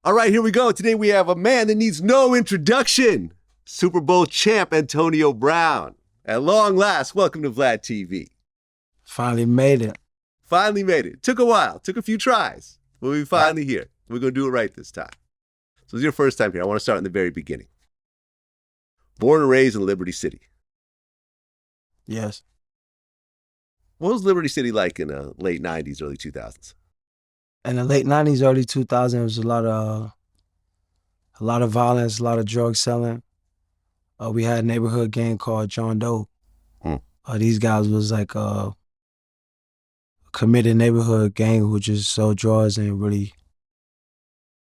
All right, here we go. Today we have a man that needs no introduction. Super Bowl champ Antonio Brown. At long last, welcome to VladTV. Finally made it. Finally made it. Took a while. Took a few tries. But we're finally here. We're going to do it right this time. So it's your first time here. I want to start in the very beginning. Born and raised in Liberty City. Yes. What was Liberty City like in the late 90s, early 2000s? In the late 90s, early 2000s, there was a lot of violence, a lot of drug selling. We had a neighborhood gang called John Doe. These guys was like a committed neighborhood gang who just sold drugs and really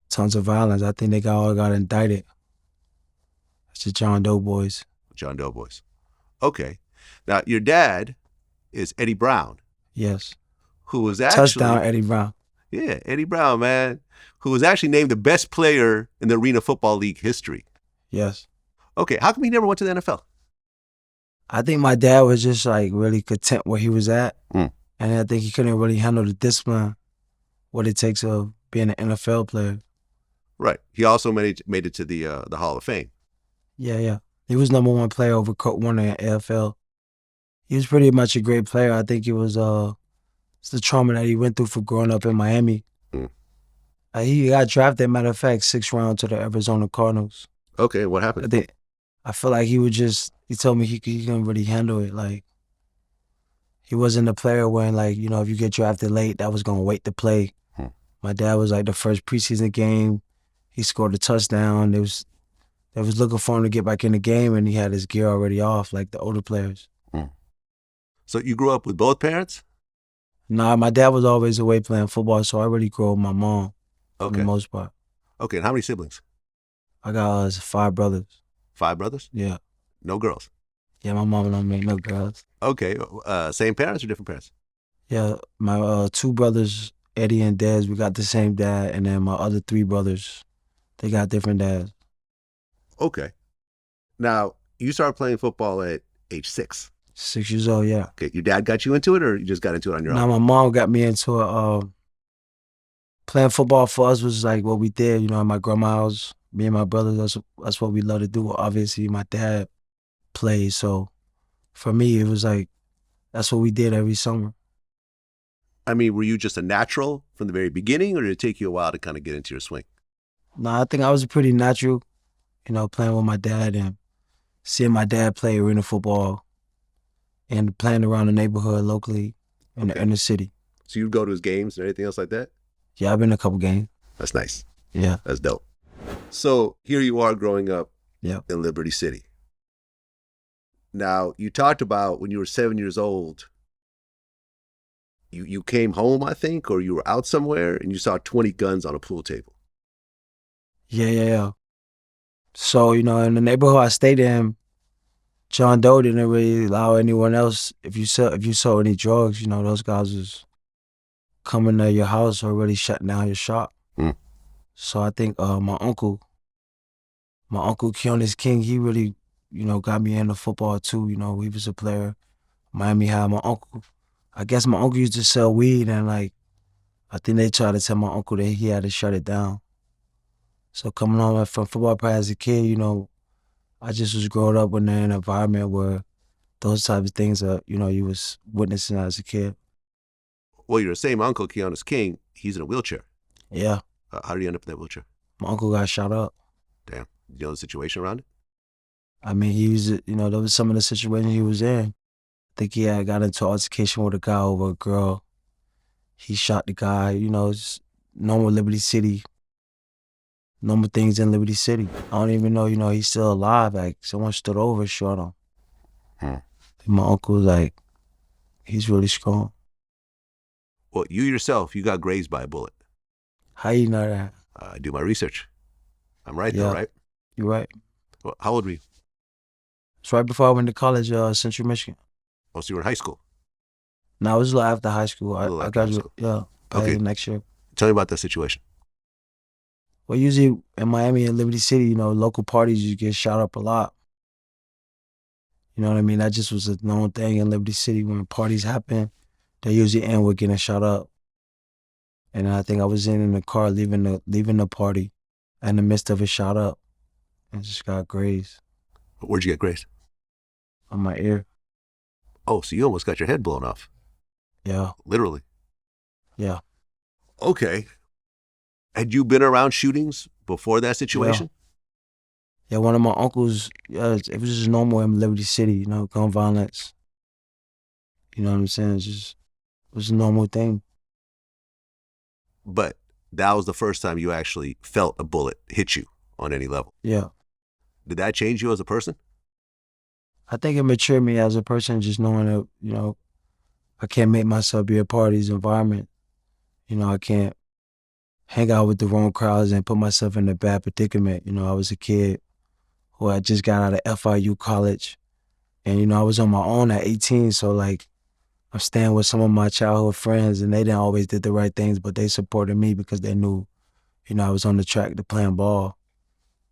tons of violence. I think they all got indicted. It's the John Doe boys. John Doe boys. Okay. Now, your dad is Eddie Brown. Yes. Who was actually... Touchdown Eddie Brown. Yeah, Eddie Brown, man. Who was actually named the best player in the Arena Football League history. Yes. Okay, how come he never went to the NFL? I think my dad was just like really content where he was at. And I think he couldn't really handle the discipline, what it takes of being an NFL player. Right. He also made it to the Hall of Fame. Yeah. He was #1 player over Kurt Warner in AFL. He was pretty much a great player. I think it was it's the trauma that he went through for growing up in Miami. He got drafted, matter of fact, 6th round to the Arizona Cardinals. Okay, what happened? I feel like he told me he couldn't really handle it. Like, he wasn't a player when, like, you know, if you get drafted late, that was going to wait to play. My dad was like the first preseason game. He scored a touchdown. They was looking for him to get back in the game, and he had his gear already off, like the older players. So you grew up with both parents? Nah, my dad was always away playing football, so I really grew up with my mom for the most part. Okay, and how many siblings? I got 5 brothers. 5 brothers? Yeah. No girls? Yeah, my mom don't make no girls. Okay, same parents or different parents? Yeah, my 2 brothers, Eddie and Dez, we got the same dad, and then my other 3 brothers, they got different dads. Okay. Now, you started playing football at age 6. 6 years old, yeah. Okay, your dad got you into it, or you just got into it on your own? Now, my mom got me into it. Playing football for us was like what we did, you know, at my grandma's house. Me and my brothers, that's what we love to do. Obviously, my dad played, so for me, it was like, that's what we did every summer. I mean, were you just a natural from the very beginning, or did it take you a while to kind of get into your swing? No, I think I was pretty natural, you know, playing with my dad and seeing my dad play arena football and playing around the neighborhood locally in the city. So you'd go to his games and anything else like that? Yeah, I've been to a couple games. That's nice. Yeah. That's dope. So here you are growing up in Liberty City. Now, you talked about when you were 7 years old, you came home, I think, or you were out somewhere and you saw 20 guns on a pool table. Yeah. So, you know, in the neighborhood I stayed in, John Doe didn't really allow anyone else, if you saw any drugs, you know, those guys was coming to your house or really shutting down your shop. So I think my uncle Keonis King, he really, you know, got me into football too. You know, he was a player. Miami High. I guess my uncle used to sell weed, and like, I think they tried to tell my uncle that he had to shut it down. So coming home from football practice as a kid, you know, I just was growing up in an environment where those types of things are, you know, you was witnessing as a kid. Well, your same uncle, Keonis King, he's in a wheelchair. Yeah. How did he end up in that wheelchair? My uncle got shot up. Damn. You know the situation around it? I mean, he was, you know, there was some of the situation he was in. I think he had got into an altercation with a guy over a girl. He shot the guy, you know, just normal Liberty City. Normal things in Liberty City. I don't even know, you know, he's still alive. Like, someone stood over and shot him. My uncle was like, he's really strong. Well, you yourself, you got grazed by a bullet. How you know that? I do my research. I'm right though, right? You're right. Well, how old were you? It's right before I went to college, Central Michigan. Oh, so you were in high school? No, it was a little after high school. I graduated, okay. Next year. Tell me about that situation. Well, usually in Miami and Liberty City, you know, local parties, you get shot up a lot. You know what I mean? That just was a known thing in Liberty City. When parties happen, they usually end with getting shot up. And I think I was in the car leaving the party. in the midst of it, shot up and just got grazed Where'd you get grazed? on my ear. Oh, so you almost got your head blown off. Yeah, Literally. yeah. Okay. Had you been around shootings before that situation? Yeah, one of my uncles, it was just normal in Liberty City, you know, gun violence. You know what I'm saying? It was a normal thing. But that was the first time you actually felt a bullet hit you on any level. Yeah. Did that change you as a person? I think it matured me as a person, just knowing that, you know, I can't make myself be a part of these environments. You know, I can't hang out with the wrong crowds and put myself in a bad predicament. You know, I was a kid who had just got out of FIU college. And, you know, I was on my own at 18. So, like, I'm staying with some of my childhood friends, and they didn't always did the right things, but they supported me because they knew, you know, I was on the track to playing ball.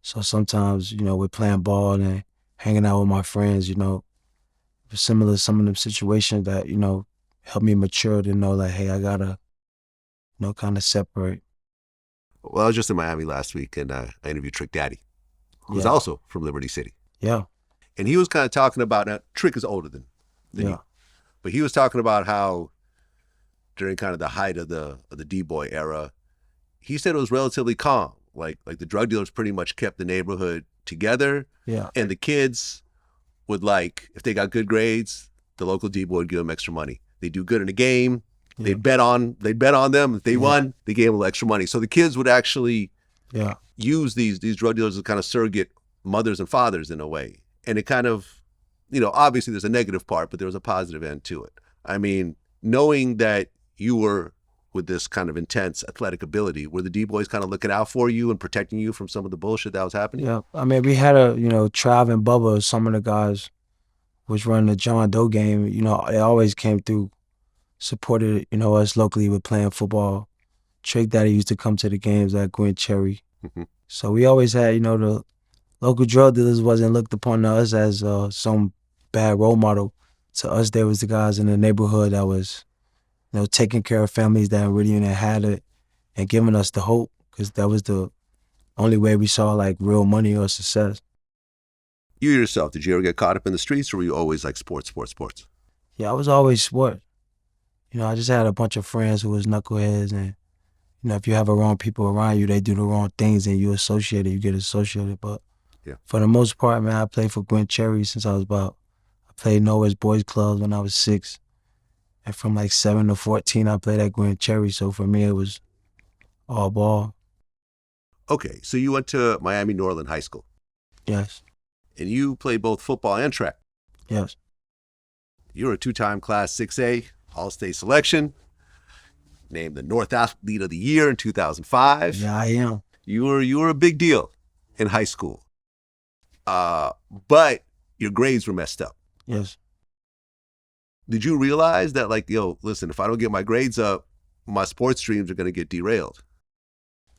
So sometimes, you know, we're playing ball and hanging out with my friends, you know, similar to some of them situations that, you know, helped me mature to know, like, hey, I gotta, you know, kind of separate. Well, I was just in Miami last week, and I interviewed Trick Daddy, who's Yeah. also from Liberty City. Yeah. And he was kind of talking about, now Trick is older than Yeah. you, but he was talking about how during kind of the height of the D-boy era, he said it was relatively calm. Like the drug dealers pretty much kept the neighborhood together. Yeah. And the kids would, like, if they got good grades, the local D-boy would give them extra money. They do good in a game, Yeah. they'd bet on them. If they won, they gave them a little extra money. So the kids would actually use these drug dealers as kind of surrogate mothers and fathers in a way. And it kind of, you know, obviously there's a negative part, but there was a positive end to it. I mean, knowing that you were with this kind of intense athletic ability, were the D-boys kind of looking out for you and protecting you from some of the bullshit that was happening? Yeah. I mean, we had you know, Trav and Bubba, some of the guys was running the John Doe game. You know, they always came through, supported, you know, us locally with playing football. Trick Daddy used to come to the games at Gwen Cherry. Mm-hmm. So we always had, you know, the local drug dealers wasn't looked upon us as some bad role model. To us, there was the guys in the neighborhood that was, you know, taking care of families that really didn't had it and giving us the hope, because that was the only way we saw, like, real money or success. You yourself, did you ever get caught up in the streets, or were you always like sports? Yeah, I was always sport. You know, I just had a bunch of friends who was knuckleheads, and, you know, if you have the wrong people around you, they do the wrong things and you get associated. But for the most part, man, I played for Gwen Cherry since I played Norwest Boys Clubs when I was 6. And from like 7 to 14, I played at Gwen Cherry. So for me, it was all ball. Okay, so you went to Miami Norland High School. Yes. And you played both football and track. Yes. You were a 2-time Class 6A All-State selection, named the North Athlete of the Year in 2005. Yeah, I am. You were a big deal in high school. But your grades were messed up. Yes. Did you realize that, like, yo, listen, if I don't get my grades up, my sports dreams are going to get derailed?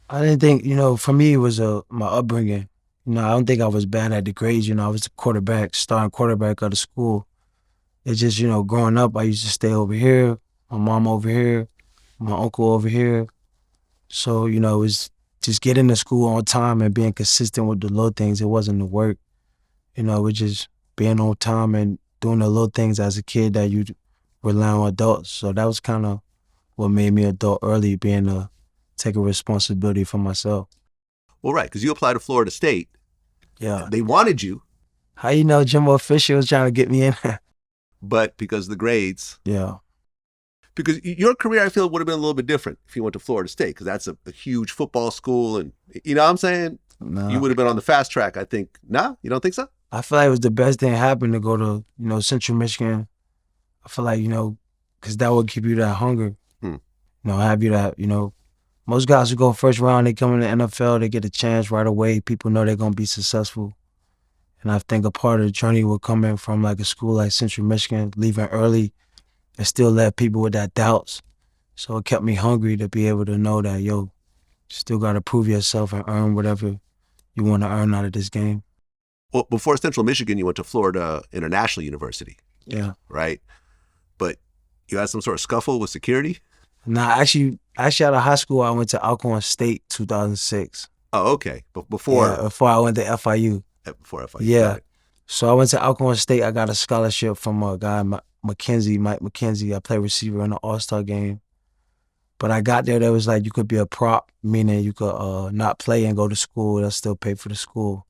I didn't think, you know, for me, it was my upbringing. You know, I don't think I was bad at the grades. You know, I was the starting quarterback of the school. It's just, you know, growing up, I used to stay over here, my mom over here, my uncle over here. So, you know, it was just getting to school on time and being consistent with the little things. It wasn't the work. You know, it was just being on time and doing the little things as a kid that you rely on adults. So that was kind of what made me adult early, being to take a responsibility for myself. Well, right, because you applied to Florida State. Yeah. They wanted you. How you know Jimbo Fisher was trying to get me in? But because of the grades. Yeah. Because your career, I feel, would have been a little bit different if you went to Florida State, because that's a huge football school. And, you know what I'm saying? No. You would have been on the fast track, I think. No? You don't think so? I feel like it was the best thing that happened to go to, you know, Central Michigan. I feel like, you know, because that would keep you that hunger. You know, have you that, you know, most guys who go first round, they come in the NFL, they get a chance right away. People know they're going to be successful. And I think a part of the journey will come in from like a school like Central Michigan, leaving early and still let people with that doubts. So it kept me hungry to be able to know that, yo, you still got to prove yourself and earn whatever you want to earn out of this game. Well, before Central Michigan, you went to Florida International University. Yeah. Right? But you had some sort of scuffle with security? Nah, actually out of high school, I went to Alcorn State 2006. Oh, okay. But before before I went to FIU. Before FIU. Yeah. Got it. So I went to Alcorn State. I got a scholarship from a guy, Mike McKenzie. I played receiver in the All-Star game. But I got there was like you could be a prop, meaning you could not play and go to school. They'll still pay for the school.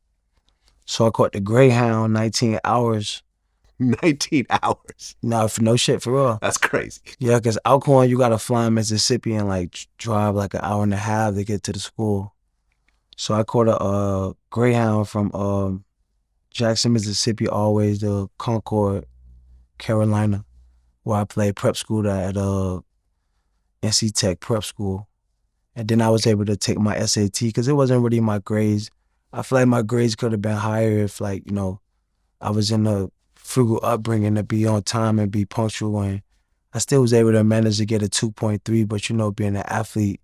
So I caught the Greyhound 19 hours. 19 hours? No, for no shit, for real. That's crazy. Yeah, because Alcorn, you got to fly in Mississippi and like drive like an hour and a half to get to the school. So I caught a Greyhound from Jackson, Mississippi, always to Concord, Carolina, where I played prep school at NC Tech prep school. And then I was able to take my SAT because it wasn't really my grades. I feel like my grades could have been higher if, like, you know, I was in a frugal upbringing to be on time and be punctual. And I still was able to manage to get a 2.3, but, you know, being an athlete,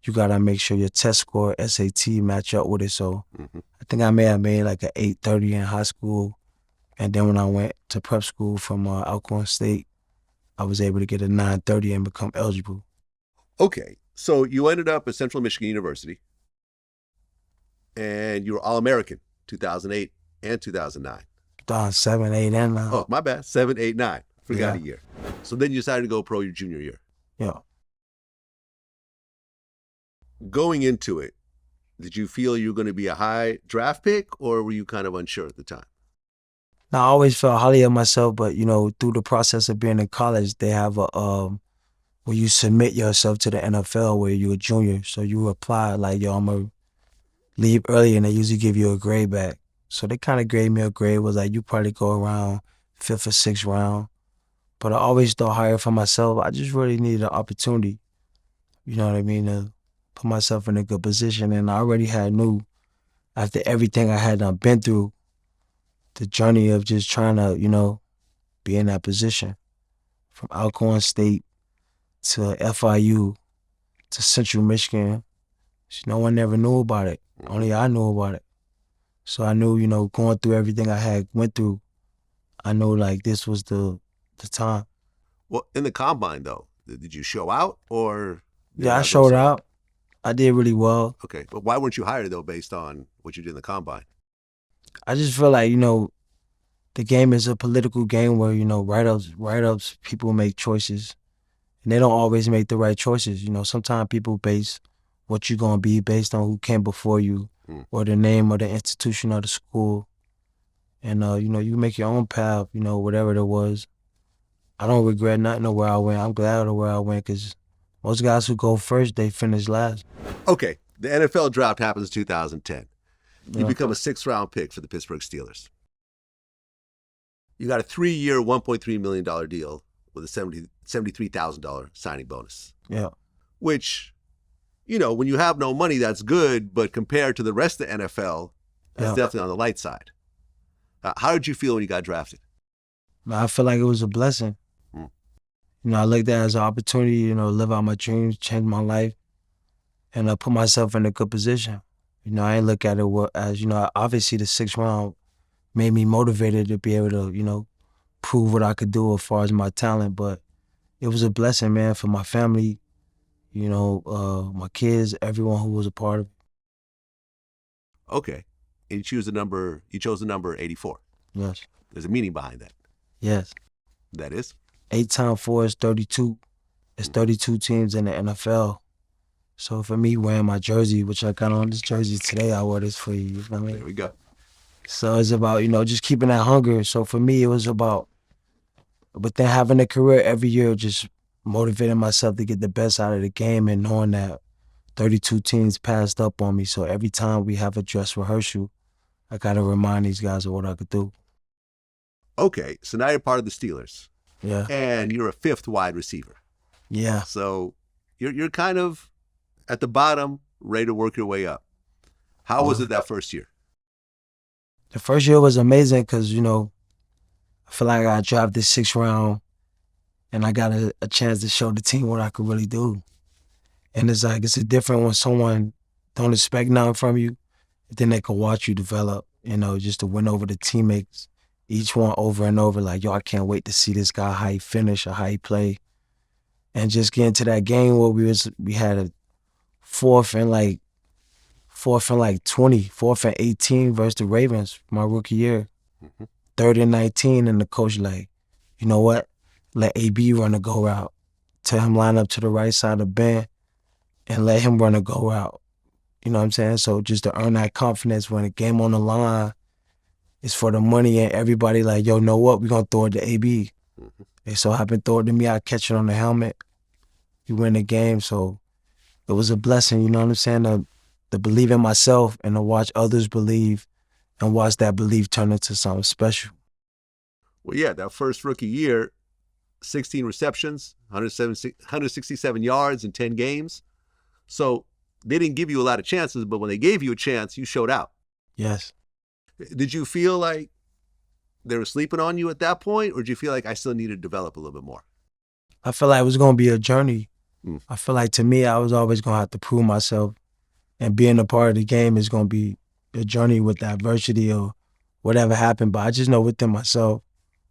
you got to make sure your test score, SAT, match up with it. So I think I may have made like an 830 in high school. And then when I went to prep school from Alcorn State, I was able to get a 930 and become eligible. Okay. So you ended up at Central Michigan University, and you were All-American 2008 and 2009. 2007, 8, and 9. Oh, my bad. 7, 8, 9. Forgot Yeah. a year. So then you decided to go pro your junior year. Yeah. Going into it, did you feel you were going to be a high draft pick, or were you kind of unsure at the time? Now, I always felt highly of myself, but, you know, through the process of being in college, they have a where you submit yourself to the NFL where you're a junior. So you apply like, yo, I'm going to leave early, and they usually give you a grade back. So they kind of gave me a grade, was like, you probably go around 5th or 6th round. But I always thought higher for myself. I just really needed an opportunity, you know what I mean, to put myself in a good position. And I already knew after everything I had been through, the journey of just trying to, you know, be in that position. From Alcorn State to FIU to Central Michigan, no one ever knew about it. Only I knew about it. So I knew, you know, going through everything I went through, I knew like this was the time. Well, in the combine though, did you show out or? Yeah, I showed out. I did really well. Okay, but why weren't you hired though based on what you did in the combine? I just feel like, you know, the game is a political game where, you know, write-ups, people make choices. And they don't always make the right choices. You know, sometimes people base what you're going to be based on who came before you or the name of the institution or the school. And, you know, you make your own path, you know, whatever it was. I don't regret nothing of where I went. I'm glad of where I went because most guys who go first, they finish last. Okay, the NFL draft happens in 2010. You become a 6th round pick for the Pittsburgh Steelers. You got a 3-year, $1.3 million deal with a $73,000 signing bonus. Yeah. Which, you know, when you have no money, that's good, but compared to the rest of the NFL, that's definitely on the light side. How did you feel when you got drafted? I feel like it was a blessing. You know, I looked at it as an opportunity, you know, to live out my dreams, change my life, and put myself in a good position. You know, I ain't look at it as, you know, obviously the 6th round made me motivated to be able to, you know, prove what I could do as far as my talent. But it was a blessing, man, for my family, you know, my kids, everyone who was a part of it. Okay. And you chose the number 84. Yes. There's a meaning behind that. Yes. That is? 8 times 4 is 32. It's 32 teams in the NFL. So for me, wearing my jersey, which I got on this jersey today, I wore this for you. You know what I mean? There we go. So it's about, you know, just keeping that hunger. So for me, it was about, but then having a career every year, just motivating myself to get the best out of the game and knowing that 32 teams passed up on me. So every time we have a dress rehearsal, I got to remind these guys of what I could do. Okay, so now you're part of the Steelers. Yeah. And you're a 5th wide receiver. Yeah. So you're kind of at the bottom, ready to work your way up. How was it that first year? The first year was amazing because, you know, I feel like I got drafted 6th round and I got a chance to show the team what I could really do. And it's like, it's a different when someone don't expect nothing from you, then they can watch you develop, you know, just to win over the teammates, each one over and over, like, yo, I can't wait to see this guy, how he finish or how he play. And just get into that game where we had a 4th and 4th and like 20, 4th and 18 versus the Ravens my rookie year. 3rd and 19, and the coach like, you know what? Let AB run a go route. Tell him line up to the right side of Ben and let him run a go route. You know what I'm saying? So just to earn that confidence when the game on the line is for the money and everybody like, yo, know what? We're going to throw it to AB. They so happen throw it to me, I catch it on the helmet. You win the game. So it was a blessing, you know what I'm saying? To believe in myself and to watch others believe and watch that belief turn into something special. Well, yeah, that first rookie year, 16 receptions, 167 yards in 10 games. So they didn't give you a lot of chances, but when they gave you a chance, you showed out. Yes. Did you feel like they were sleeping on you at that point, or did you feel like I still needed to develop a little bit more? I felt like it was going to be a journey. I feel like to me, I was always going to have to prove myself, and being a part of the game is going to be a journey with adversity or whatever happened. But I just know within myself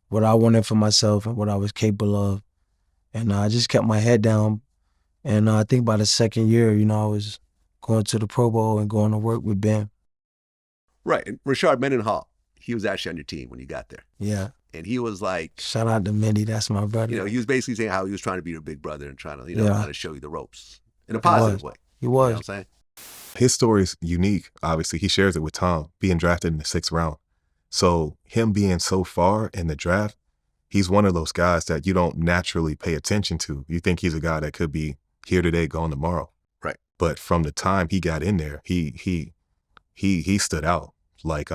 what I wanted for myself and what I was capable of. And I just kept my head down. And I think by the second year, you know, I was going to the Pro Bowl and going to work with Ben. Right. And Rashard Mendenhall, he was actually on your team when you got there. Yeah. And he was like... Shout out to Mindy, that's my brother. You know, he was basically saying how he was trying to be your big brother and trying to, you know, how to show you the ropes in a positive way. He was. You know what I'm saying? His story is unique, obviously. He shares it with Tom, being drafted in the 6th round. So him being so far in the draft, he's one of those guys that you don't naturally pay attention to. You think he's a guy that could be here today, gone tomorrow. Right. But from the time he got in there, he stood out. Like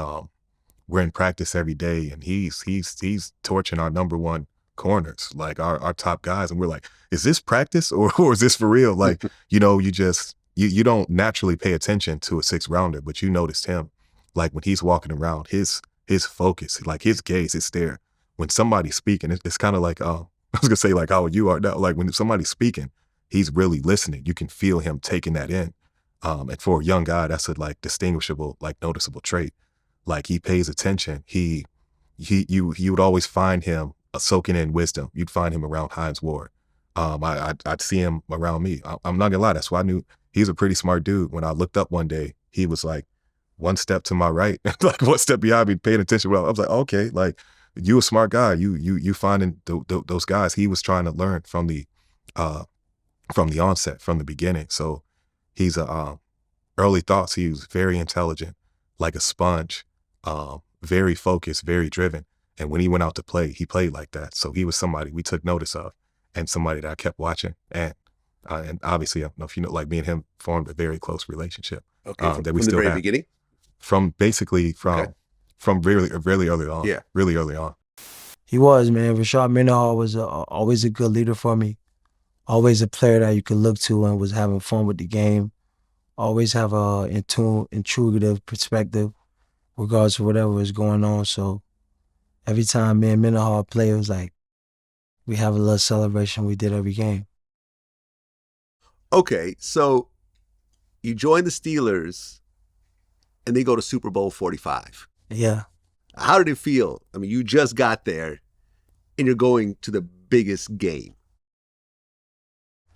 we're in practice every day, and he's torching our number one corners, like our top guys, and we're like, is this practice or is this for real? Like, you know, you don't naturally pay attention to a 6th rounder, but you noticed him, like when he's walking around, his focus, like his gaze, it's there. When somebody's speaking, it's kind of like, I was gonna say like how you are now, like when somebody's speaking, he's really listening. You can feel him taking that in. And for a young guy, that's a like distinguishable, like noticeable trait. Like he pays attention. You would always find him soaking in wisdom. You'd find him around Hines Ward. I'd see him around me. I'm not gonna lie, that's why I knew he's a pretty smart dude. When I looked up one day, he was like one step to my right, like one step behind me, paying attention. Well, I was like, okay, like you a smart guy. You finding those guys. He was trying to learn from the onset, from the beginning. So he's early thoughts. He was very intelligent, like a sponge, very focused, very driven. And when he went out to play, he played like that. So he was somebody we took notice of, and somebody that I kept watching. And obviously, I don't know if you know, like me and him formed a very close relationship. Okay, from that we the still very have. beginning? From really early on. Yeah. Really early on. He was, man. Rashard Mendenhall was always a good leader for me. Always a player that you could look to and was having fun with the game. Always have a intuitive perspective regardless of whatever was going on. So every time me and Mendenhall play, it was like we have a little celebration we did every game. Okay, so you join the Steelers and they go to Super Bowl 45. Yeah. How did it feel? I mean, you just got there and you're going to the biggest game.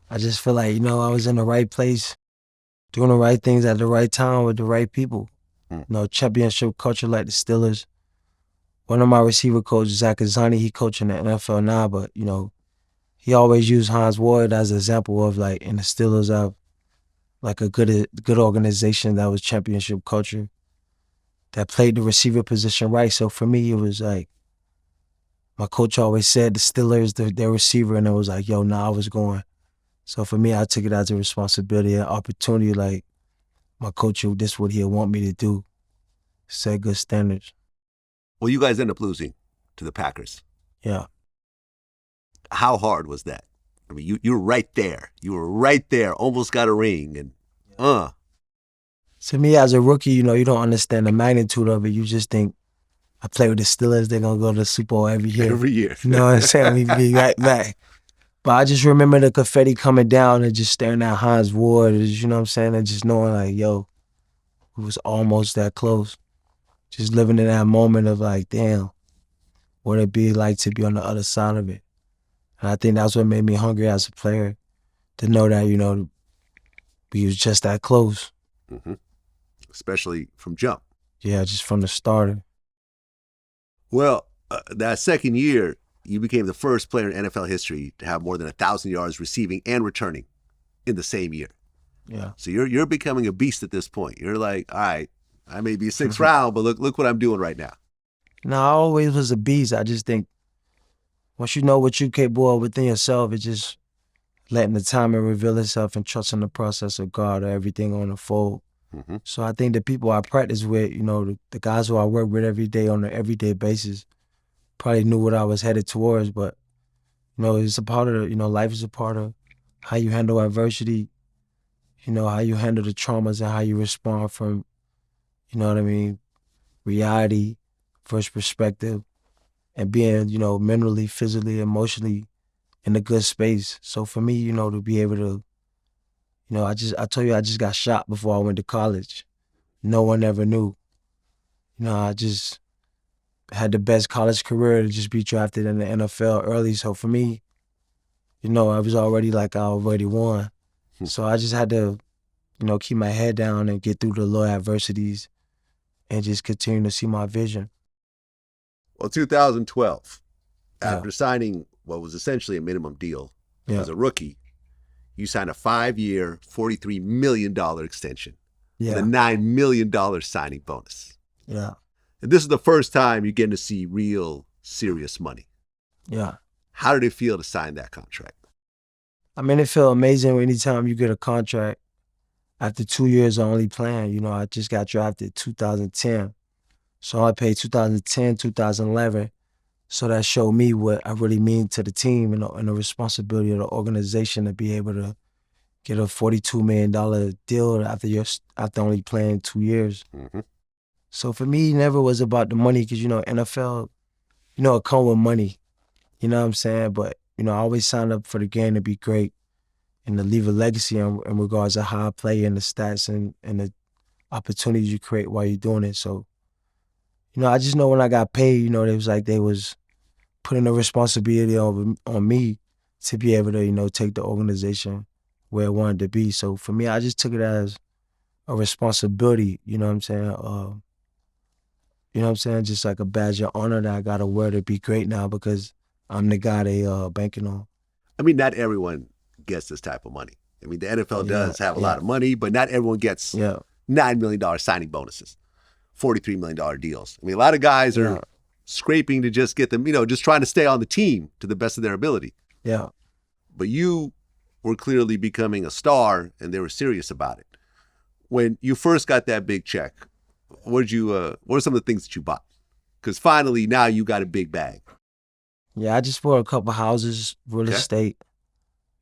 I just feel like, you know, I was in the right place, doing the right things at the right time with the right people. You know, championship culture like the Steelers. One of my receiver coaches, Zach Azani, he coaching the NFL now, but, you know, he always used Hines Ward as an example of, like, in the Steelers of, like, a good organization that was championship culture, that played the receiver position right. So for me, it was like, my coach always said the Steelers, their receiver, and it was like, yo, nah, I was going. So for me, I took it as a responsibility, an opportunity, like, my coach, this is what he'll want me to do, set good standards. Well, you guys end up losing to the Packers. Yeah. How hard was that? I mean, you were right there. You were right there, almost got a ring. And To me, as a rookie, you know, you don't understand the magnitude of it. You just think, I play with the Steelers, they're going to go to the Super Bowl every year. Every year. You know what I'm saying? We be right back. But I just remember the confetti coming down and just staring at Hines Ward, you know what I'm saying? And just knowing like, yo, it was almost that close. Just living in that moment of like, damn, what it'd be like to be on the other side of it. And I think that's what made me hungry as a player, to know that, you know, we was just that close. Mm-hmm. especially from jump. Yeah, just from the starter. Well, that second year, you became the first player in NFL history to have more than 1,000 yards receiving and returning in the same year. Yeah. So you're becoming a beast at this point. You're like, all right, I may be sixth round, but look what I'm doing right now. No, I always was a beast. I just think once you know what you're capable of within yourself, it's just letting the timing reveal itself and trusting the process of God or everything on the fold. Mm-hmm. So I think the people I practice with, you know, the guys who I work with every day on an everyday basis probably knew what I was headed towards. But, you know, it's a part of the, you know, life is a part of how you handle adversity, you know, how you handle the traumas and how you respond from, you know what I mean, reality versus perspective, and being, you know, mentally, physically, emotionally in a good space. So for me, you know, to be able to, you know, I told you I just got shot before I went to college. No one ever knew. You know, I just had the best college career to just be drafted in the NFL early. So for me, you know, I was already like I already won. So I just had to, you know, keep my head down and get through the low adversities and just continue to see my vision. Well, 2012, after signing what was essentially a minimum deal as a rookie, you signed a 5-year, $43 million extension with a $9 million signing bonus. Yeah. And this is the first time you're getting to see real, serious money. Yeah. How did it feel to sign that contract? I mean, it felt amazing anytime you get a contract after 2 years of only playing. You know, I just got drafted 2010. So I paid 2010, 2011. So that showed me what I really mean to the team and the responsibility of the organization to be able to get a $42 million deal after only playing 2 years. Mm-hmm. So for me, it never was about the money because, you know, NFL, you know, it come with money. You know what I'm saying? But, you know, I always signed up for the game to be great and to leave a legacy in regards to how I play and the stats and the opportunities you create while you're doing it. So, you know, I just know when I got paid, you know, it was like they was putting the responsibility on me to be able to, you know, take the organization where it wanted to be. So for me, I just took it as a responsibility, you know what I'm saying? You know what I'm saying? Just like a badge of honor that I got to wear to be great now because I'm the guy they banking on. I mean, not everyone gets this type of money. I mean, the NFL does have a lot of money, but not everyone gets $9 million signing bonuses, $43 million deals. I mean, a lot of guys are scraping to just get them, you know, just trying to stay on the team to the best of their ability. Yeah. But you were clearly becoming a star and they were serious about it. When you first got that big check, what are some of the things that you bought? Because finally now you got a big bag. Yeah, I just bought a couple houses, real estate.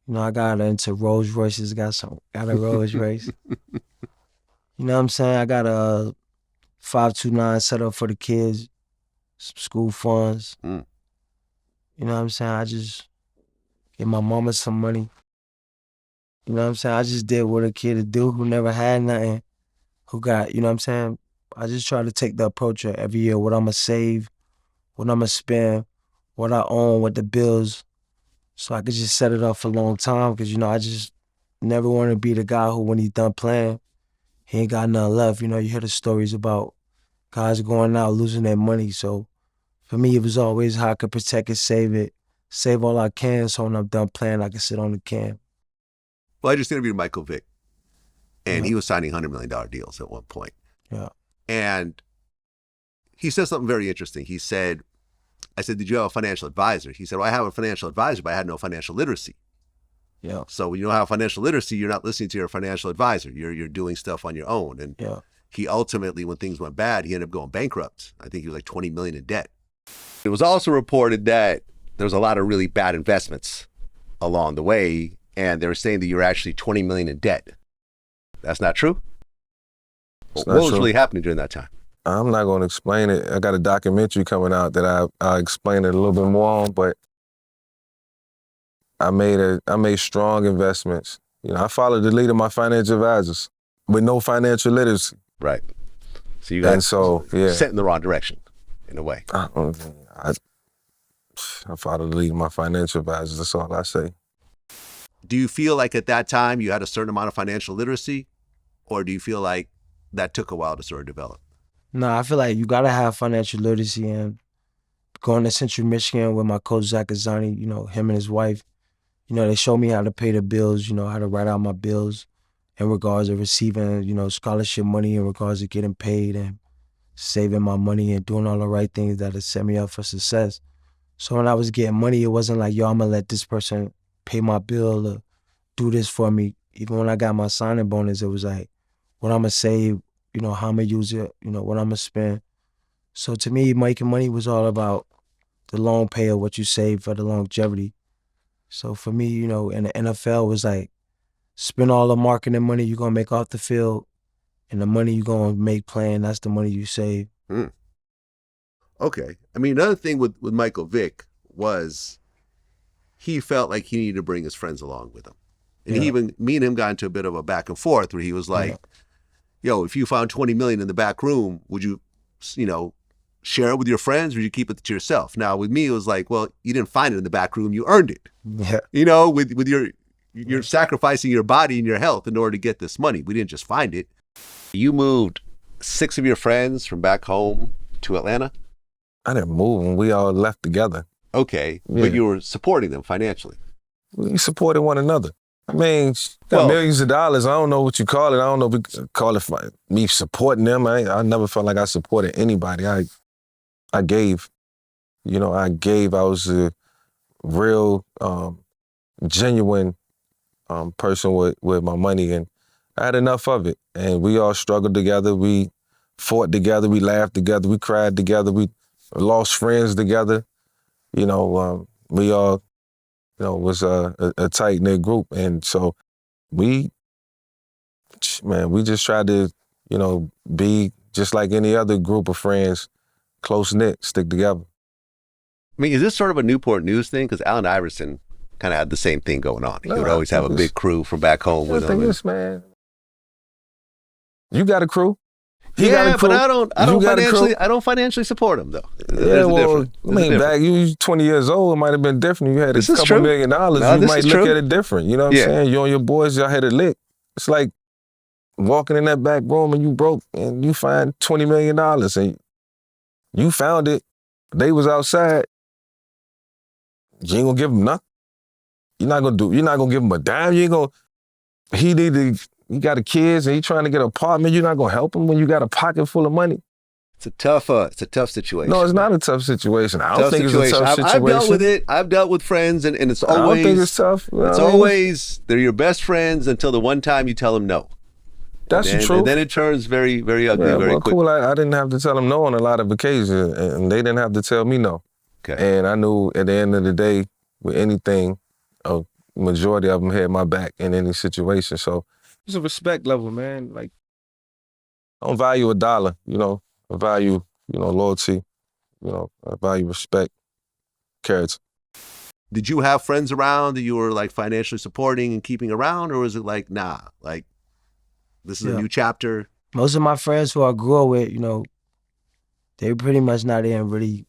You know, I got into Rolls Royces, got a Rolls Royce. You know what I'm saying? I got a 529 set up for the kids, some school funds. You know what I'm saying? I just gave my mama some money. You know what I'm saying? I just did what a kid would do who never had nothing, who got, you know what I'm saying? I just try to take the approach of every year, what I'm going to save, what I'm going to spend, what I own, what the bills, so I could just set it up for a long time because, you know, I just never want to be the guy who, when he's done playing, he ain't got nothing left. You know, you hear the stories about guys going out, losing their money. So for me, it was always how I could protect it, save all I can, so when I'm done playing, I can sit on the can. Well, I just interviewed Michael Vick, and he was signing $100 million deals at one point. Yeah. And he said something very interesting. He said, I said, did you have a financial advisor? He said, well, I have a financial advisor, but I had no financial literacy. Yeah. So when you don't have financial literacy, you're not listening to your financial advisor. You're doing stuff on your own. And he ultimately, when things went bad, he ended up going bankrupt. I think he was like $20 million in debt. It was also reported that there was a lot of really bad investments along the way, and they were saying that you were actually $20 million in debt. That's not true? What was really happening during that time? I'm not going to explain it. I got a documentary coming out that I'll explain it a little bit more on, but I made strong investments. You know, I followed the lead of my financial advisors with no financial literacy. Right. So you got set in the wrong direction, in a way. I followed the lead of my financial advisors. That's all I say. Do you feel like at that time you had a certain amount of financial literacy, or do you feel like that took a while to sort of develop? No, I feel like you gotta have financial literacy. And going to Central Michigan with my coach Zach Azani, him and his wife, they showed me how to pay the bills, how to write out my bills in regards to receiving, scholarship money, in regards to getting paid and saving my money and doing all the right things that have set me up for success. So when I was getting money, it wasn't like, yo, I'm gonna let this person pay my bill or do this for me. Even when I got my signing bonus, it was like, what I'm gonna save, how I'm gonna use it, what I'm gonna spend. So to me, making money was all about the long pay of what you save for the longevity. So for me, in the NFL, it was like, spend all the marketing money you're gonna make off the field, and the money you're gonna make playing, that's the money you save. Okay. I mean, another thing with Michael Vick was he felt like he needed to bring his friends along with him. And me and him got into a bit of a back and forth where he was like, yo, if you found 20 million in the back room, would you, share it with your friends or would you keep it to yourself? Now with me, it was like, well, you didn't find it in the back room, you earned it. Yeah. With you're sacrificing your body and your health in order to get this money. We didn't just find it. You moved 6 of your friends from back home to Atlanta? I didn't move them. We all left together. Okay, but you were supporting them financially. We supported one another. I mean, got millions of dollars. I don't know what you call it. I don't know if we call it me supporting them. I never felt like I supported anybody. I gave. I gave. I was a real, genuine person with my money, and I had enough of it. And we all struggled together. We fought together. We laughed together. We cried together. We lost friends together. We all, was a tight-knit group. And so we just tried to, be just like any other group of friends, close-knit, stick together. I mean, is this sort of a Newport News thing? Because Allen Iverson kind of had the same thing going on. He would always have a big crew from back home with him. Man. You got a crew. But I don't financially support him though. Back you 20 years old, it might have been different. You had a couple $1 million. You might look at it different. You know what I'm saying? You and your boys, y'all had a lick. It's like walking in that back room and you broke and you find $20 million and you found it. They was outside. You ain't gonna give them nothing. You're not gonna give him a dime. He got a kids and he trying to get an apartment. You're not gonna help him when you got a pocket full of money. It's a tough situation. No, it's not a tough situation. I don't think it's a tough situation. I've dealt with it. I've dealt with friends, and it's always. I don't think it's tough. It's always they're your best friends until the one time you tell them no. That's the truth. And then it turns very, very ugly very quick. Cool. I didn't have to tell them no on a lot of occasions, and they didn't have to tell me no. Okay. And I knew at the end of the day, with anything, a majority of them had my back in any situation. So it's a respect level, man. Like, I don't value a dollar, I value, loyalty, I value respect, character. Did you have friends around that you were like financially supporting and keeping around, or was it like, nah, like this is a new chapter? Most of my friends who I grew up with, they were pretty much not in a really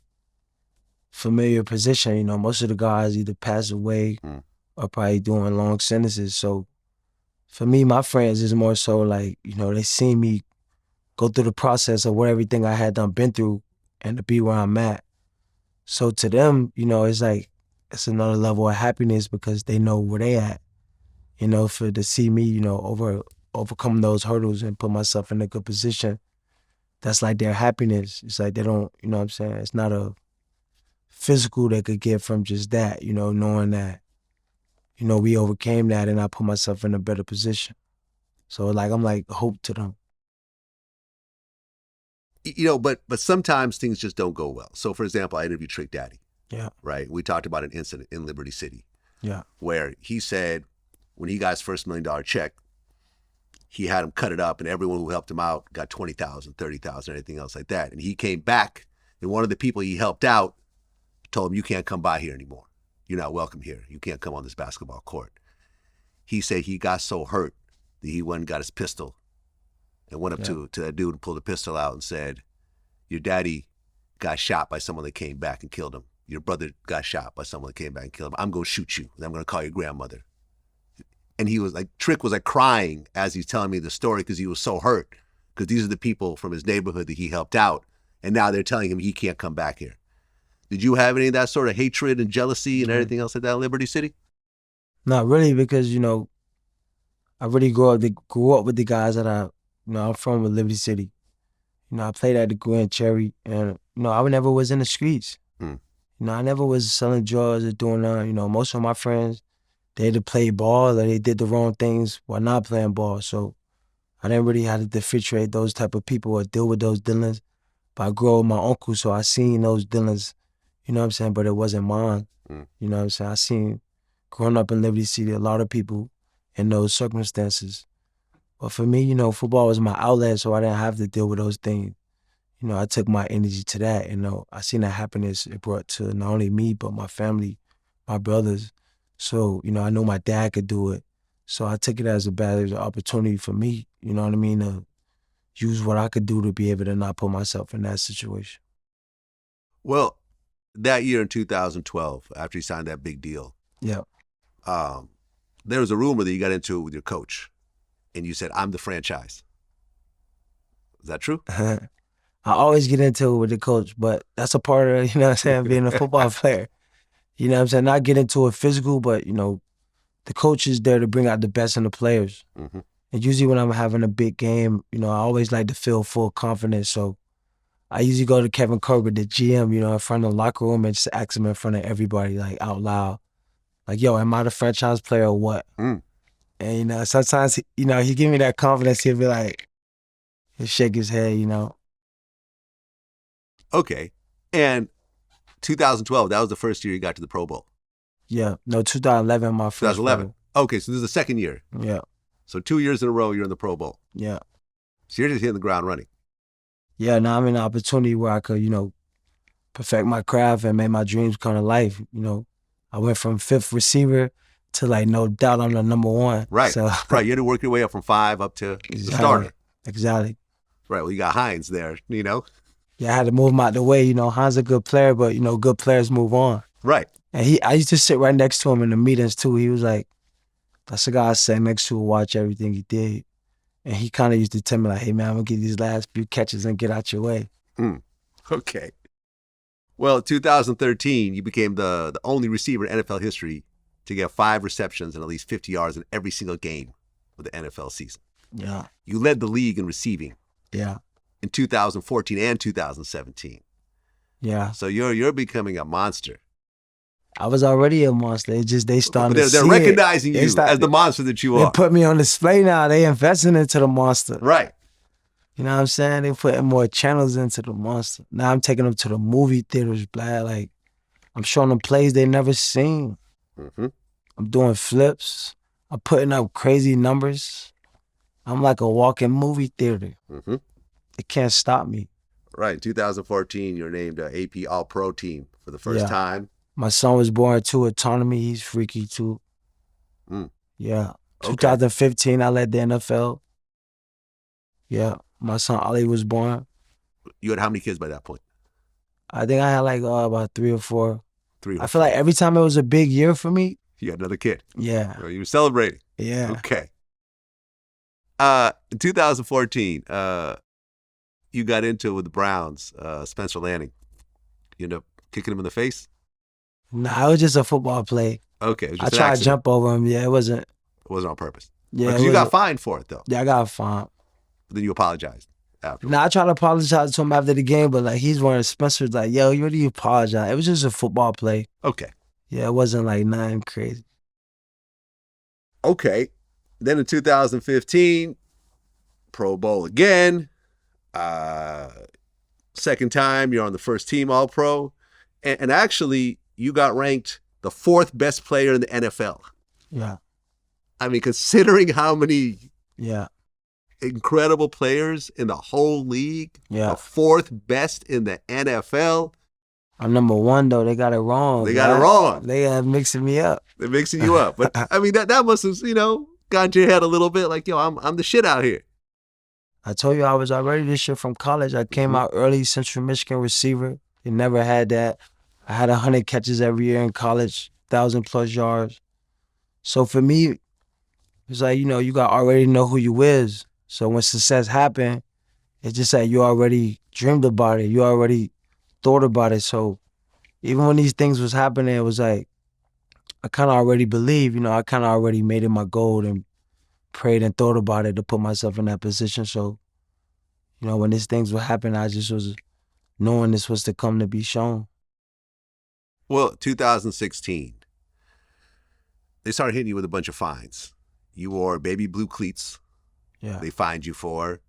familiar position. Most of the guys either passed away or probably doing long sentences. So for me, my friends is more so like, they seen me go through the process of what everything I had been through and to be where I'm at. So to them, it's like, it's another level of happiness because they know where they at, to see me, overcome those hurdles and put myself in a good position. That's like their happiness. It's like they don't, what I'm saying? It's not a physical they could get from just that, knowing that, we overcame that and I put myself in a better position. So like, I'm like hope to them. But sometimes things just don't go well. So for example, I interviewed Trick Daddy. Yeah. Right. We talked about an incident in Liberty City. Yeah. Where he said when he got his first $1 million check, he had him cut it up and everyone who helped him out got $20,000, $30,000, anything else like that. And he came back and one of the people he helped out told him, you can't come by here anymore. You're not welcome here. You can't come on this basketball court. He said he got so hurt that he went and got his pistol and went up to that dude and pulled the pistol out and said, your daddy got shot by someone that came back and killed him. Your brother got shot by someone that came back and killed him. I'm going to shoot you and I'm going to call your grandmother. And he was like, Trick was like crying as he's telling me the story because he was so hurt because these are the people from his neighborhood that he helped out, and now they're telling him he can't come back here. Did you have any of that sort of hatred and jealousy and everything else like that in Liberty City? Not really, because, you know, I really grew up with the guys that I'm from with Liberty City. You know, I played at the Grand Cherry, and, you know, I never was in the streets. You know, I never was selling drugs or doing nothing. You know, most of my friends, they had to play ball or they did the wrong things while not playing ball. So I didn't really have to differentiate those type of people or deal with those dealings. But I grew up with my uncle, so I seen those dealings, you know what I'm saying, but it wasn't mine. You know what I'm saying? I seen, growing up in Liberty City, a lot of people in those circumstances. But for me, you know, football was my outlet, so I didn't have to deal with those things. You know, I took my energy to that. You know, I seen the happiness it brought to not only me, but my family, my brothers. So, you know, I know my dad could do it. So I took it as an opportunity for me, you know what I mean, to use what I could do to be able to not put myself in that situation. Well, that year in 2012, after you signed that big deal, yeah, there was a rumor that you got into it with your coach, and you said, "I'm the franchise." Is that true? I always get into it with the coach, but that's a part of, you know what I'm saying, being a football player. You know what I'm saying? Not get into it physical, but, you know, the coach is there to bring out the best in the players. And usually when I'm having a big game, you know, I always like to feel full confidence. So I usually go to Kevin Kerber, the GM, you know, in front of the locker room and just ask him in front of everybody, like, out loud. Like, yo, am I the franchise player or what? And, you know, sometimes, you know, he give me that confidence. He'll be like, he'll shake his head, you know. Okay. And 2012, that was the first year you got to the Pro Bowl. Yeah. No, 2011, my first 2011. Okay, so this is the second year. Yeah. So 2 years in a row, you're in the Pro Bowl. Yeah. So you're just hitting the ground running. Yeah, now I'm in an opportunity where I could, you know, perfect my craft and make my dreams come to life. You know, I went from 5th receiver to, like, no doubt I'm the number 1. Right. So, right. You had to work your way up from 5 up to the starter. Exactly. Right. Well, you got Hines there, you know. Yeah, I had to move him out the way. You know, Hines a good player, but, you know, good players move on. Right. And I used to sit right next to him in the meetings too. He was like, that's the guy I sat next to, watch everything he did. And he kind of used to tell me, like, hey, man, I'm going to get these last few catches and get out your way. Okay. Well, 2013, you became the only receiver in NFL history to get 5 receptions and at least 50 yards in every single game of the NFL season. Yeah. You led the league in receiving. Yeah. In 2014 and 2017. Yeah. So you're becoming a monster. I was already a monster. It just, they started to see they're recognizing you as the monster that you are. They put me on display now. They investing into the monster. Right. You know what I'm saying? They putting more channels into the monster. Now I'm taking them to the movie theaters, Vlad. Like, I'm showing them plays they never seen. I'm doing flips. I'm putting up crazy numbers. I'm like a walking movie theater. They can't stop me. Right. In 2014, you're named AP All-Pro team for the first time. My son was born to autonomy. He's freaky too. Yeah. Okay. 2015, I led the NFL. Yeah. My son Ali was born. You had how many kids by that point? I think I had like about 3 or 4. 3 or 4. I feel like every time it was a big year for me. You had another kid. Yeah. You were celebrating. Yeah. Okay. In 2014, you got into it with the Browns, Spencer Lanning. You end up kicking him in the face? Nah, it was just a football play. Okay. It was just I tried to jump over him. Yeah, it wasn't. It wasn't on purpose. Yeah. Because you got fined for it, though. Yeah, I got fined. But then you apologized after. Nah, I tried to apologize to him after the game, but like he's one of Spencer's like, yo, you already apologize. It was just a football play. Okay. Yeah, it wasn't like nothing crazy. Okay. Then in 2015, Pro Bowl again. Second time, you're on the first team All-Pro. And actually, you got ranked the 4th best player in the NFL. Yeah. I mean, considering how many incredible players in the whole league, the 4th best in the NFL. I'm number 1, though. They got it wrong. They got it wrong. They are mixing me up. They're mixing you up. But, I mean, that must have, you know, got your head a little bit like, yo, I'm the shit out here. I told you I was already this shit from college. I came out early, Central Michigan receiver. They never had that. I had 100 catches every year in college, 1,000+ yards. So for me, it's like, you know, you got already know who you is. So when success happened, it's just like you already dreamed about it. You already thought about it. So even when these things was happening, it was like, I kind of already believed, I kind of already made it my goal and prayed and thought about it to put myself in that position. So, when these things would happen, I just was knowing this was to come to be shown. Well, 2016, they started hitting you with a bunch of fines. You wore baby blue cleats. Yeah. They fined you for.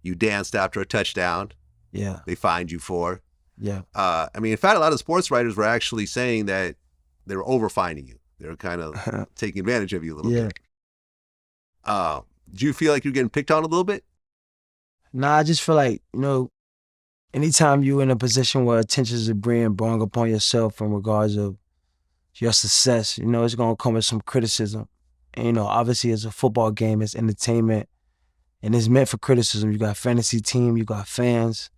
You danced after a touchdown. Yeah. They fined you for. Yeah. In fact, a lot of sports writers were actually saying that they were over-fining you. They were kind of taking advantage of you a little bit. Do you feel like you're getting picked on a little bit? Nah, I just feel like, anytime you're in a position where attention is being brought upon yourself in regards of your success, it's going to come with some criticism. And, obviously it's a football game, it's entertainment, and it's meant for criticism. You got fantasy team, you got fans,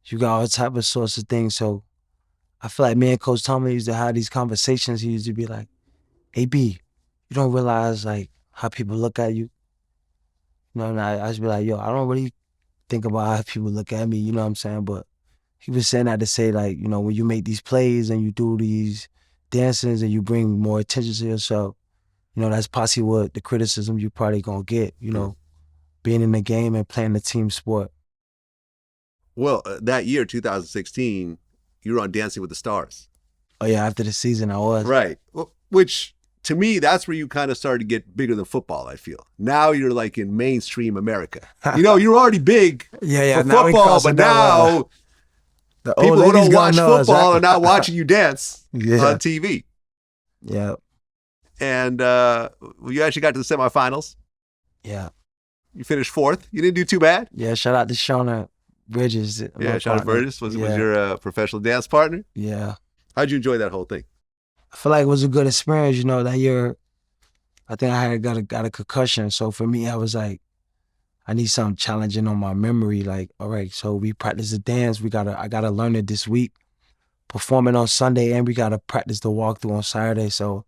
you got all type of sorts of things. So I feel like me and Coach Tomlin used to have these conversations. He used to be like, "Hey, B, you don't realize like how people look at you?" And I used to be like, "Yo, I don't really think about how people look at me," you know what I'm saying? But he was saying that to say like, when you make these plays and you do these dances and you bring more attention to yourself, that's possibly what the criticism you probably gonna get, being in the game and playing the team sport. Well, that year, 2016, you were on Dancing with the Stars. Oh yeah, after the season I was. Right. Which, to me, that's where you kind of started to get bigger than football, I feel. Now you're like in mainstream America. You're already big for football, but now people who don't watch football are not watching you dance on TV. Yeah. And you actually got to the semifinals. Yeah. You finished 4th. You didn't do too bad. Yeah, shout out to Shauna Bridges. Yeah, Shauna Bridges was your professional dance partner. Yeah. How'd you enjoy that whole thing? I feel like it was a good experience. That year, I think I had got a concussion. So for me, I was like, I need something challenging on my memory. Like, all right, so we practice the dance. I gotta learn it this week. Performing on Sunday, and we gotta practice the walkthrough on Saturday. So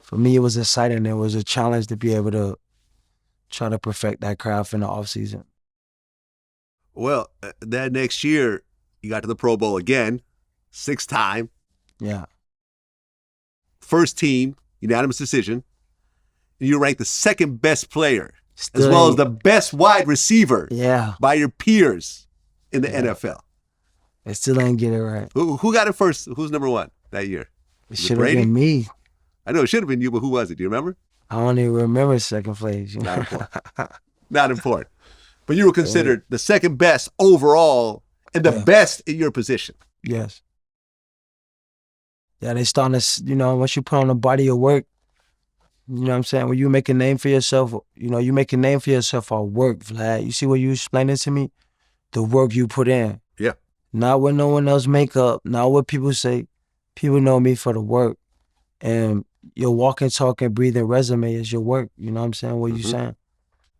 for me, it was exciting. It was a challenge to be able to try to perfect that craft in the off season. Well, that next year, you got to the Pro Bowl again, 6th time. Yeah. First team, unanimous decision. And you ranked the 2nd best player, as well as the best wide receiver by your peers in the NFL. I still ain't get it right. Who got it first? Who's number 1 that year? It should have been me. I know it should have been you, but who was it? Do you remember? I don't even remember 2nd place. Not important. Not important. But you were considered the 2nd best overall and the best in your position. Yes. Yeah, they starting to, once you put on a body of work, you know what I'm saying? When you make a name for yourself, you make a name for yourself on work, Vlad. You see what you explaining to me? The work you put in. Yeah. Not what no one else make up, not what people say. People know me for the work. And your walking, talking, breathing resume is your work. You know what I'm saying? What you saying?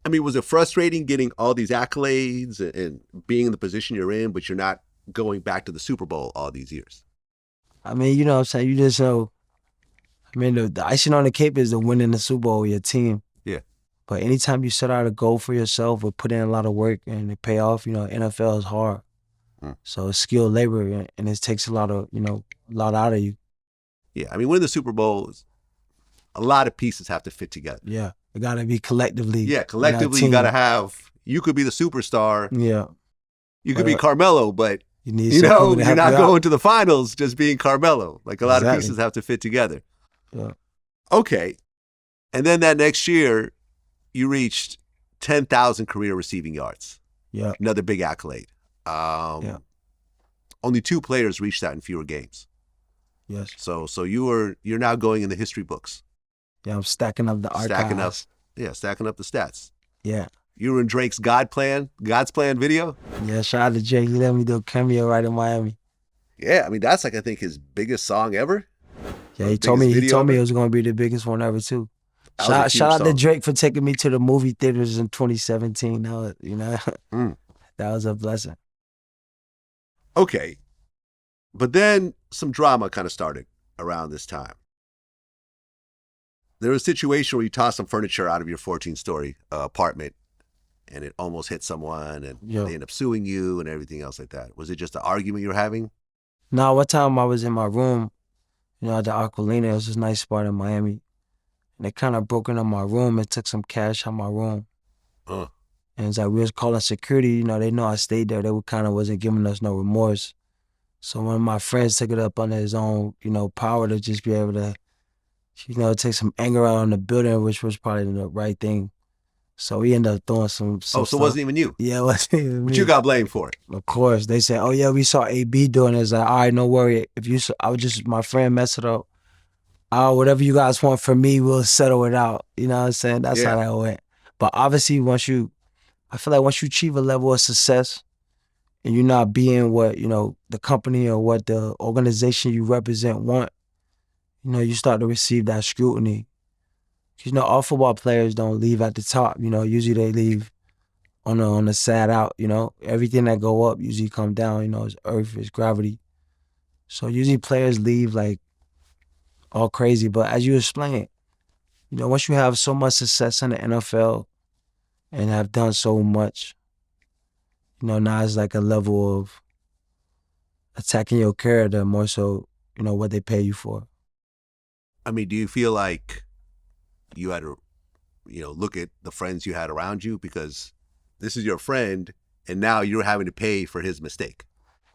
Was it frustrating getting all these accolades and being in the position you're in, but you're not going back to the Super Bowl all these years? You know what I'm saying? You just know, the icing on the cake is the winning the Super Bowl with your team. Yeah. But anytime you set out a goal for yourself or put in a lot of work and it pay off, NFL is hard. So it's skilled labor and it takes a lot out of you. Yeah, winning the Super Bowl, a lot of pieces have to fit together. Yeah, it got to be collectively. Yeah, collectively you got to have, you could be the superstar. Yeah. You could be Carmelo, but you're not going to the finals just being Carmelo. Like a lot of pieces have to fit together. Yeah. Okay. And then that next year, you reached 10,000 career receiving yards. Yeah. Another big accolade. Only 2 players reached that in fewer games. Yes. So you're now going in the history books. Yeah, I'm stacking up the archives. Stacking up the stats. Yeah. You were in Drake's God's Plan video? Yeah, shout out to Drake. He let me do a cameo right in Miami. Yeah, that's I think his biggest song ever. Yeah, he told me it was going to be the biggest one ever too. Shout out to Drake for taking me to the movie theaters in 2017. That was a blessing. Okay. But then some drama kind of started around this time. There was a situation where you tossed some furniture out of your 14-story apartment and it almost hit someone and they end up suing you and everything else like that? Was it just an argument you were having? No, one time I was in my room, at the Aquilina. It was this nice spot in Miami. And they kind of broke into my room and took some cash out my room. And it's like we was calling security, they know I stayed there. They kind of wasn't giving us no remorse. So one of my friends took it up under his own, power to just be able to, take some anger out on the building, which was probably the right thing. So he ended up throwing some so stuff. It wasn't even you? Yeah, it wasn't even me. But you got blamed for it? Of course. They said, oh yeah, we saw AB doing it. It's like, all right, no worry. My friend messed it up. Whatever you guys want from me, we'll settle it out. You know what I'm saying? That's how that went. But obviously I feel like once you achieve a level of success and you're not being what, the company or what the organization you represent want, you start to receive that scrutiny. Because, all football players don't leave at the top. Usually they leave on the side out, Everything that go up usually come down, it's earth, it's gravity. So usually players leave like all crazy. But as you explained, once you have so much success in the NFL and have done so much, now it's like a level of attacking your character more so, what they pay you for. I mean, do you feel like you had to, look at the friends you had around you, because this is your friend and now you're having to pay for his mistake?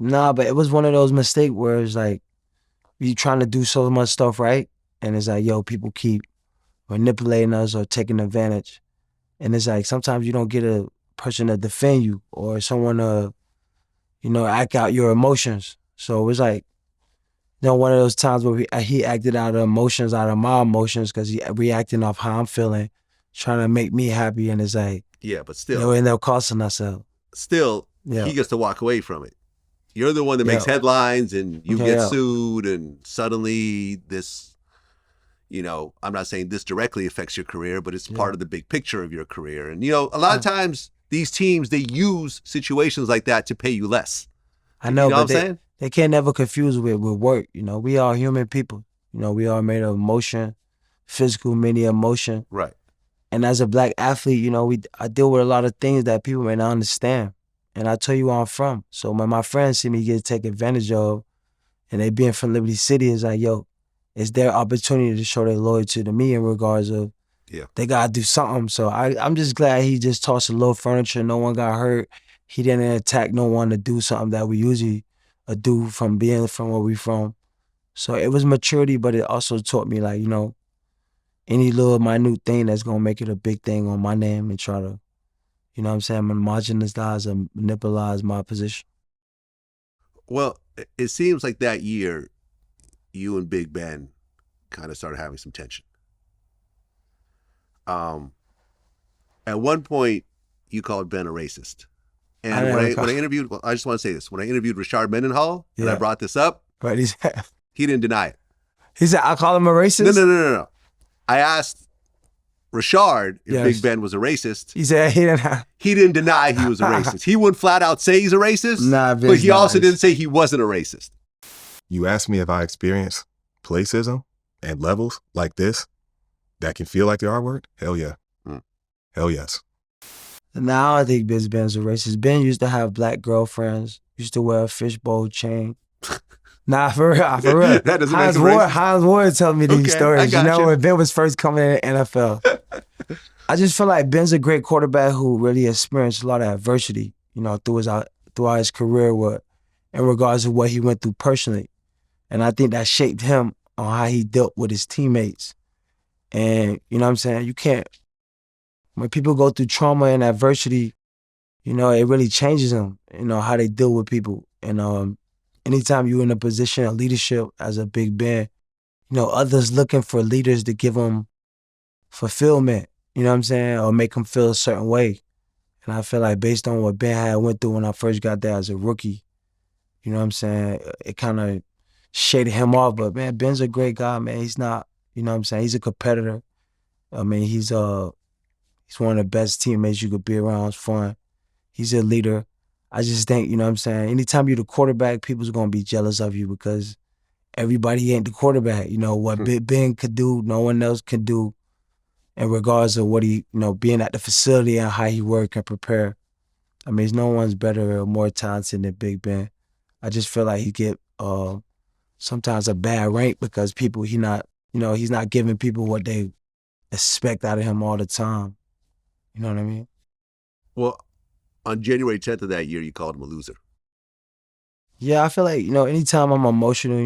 Nah, but it was one of those mistakes where it's like you trying to do so much stuff right, and it's like, people keep manipulating us or taking advantage. And it's like sometimes you don't get a person to defend you or someone to, act out your emotions. So it was like, one of those times where he acted out of my emotions, because he reacting off how I'm feeling, trying to make me happy, and it's like, yeah, but still, it ended up costing ourselves. Still, he gets to walk away from it. You're the one that makes headlines, and you get sued, and suddenly this, I'm not saying this directly affects your career, but it's part of the big picture of your career. And, a lot of times these teams, they use situations like that to pay you less. I know, what I'm saying? They can't never confuse with work. We are human people. We are made of emotion, physical, many emotion. Right. And as a black athlete, I deal with a lot of things that people may not understand. And I tell you where I'm from. So when my friends see me get taken advantage of, and they being from Liberty City, it's like, it's their opportunity to show their loyalty to me in regards of they gotta do something. So I'm just glad he just tossed a little furniture, no one got hurt. He didn't attack no one to do something that we usually do from being from where we from. So it was maturity, but it also taught me, like, any little minute thing that's gonna make it a big thing on my name and try to, marginalize or manipulate my position. Well, it seems like that year, you and Big Ben kind of started having some tension. At one point, you called Ben a racist. And when I interviewed, I just want to say this. When I interviewed Rashard Mendenhall, and I brought this up, he didn't deny it. He said, I call him a racist? No. I asked Rashard if Big Ben was a racist. He said he didn't deny he was a racist. He wouldn't flat out say he's a racist, but he also didn't say he wasn't a racist. You asked me if I experienced placism and levels like this that can feel like the R word? Hell yeah. Hell yes. Now I think Ben's a racist. Ben used to have black girlfriends, used to wear a fishbowl chain. Nah, for real. That doesn't make him racist. Hines Ward telling me these stories. When Ben was first coming in the NFL. I just feel like Ben's a great quarterback who really experienced a lot of adversity, throughout his career in regards to what he went through personally. And I think that shaped him on how he dealt with his teammates. And, you can't, when people go through trauma and adversity, it really changes them, how they deal with people. And anytime you're in a position of leadership as a Big Ben, others looking for leaders to give them fulfillment, or make them feel a certain way. And I feel like based on what Ben had went through when I first got there as a rookie, it kind of shaded him off. But man, Ben's a great guy, man. He's not, he's a competitor. I mean, he's one of the best teammates you could be around. It's fun. He's a leader. I just think, anytime you're the quarterback, people's going to be jealous of you because everybody ain't the quarterback. What Ben could do, no one else can do. in regards to what he, being at the facility and how he work and prepare. I mean, no one's better or more talented than Big Ben. I just feel like he get sometimes a bad rank because he's not giving people what they expect out of him all the time. You know what I mean? Well, on January 10th of that year, you called him a loser. Yeah, I feel like, anytime I'm emotional,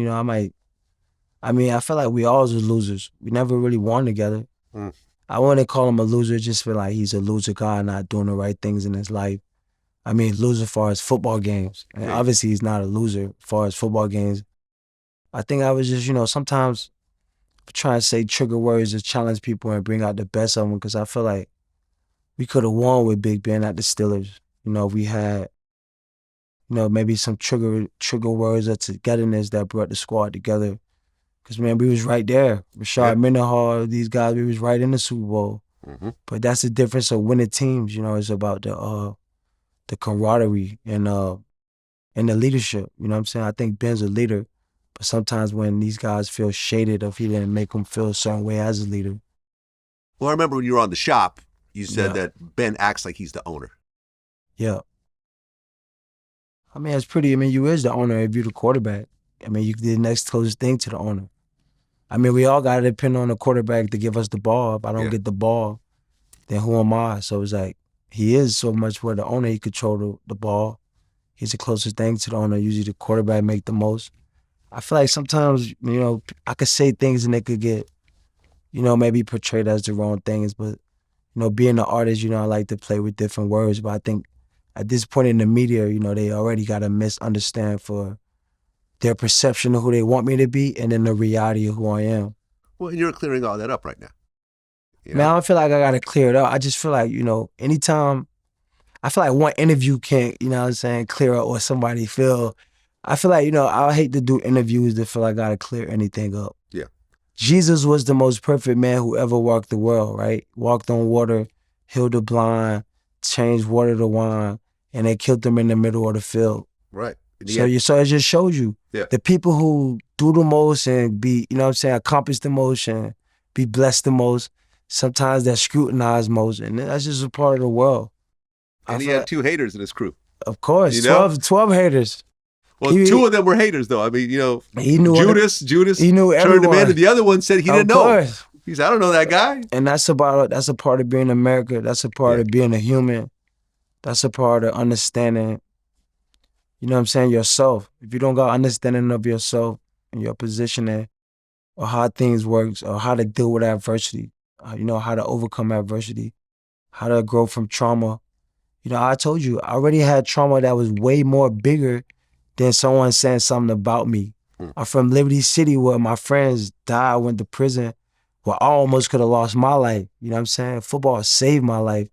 I feel like we always was losers. We never really won together. I wouldn't call him a loser, just feel like he's a loser guy, not doing the right things in his life. I mean, loser as far as football games. And obviously, he's not a loser as far as football games. I think I was just, sometimes trying to say trigger words to challenge people and bring out the best of them, because I feel like we could have won with Big Ben at the Steelers. We had, maybe some trigger words of togetherness that brought the squad together. Because, man, we was right there. Rashad Mendenhall, these guys, we was right in the Super Bowl. But that's the difference of winning teams. It's about the camaraderie and the leadership. You know what I'm saying? I think Ben's a leader. But sometimes when these guys feel shaded if he didn't make them feel a certain way as a leader. Well, I remember when you were on The Shop, you said that Ben acts like he's the owner. Yeah. I mean, you is the owner if you're the quarterback. I mean, you the next closest thing to the owner. I mean, we all got to depend on the quarterback to give us the ball. If I don't get the ball, then who am I? So it's like, he is so much where the owner, he control the ball. He's the closest thing to the owner. Usually the quarterback make the most. I feel like sometimes, I could say things and they could get, maybe portrayed as the wrong things. But, being an artist, I like to play with different words. But I think at this point in the media, they already got to misunderstand for their perception of who they want me to be and then the reality of who I am. Well, and you're clearing all that up right now. Man, I don't feel like I got to clear it up. I just feel like, anytime, I feel like one interview can't, clear up or somebody feel. I feel like, I hate to do interviews that feel like I got to clear anything up. Yeah. Jesus was the most perfect man who ever walked the world, right? Walked on water, healed the blind, changed water to wine, and they killed him in the middle of the field. Right. So it just shows you the people who do the most and be, accomplish the most and be blessed the most, sometimes they're scrutinized most, and that's just a part of the world. And he had 2 haters in his crew. Of course, 12 haters. Well, 2 of them were haters, though. I mean, he knew Judas he knew turned him in, and the other one said he didn't know. He said, I don't know that guy. And that's a part of being America. That's a part of being a human. That's a part of understanding, yourself. If you don't got understanding of yourself and your positioning or how things work or how to deal with adversity, how to overcome adversity, how to grow from trauma. I told you, I already had trauma that was way more bigger than someone saying something about me. I'm from Liberty City where my friends died, went to prison, where I almost could have lost my life. You know what I'm saying? Football saved my life.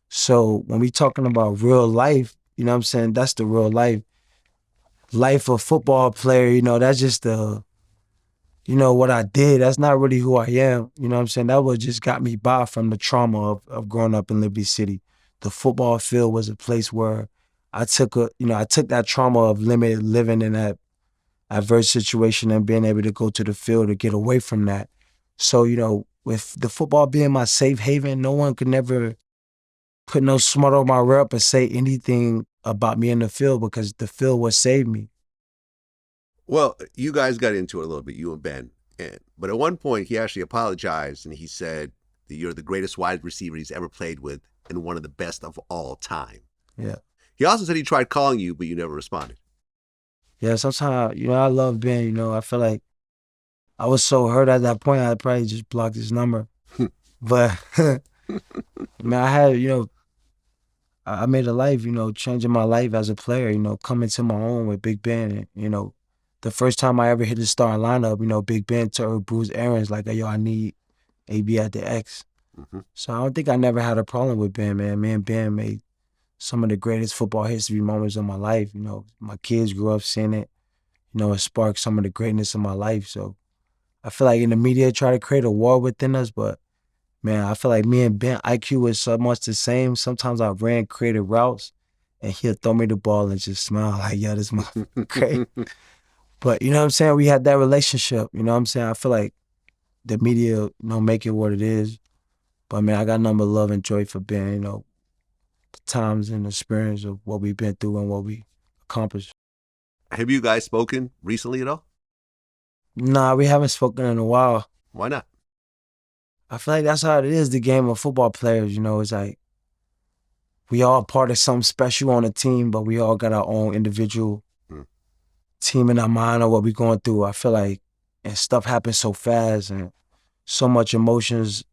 So when we talking about real life, that's the real life. Life of football player, that's just the, what I did. That's not really who I am. You know what I'm saying? That was just got me by from the trauma of growing up in Liberty City. The football field was a place where I took that trauma of living in that adverse situation and being able to go to the field to get away from that. So, with the football being my safe haven, no one could never put no smut on my rep or say anything about me in the field because the field would save me. Well, you guys got into it a little bit, you and Ben. But at one point, he actually apologized and he said that you're the greatest wide receiver he's ever played with and one of the best of all time. Yeah. He also said he tried calling you, but you never responded. Yeah, sometimes, I love Ben, I feel like I was so hurt at that point, I'd probably just blocked his number. But, man, I had, I made a life, changing my life as a player, coming to my own with Big Ben. And, the first time I ever hit the starting lineup, Big Ben told Bruce Arians, like, yo, I need AB at the X. So I don't think I never had a problem with Ben, man. Me and Ben made some of the greatest football history moments of my life. My kids grew up seeing it. It sparked some of the greatness of my life. So I feel like in the media try to create a war within us, but man, I feel like me and Ben, IQ was so much the same. Sometimes I ran creative routes and he'll throw me the ball and just smile like, yo, this motherfucker great. But you know what I'm saying? We had that relationship. You know what I'm saying? I feel like the media, make it what it is. But man, I got nothing but love and joy for being, you know, the times and experience of what we've been through and what we accomplished. Have you guys spoken recently at all? Nah, we haven't spoken in a while. Why not? I feel like that's how it is, the game of football players, you know. It's like we all part of something special on a team, but we all got our own individual team in our mind of what we're going through. I feel like, and stuff happens so fast and so much emotions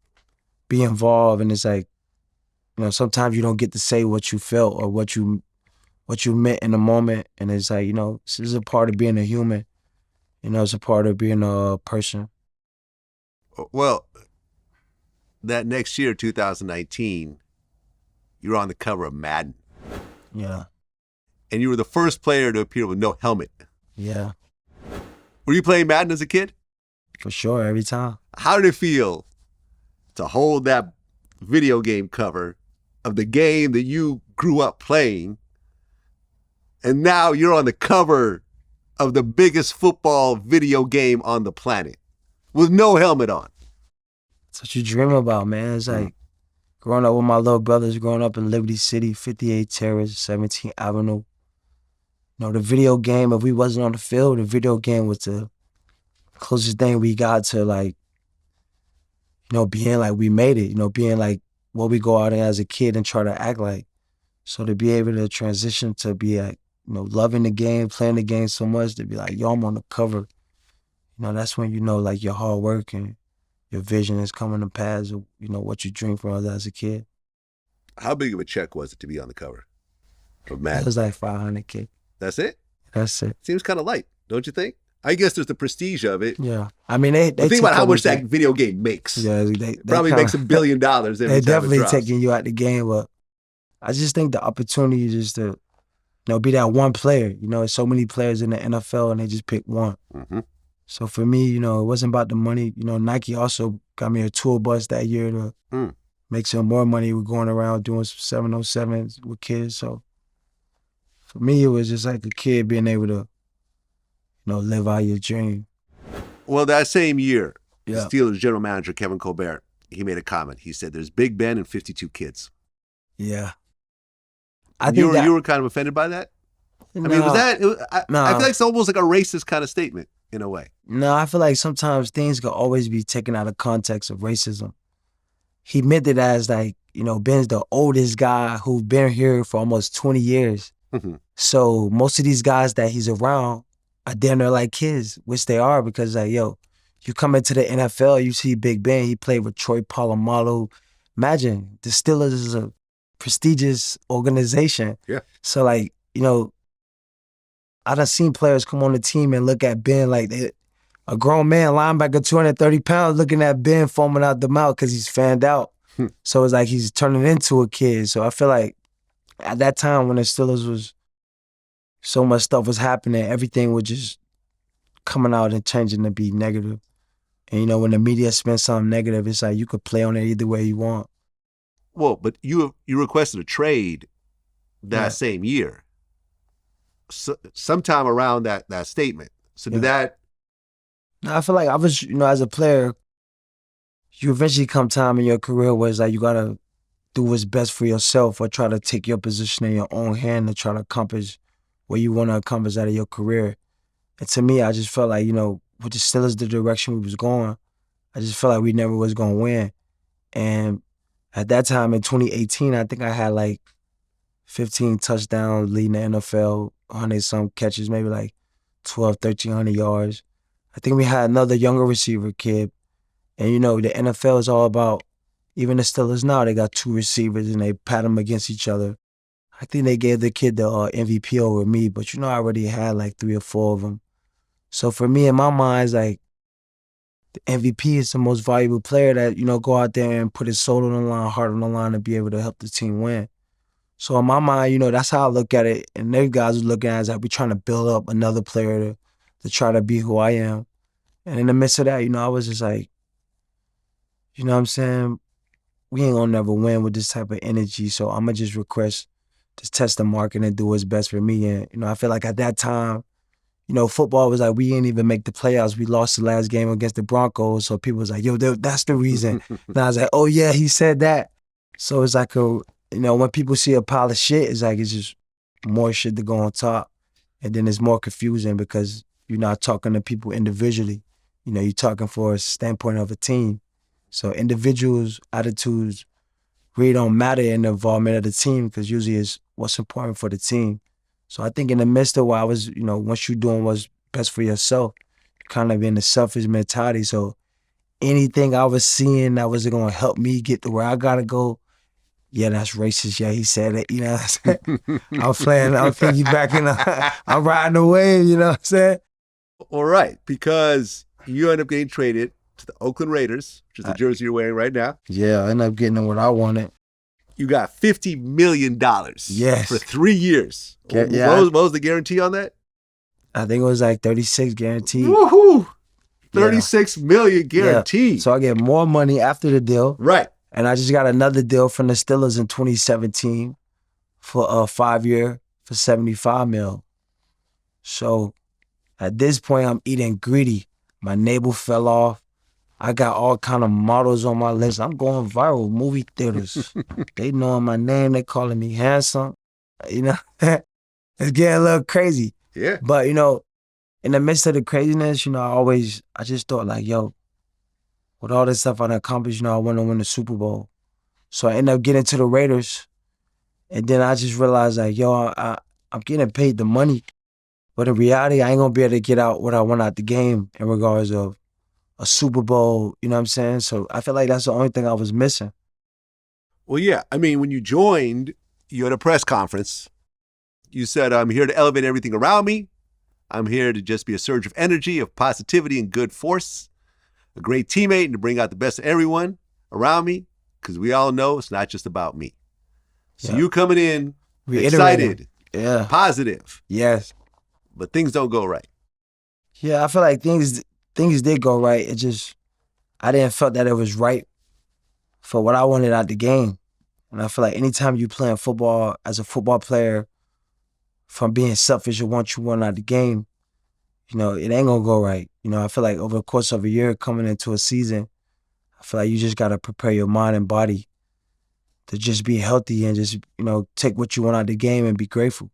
be involved, and it's like, you know, sometimes you don't get to say what you felt or what you meant in the moment, and it's like, you know, this is a part of being a human. You know, it's a part of being a person. Well, that next year, 2019, you were on the cover of Madden. Yeah. And you were the first player to appear with no helmet. Yeah. Were you playing Madden as a kid? For sure, every time. How did it feel to hold that video game cover of the game that you grew up playing, and now you're on the cover of the biggest football video game on the planet with no helmet on? That's what you dream about, man. It's like growing up with my little brothers, growing up in Liberty City, 58 Terrace, 17th Avenue. You know, the video game, if we wasn't on the field, the video game was the closest thing we got to, like, you know, being like we made it, you know, being like what we go out there as a kid and try to act like. So to be able to transition to be like, you know, loving the game, playing the game so much, to be like, yo, I'm on the cover. You know, that's when you know, like, your hard work and your vision is coming to pass, of, you know, what you dream for as a kid. How big of a check was it to be on the cover of Madden? It was like $500K. That's it? That's it. Seems kind of light, don't you think? I guess there's the prestige of it. Yeah. I mean, they think about how much that video game makes. Yeah, they probably makes $1 billion every They time it definitely drops. taking you out the game, but I just think the opportunity is just to, you know, be that one player. You know, there's so many players in the NFL and they just pick one. Mm-hmm. So for me, you know, it wasn't about the money. You know, Nike also got me a tour bus that year to make some more money. We're going around doing some 707s with kids. So for me, it was just like a kid being able to, you know, live out your dream. Well, that same year, Yeah. the Steelers general manager, Kevin Colbert, he made a comment. He said, there's Big Ben and 52 kids. Yeah. You were kind of offended by that? I mean, was that, I feel like it's almost like a racist kind of statement in a way. No, I feel like sometimes things could always be taken out of context of racism. He meant it as like, you know, Ben's the oldest guy who's been here for almost 20 years. Mm-hmm. So most of these guys that he's around are damn near like kids, which they are, because like, yo, you come into the NFL, you see Big Ben, he played with Troy Polamalu. Imagine, the Steelers is a prestigious organization. Yeah. So like, you know, I done seen players come on the team and look at Ben like a grown man, linebacker, 230 pounds, looking at Ben foaming out the mouth because he's fanned out. So it's like he's turning into a kid. So I feel like at that time when the Steelers was, so much stuff was happening, everything was just coming out and changing to be negative. And you know, when the media spins something negative, it's like you could play on it either way you want. Well, but you requested a trade that same year. So, sometime around that statement. So did that? No, I feel like I was, you know, as a player, you eventually come time in your career where it's like you gotta do what's best for yourself or try to take your position in your own hand and try to accomplish what you want to accomplish out of your career. And to me, I just felt like, you know, with the Steelers, the direction we was going, I just felt like we never was gonna win. And at that time in 2018, I think I had like 15 touchdowns leading the NFL, 100-some catches, maybe like 1,300 yards. I think we had another younger receiver kid. And, you know, the NFL is all about, even the Steelers now, they got two receivers and they pat them against each other. I think they gave the kid the MVP over me, but, you know, I already had like 3 or 4 of them. So for me, in my mind, it's like the MVP is the most valuable player that, you know, go out there and put his soul on the line, heart on the line to be able to help the team win. So in my mind, you know, that's how I look at it. And those guys are looking at it as like we're trying to build up another player to try to be who I am. And in the midst of that, you know, I was just like, you know what I'm saying? We ain't gonna never win with this type of energy. So I'm gonna just request to test the market and do what's best for me. And, you know, I feel like at that time, you know, football was like, we didn't even make the playoffs. We lost the last game against the Broncos. So people was like, yo, that's the reason. And I was like, oh yeah, he said that. So it's like you know, when people see a pile of shit, it's like, it's just more shit to go on top. And then it's more confusing because you're not talking to people individually. You know, you're talking for a standpoint of a team. So individuals' attitudes really don't matter in the involvement of the team because usually it's what's important for the team. So I think in the midst of what I was, you know, once you're doing what's best for yourself, kind of in the selfish mentality. So anything I was seeing that was going to help me get to where I got to go, yeah, that's racist. Yeah, he said it. You know what I'm saying? I'm playing, I'm piggybacking, I'm riding the wave, you know what I'm saying? All right, because you end up getting traded to the Oakland Raiders, which is the jersey you're wearing right now. Yeah, I ended up getting what I wanted. You got $50 million yes. for 3 years. Yeah. What was the guarantee on that? I think it was like 36 guaranteed. Woohoo! 36 million guaranteed. Yeah. So I get more money after the deal. Right. And I just got another deal from the Steelers in 2017 for a 5-year for $75 million. So at this point, I'm eating greedy. My navel fell off. I got all kind of models on my list. I'm going viral, movie theaters. They knowing my name. They calling me handsome. You know, it's getting a little crazy. Yeah. But, you know, in the midst of the craziness, you know, I just thought like, yo, with all this stuff I accomplished, you know, I want to win the Super Bowl. So I ended up getting to the Raiders. And then I just realized like, yo, I'm getting paid the money. But in reality, I ain't going to be able to get out what I want out the game in regards of a Super Bowl, you know what I'm saying? So I feel like that's the only thing I was missing. Well, yeah. I mean, when you joined, you had a press conference. You said, I'm here to elevate everything around me. I'm here to just be a surge of energy, of positivity and good force, a great teammate, and to bring out the best of everyone around me, because we all know it's not just about me. So you coming in excited, positive. Yes. But things don't go right. Yeah, I feel like things did go right. It just, I didn't feel that it was right for what I wanted out the game. And I feel like anytime you playing football as a football player, from being selfish and want you won out the game, you know, it ain't gonna go right. You know, I feel like over the course of a year coming into a season, I feel like you just gotta prepare your mind and body to just be healthy and just, you know, take what you want out the game and be grateful.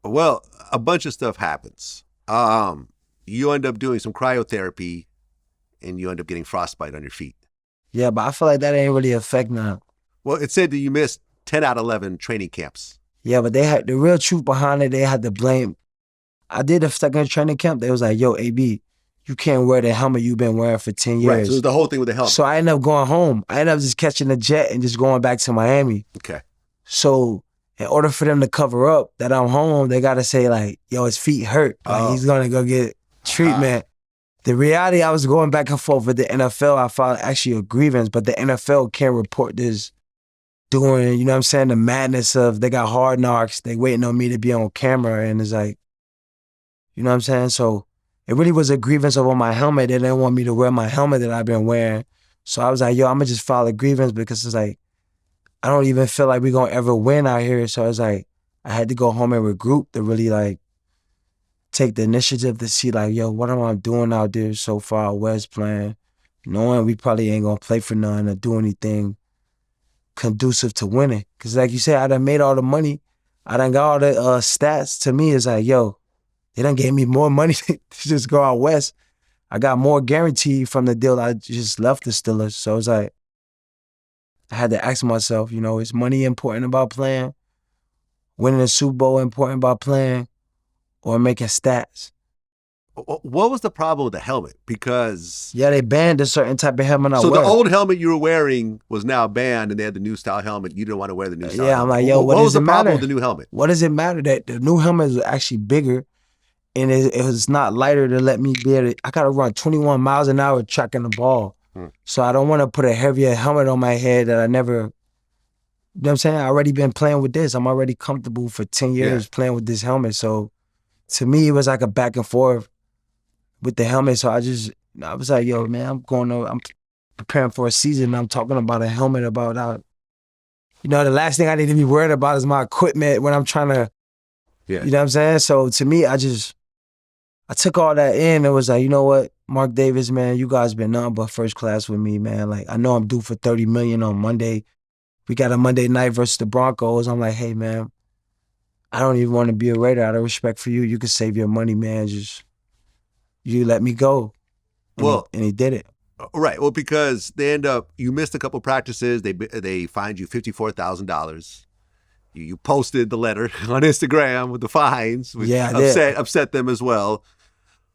Well, a bunch of stuff happens. You end up doing some cryotherapy and you end up getting frostbite on your feet. Yeah, but I feel like that ain't really affect now. Well, it said that you missed 10 out of 11 training camps. Yeah, but they had the real truth behind it. They had to blame. I did the second training camp. They was like, yo, AB, you can't wear the helmet you've been wearing for 10 years. Right, so it was the whole thing with the helmet. So I ended up going home. I ended up just catching a jet and just going back to Miami. Okay. So in order for them to cover up that I'm home, they got to say like, yo, his feet hurt. Like he's going to go get treatment. The reality, I was going back and forth with the NFL. I filed actually a grievance, but the NFL can't report this doing, you know what I'm saying, the madness of they got Hard Knocks, they waiting on me to be on camera, and it's like, you know what I'm saying? So it really was a grievance over my helmet. They didn't want me to wear my helmet that I've been wearing. So I was like, yo, I'm gonna just file a grievance because it's like, I don't even feel like we're gonna ever win out here. So it's like, I had to go home and regroup to really like take the initiative to see like, yo, what am I doing out there so far west playing, knowing we probably ain't gonna play for nothing or do anything conducive to winning. Cause like you said, I done made all the money. I done got all the stats. To me, it's like, yo, they done gave me more money to just go out west. I got more guaranteed from the deal I just left the Steelers. So it's like, I had to ask myself, you know, is money important about playing? Winning a Super Bowl important about playing? Or making stats? What was the problem with the helmet? Because yeah, they banned a certain type of helmet. So the old helmet you were wearing was now banned, and they had the new style helmet. You didn't want to wear the new style. Yeah, I'm like, yo, what does was it the matter? problem with the new helmet? What does it matter that the new helmet is actually bigger, and it was not lighter to let me be able to. I gotta run 21 miles an hour tracking the ball, so I don't want to put a heavier helmet on my head that I never. You know what I'm saying? I already been playing with this. I'm already comfortable for 10 years playing with this helmet. So to me, it was like a back and forth with the helmet. So I was like, yo, man, I'm preparing for a season. And I'm talking about a helmet about, you know, the last thing I need to be worried about is my equipment when I'm trying to, you know what I'm saying? So to me, I just I took all that in. It was like, you know what, Mark Davis, man, you guys been nothing but first class with me, man. Like, I know I'm due for $30 million on Monday. We got a Monday night versus the Broncos. I'm like, hey, man, I don't even want to be a Raider. Out of respect for you, you can save your money, man. Just, you let me go. And he did it. Right. Well, because you missed a couple practices. They fined you $54,000. You posted the letter on Instagram with the fines, which upset them as well.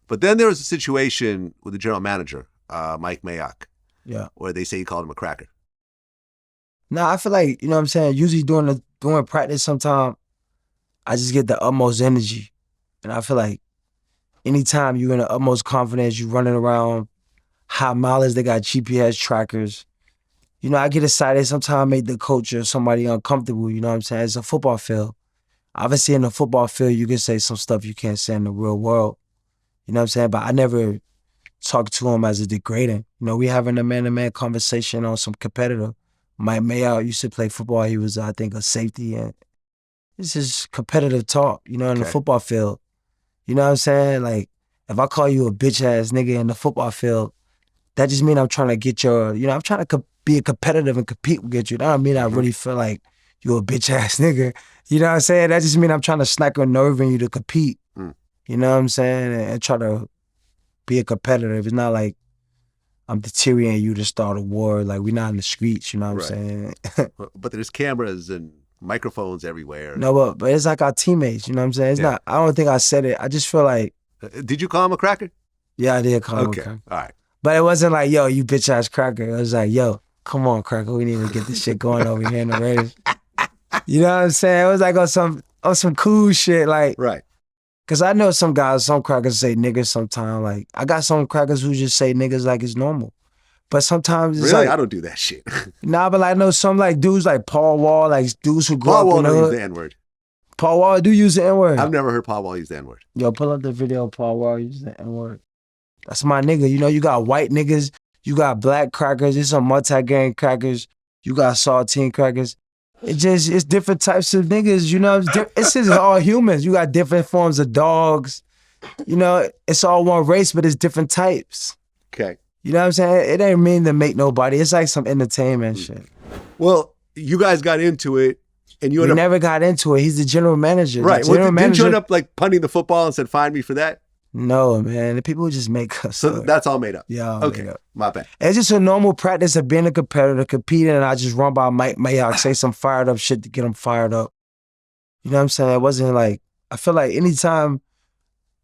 But then there was a situation with the general manager, Mike Mayock, where they say you called him a cracker. No, I feel like, you know what I'm saying, usually during practice sometimes, I just get the utmost energy. And I feel like anytime you're in the utmost confidence, you running around high mileage, they got GPS trackers. You know, I get excited, sometimes make the coach or somebody uncomfortable, you know what I'm saying? It's a football field. Obviously in the football field, you can say some stuff you can't say in the real world. You know what I'm saying? But I never talk to him as a degrading. You know, we having a man-to-man conversation on some competitor. Mike Mayock used to play football. He was, I think, a safety. And it's just competitive talk, you know, in the football field. You know what I'm saying? Like, if I call you a bitch-ass nigga in the football field, that just means I'm trying to get your, you know, I'm trying to be competitive and compete with you. That don't mean I really feel like you a bitch-ass nigga. You know what I'm saying? That just means I'm trying to snack a nerve in you to compete. You know what I'm saying? And try to be a competitor. It's not like I'm deteriorating you to start a war. Like, we're not in the streets, you know what I'm saying? But there's cameras and microphones everywhere. No, but it's like our teammates, you know what I'm saying? It's not, I don't think I said it. I just feel like. Did you call him a cracker? Yeah, I did call him a cracker. All right. But it wasn't like, yo, you bitch ass cracker. It was like, yo, come on, cracker. We need to get this shit going over here in the Raiders. You know what I'm saying? It was like on some cool shit. Like, right. Cause I know some guys, some crackers say niggas sometimes. Like, I got some crackers who just say niggas like it's normal. But sometimes it's really? Like, I don't do that shit. Nah, but like, I know some like dudes like Paul Wall, like dudes who grew up in the hood. Paul Wall use the N-word. Paul Wall do use the N-word. I've never heard Paul Wall use the N-word. Yo, pull up the video of Paul Wall use the N-word. That's my nigga. You know, you got white niggas, you got black crackers, there's some multi-gang crackers, you got saltine crackers. It's different types of niggas, you know? It's just all humans. You got different forms of dogs. You know, it's all one race, but it's different types. Okay. You know what I'm saying? It ain't mean to make nobody. It's like some entertainment shit. Well, you guys got into it, and you never got into it. He's the general manager. Right. Didn't you end up like punting the football and said, "Find me for that"? No, man. The people just make up. So that's all made up. Yeah. Okay. My bad. It's just a normal practice of being a competitor, competing, and I just run by Mike Mayock, say some fired up shit to get him fired up. You know what I'm saying? It wasn't like, I feel like anytime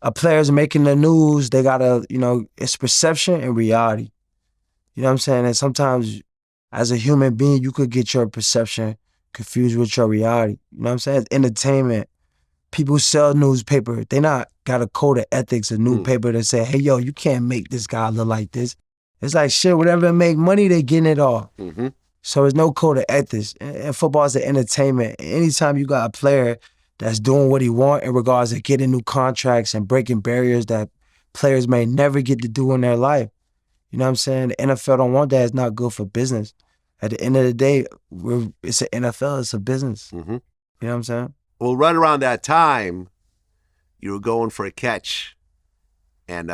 a player's making the news, they gotta, you know, it's perception and reality. You know what I'm saying? And sometimes as a human being, you could get your perception confused with your reality. You know what I'm saying? It's entertainment. People sell newspaper. They not got a code of ethics, a newspaper that say, hey, yo, you can't make this guy look like this. It's like, shit, whatever make money, they getting it all. So there's no code of ethics. And football is an entertainment. Anytime you got a player that's doing what he want in regards to getting new contracts and breaking barriers that players may never get to do in their life. You know what I'm saying? The NFL don't want that. It's not good for business. At the end of the day, it's an NFL, it's a business. You know what I'm saying? Well, right around that time, you were going for a catch, and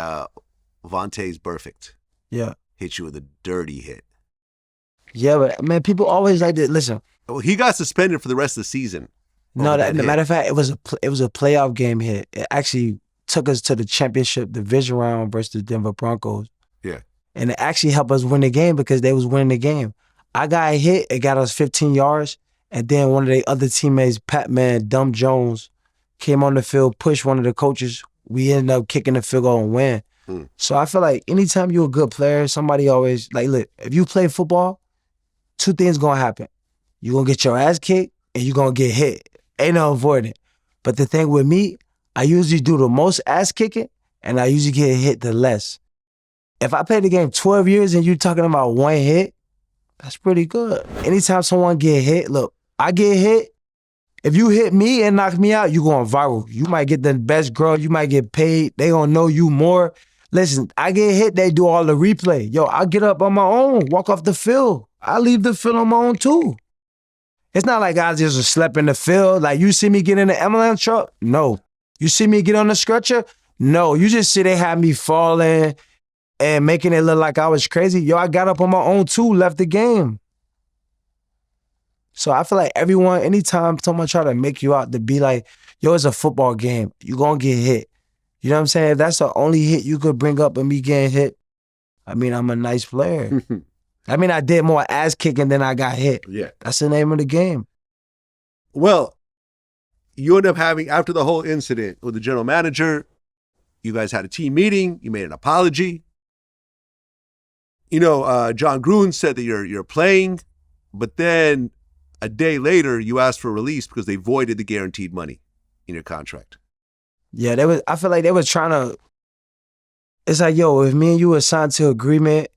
Vontae's perfect. Yeah. Hit you with a dirty hit. Yeah, but man, people always like to listen. Well, he got suspended for the rest of the season. No, matter of fact, it was a playoff game hit. It actually took us to the championship division round versus the Denver Broncos. Yeah. And it actually helped us win the game because they was winning the game. I got hit, it got us 15 yards, and then one of the other teammates, Pat-Man, Dumb Jones, came on the field, pushed one of the coaches. We ended up kicking the field goal and win. So I feel like anytime you're a good player, somebody always, like, look, if you play football, two things gonna happen. You're gonna get your ass kicked and you're gonna get hit. Ain't no avoiding it. But the thing with me, I usually do the most ass kicking and I usually get hit the less. If I played the game 12 years and you're talking about one hit, that's pretty good. Anytime someone get hit, look, I get hit. If you hit me and knock me out, you going viral. You might get the best girl. You might get paid. They gonna know you more. Listen, I get hit, they do all the replay. Yo, I get up on my own, walk off the field. I leave the field on my own too. It's not like I just slept in the field. Like, you see me get in the ambulance truck? No. You see me get on the stretcher? No, you just see they had me falling and making it look like I was crazy. Yo, I got up on my own too, left the game. So I feel like everyone, anytime someone try to make you out to be like, yo, it's a football game, you gonna get hit. You know what I'm saying? If that's the only hit you could bring up of me getting hit, I mean, I'm a nice player. I mean, I did more ass kicking than I got hit. Yeah. That's the name of the game. Well, you end up having, after the whole incident with the general manager, you guys had a team meeting, you made an apology. You know, John Gruden said that you're playing, but then a day later, you asked for release because they voided the guaranteed money in your contract. Yeah, I feel like they was trying to, it's like, yo, if me and you were signed to agreement,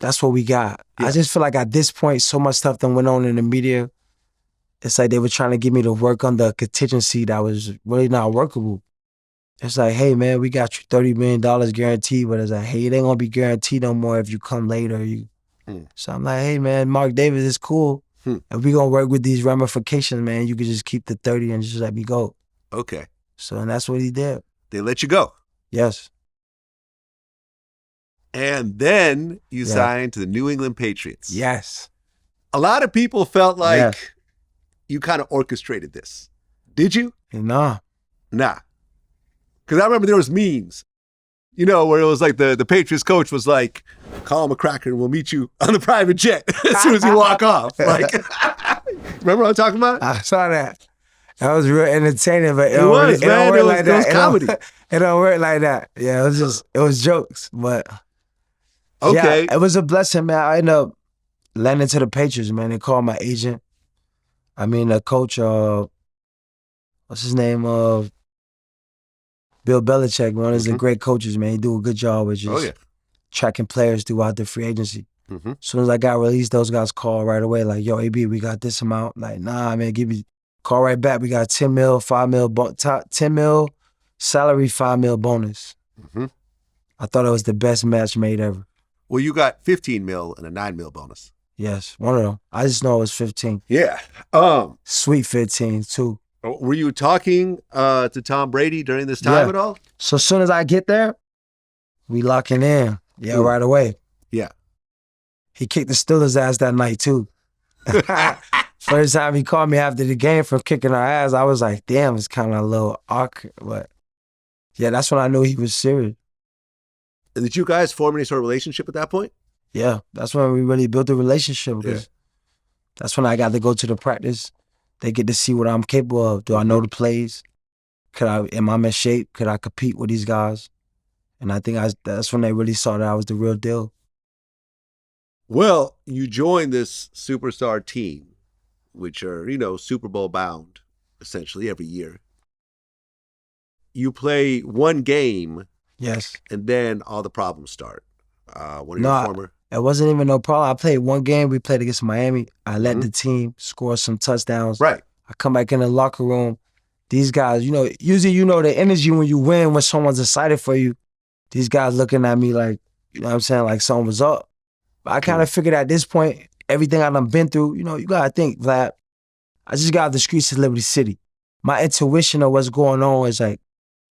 that's what we got. Yeah. I just feel like at this point, so much stuff that went on in the media, it's like they were trying to get me to work on the contingency that was really not workable. It's like, hey, man, we got you $30 million guaranteed, but it's like, hey, it ain't gonna be guaranteed no more if you come later. So I'm like, hey, man, Mark Davis is cool. And we gonna work with these ramifications, man. You could just keep the 30 and just let me go. Okay. So, and that's what he did. They let you go. Yes. And then you signed to the New England Patriots. Yes. A lot of people felt like you kind of orchestrated this. Did you? Nah. Nah. Because I remember there was memes, you know, where it was like the Patriots coach was like, call McCracken and we'll meet you on the private jet as soon as you walk off. Like, remember what I'm talking about? I saw that. That was real entertaining, but it was comedy. It don't work like that. Yeah, it was jokes, but okay. Yeah, it was a blessing, man. I ended up landing to the Patriots, man. They called my agent. I mean, the coach, what's his name? Bill Belichick, one of the great coaches, man. He do a good job with just tracking players throughout the free agency. As soon as I got released, those guys called right away, like, yo, AB, we got this amount. Like, nah, man, call right back. We got 10 mil, 5 mil, 10 mil salary, 5 mil bonus. I thought it was the best match made ever. Well, you got 15 mil and a 9 mil bonus. Yes, one of them. I just know it was 15. Yeah. Sweet 15, too. Were you talking to Tom Brady during this time at all? So as soon as I get there, we locking in. Yeah, right away. Yeah. He kicked the Steelers' ass that night, too. First time he called me after the game for kicking our ass, I was like, damn, it's kind of a little awkward. But yeah, that's when I knew he was serious. And did you guys form any sort of relationship at that point? Yeah, that's when we really built a relationship. Because that's when I got to go to the practice. They get to see what I'm capable of. Do I know the plays? Am I in shape? Could I compete with these guys? And I think that's when they really saw that I was the real deal. Well, you joined this superstar team, which are, you know, Super Bowl bound, essentially, every year. You play one game. Yes. And then all the problems start. It wasn't even no problem. I played one game. We played against Miami. I led the team, scored some touchdowns. Right. I come back in the locker room. These guys, you know, usually you know the energy when you win, when someone's excited for you. These guys looking at me like, you know what I'm saying, like something was up. But I kind of figured at this point, everything I done been through, you know, you got to think, Vlad, I just got off the streets of Liberty City. My intuition of what's going on is like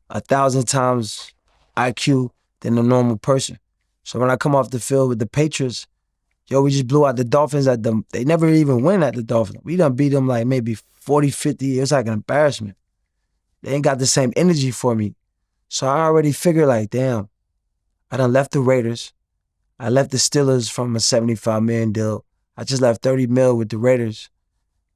1,000 times IQ than a normal person. So when I come off the field with the Patriots, yo, we just blew out the Dolphins at them. They never even win at the Dolphins. We done beat them like maybe 40, 50. It was like an embarrassment. They ain't got the same energy for me. So I already figured like, damn, I done left the Raiders. I left the Steelers from a $75 million deal. I just left 30 mil with the Raiders.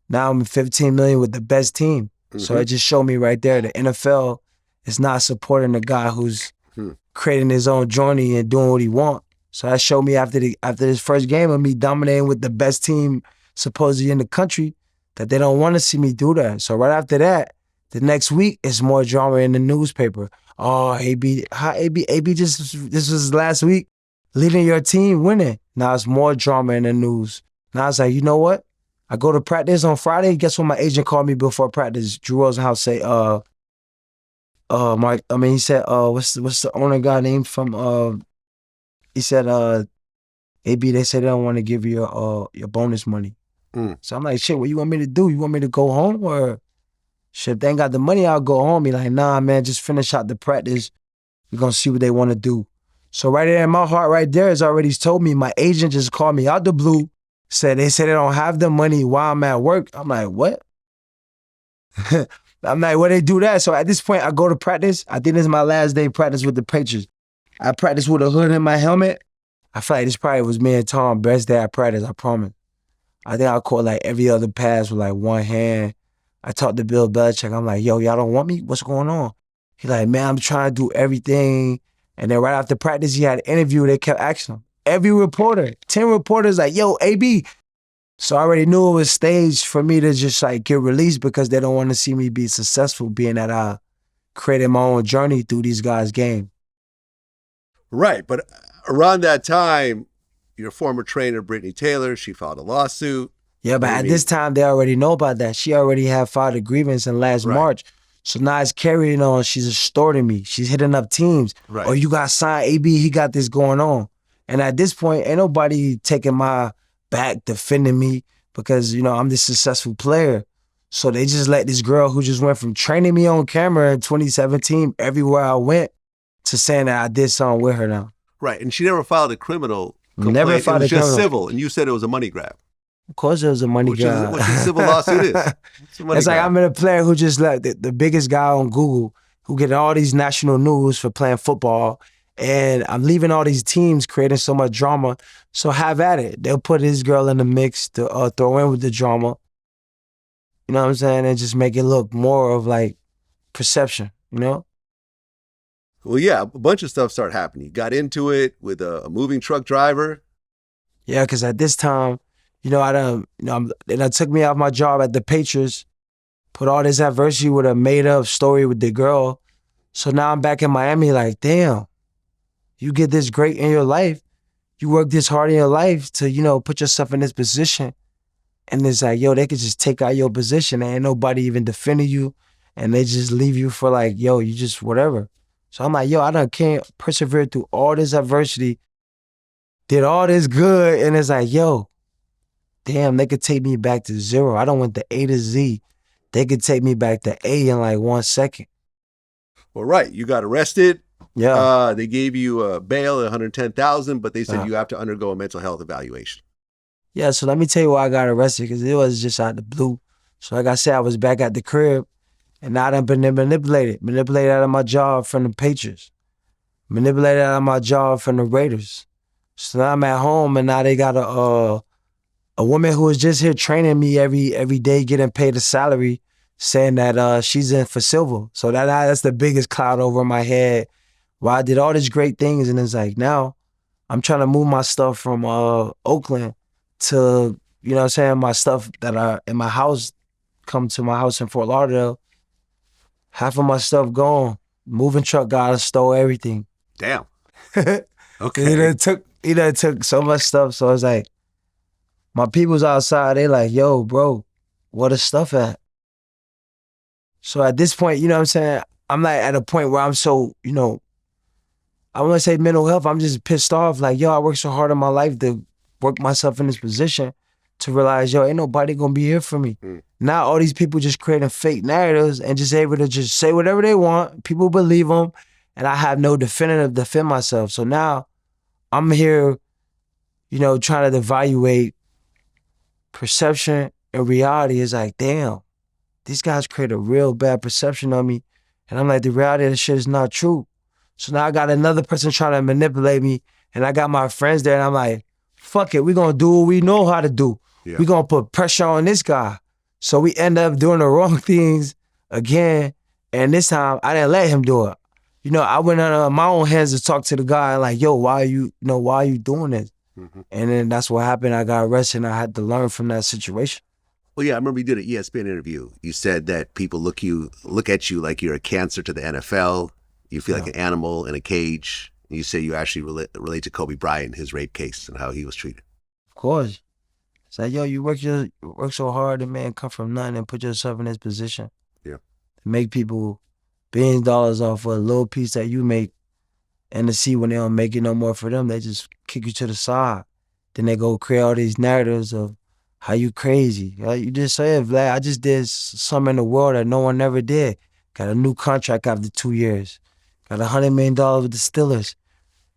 Now I'm 15 million with the best team. So it just showed me right there, the NFL is not supporting the guy who's creating his own journey and doing what he wants. So that showed me after this first game of me dominating with the best team supposedly in the country that they don't want to see me do that. So right after that, the next week it's more drama in the newspaper. Oh, AB this was last week, leading your team, winning. Now it's more drama in the news. Now it's like, you know what? I go to practice on Friday. Guess what my agent called me before practice? Drew Rosenhaus say, he said, what's the owner guy name from, he said, AB, they said they don't want to give you your bonus money. So I'm like, shit, what you want me to do? You want me to go home or shit, if they ain't got the money, I'll go home. He like, nah, man, just finish out the practice. We're gonna see what they want to do. So right there in my heart, right there, is already told me. My agent just called me out the blue. They said they don't have the money while I'm at work. I'm like, what? I'm like, where they do that? So at this point, I go to practice. I think this is my last day practice with the Patriots. I practice with a hood in my helmet. I feel like this probably was me and Tom best day I practice, I promise. I think I caught like every other pass with like one hand. I talked to Bill Belichick. I'm like, yo, y'all don't want me? What's going on? He like, man, I'm trying to do everything. And then right after practice, he had an interview. They kept asking him. Every reporter, 10 reporters like, yo, AB. So I already knew it was staged for me to just like get released because they don't want to see me be successful, being that I created my own journey through these guys' game. Right, but around that time, your former trainer, Brittany Taylor, she filed a lawsuit. Yeah, but at this time, they already know about that. She already had filed a grievance in last March. So now it's carrying on. She's extorting me. She's hitting up teams. Right. Oh, you got signed, AB, he got this going on. And at this point, ain't nobody taking my back, defending me because, you know, I'm this successful player. So they just let this girl who just went from training me on camera in 2017 everywhere I went to saying that I did something with her now. Right, and she never filed a criminal complaint. Never filed it was a just criminal. Civil, and you said it was a money grab. Of course it was a money grab. What your civil lawsuit is. It's a money It's like grab. I'm a player who just let the biggest guy on Google who get all these national news for playing football, and I'm leaving all these teams creating so much drama. So have at it. They'll put this girl in the mix to throw in with the drama. You know what I'm saying? And just make it look more of like perception, you know? Well, yeah, a bunch of stuff started happening. You got into it with a moving truck driver. Yeah, because at this time, you know, it took me off my job at the Patriots, put all this adversity with a made-up story with the girl. So now I'm back in Miami like, damn, you get this great in your life. You work this hard in your life to, you know, put yourself in this position. And it's like, yo, they could just take out your position and ain't nobody even defending you. And they just leave you for like, yo, you just whatever. So I'm like, yo, I can't persevere through all this adversity, did all this good, and it's like, yo, damn, they could take me back to zero. I don't want the A to Z. They could take me back to A in like 1 second. Well, right, you got arrested. Yeah. They gave you a bail of $110,000, but they said you have to undergo a mental health evaluation. Yeah, so let me tell you why I got arrested, because it was just out of the blue. So like I said, I was back at the crib, and now I done been manipulated out of my job from the Patriots, manipulated out of my job from the Raiders. So now I'm at home, and now they got a woman who was just here training me every day, getting paid a salary, saying that she's in for silver. So that's the biggest cloud over my head. Why I did all these great things, and it's like now I'm trying to move my stuff from Oakland to, you know what I'm saying, my stuff that are in my house, come to my house in Fort Lauderdale. Half of my stuff gone. Moving truck guy stole everything. Damn. Okay. He done took so much stuff. So it's like, my people's outside, they like, yo, bro, where the stuff at? So at this point, you know what I'm saying, I'm like at a point where I'm so, you know, I want to say mental health, I'm just pissed off. Like, yo, I worked so hard in my life to work myself in this position to realize, yo, ain't nobody gonna be here for me. Now all these people just creating fake narratives and just able to just say whatever they want. People believe them, and I have no definitive to defend myself. So now I'm here, you know, trying to evaluate perception and reality. Is like, damn, these guys create a real bad perception of me. And I'm like, the reality of the shit is not true. So now I got another person trying to manipulate me, and I got my friends there, and I'm like, fuck it, we gonna do what we know how to do. Yeah. We gonna put pressure on this guy. So we end up doing the wrong things again, and this time I didn't let him do it. You know, I went on my own hands to talk to the guy, like, yo, why are you doing this? Mm-hmm. And then that's what happened. I got arrested, and I had to learn from that situation. Well, yeah, I remember you did an ESPN interview. You said that people look at you like you're a cancer to the NFL. You feel like an animal in a cage. You say you actually relate to Kobe Bryant, his rape case, and how he was treated. Of course. It's like, yo, you work so hard and, man, come from nothing and put yourself in this position. Yeah. To make people billions of dollars off for a little piece that you make, and to see when they don't make it no more for them, they just kick you to the side. Then they go create all these narratives of how you crazy. Like you just said, Vlad, I just did something in the world that no one ever did. Got a new contract after 2 years. Got $100 million with the Steelers.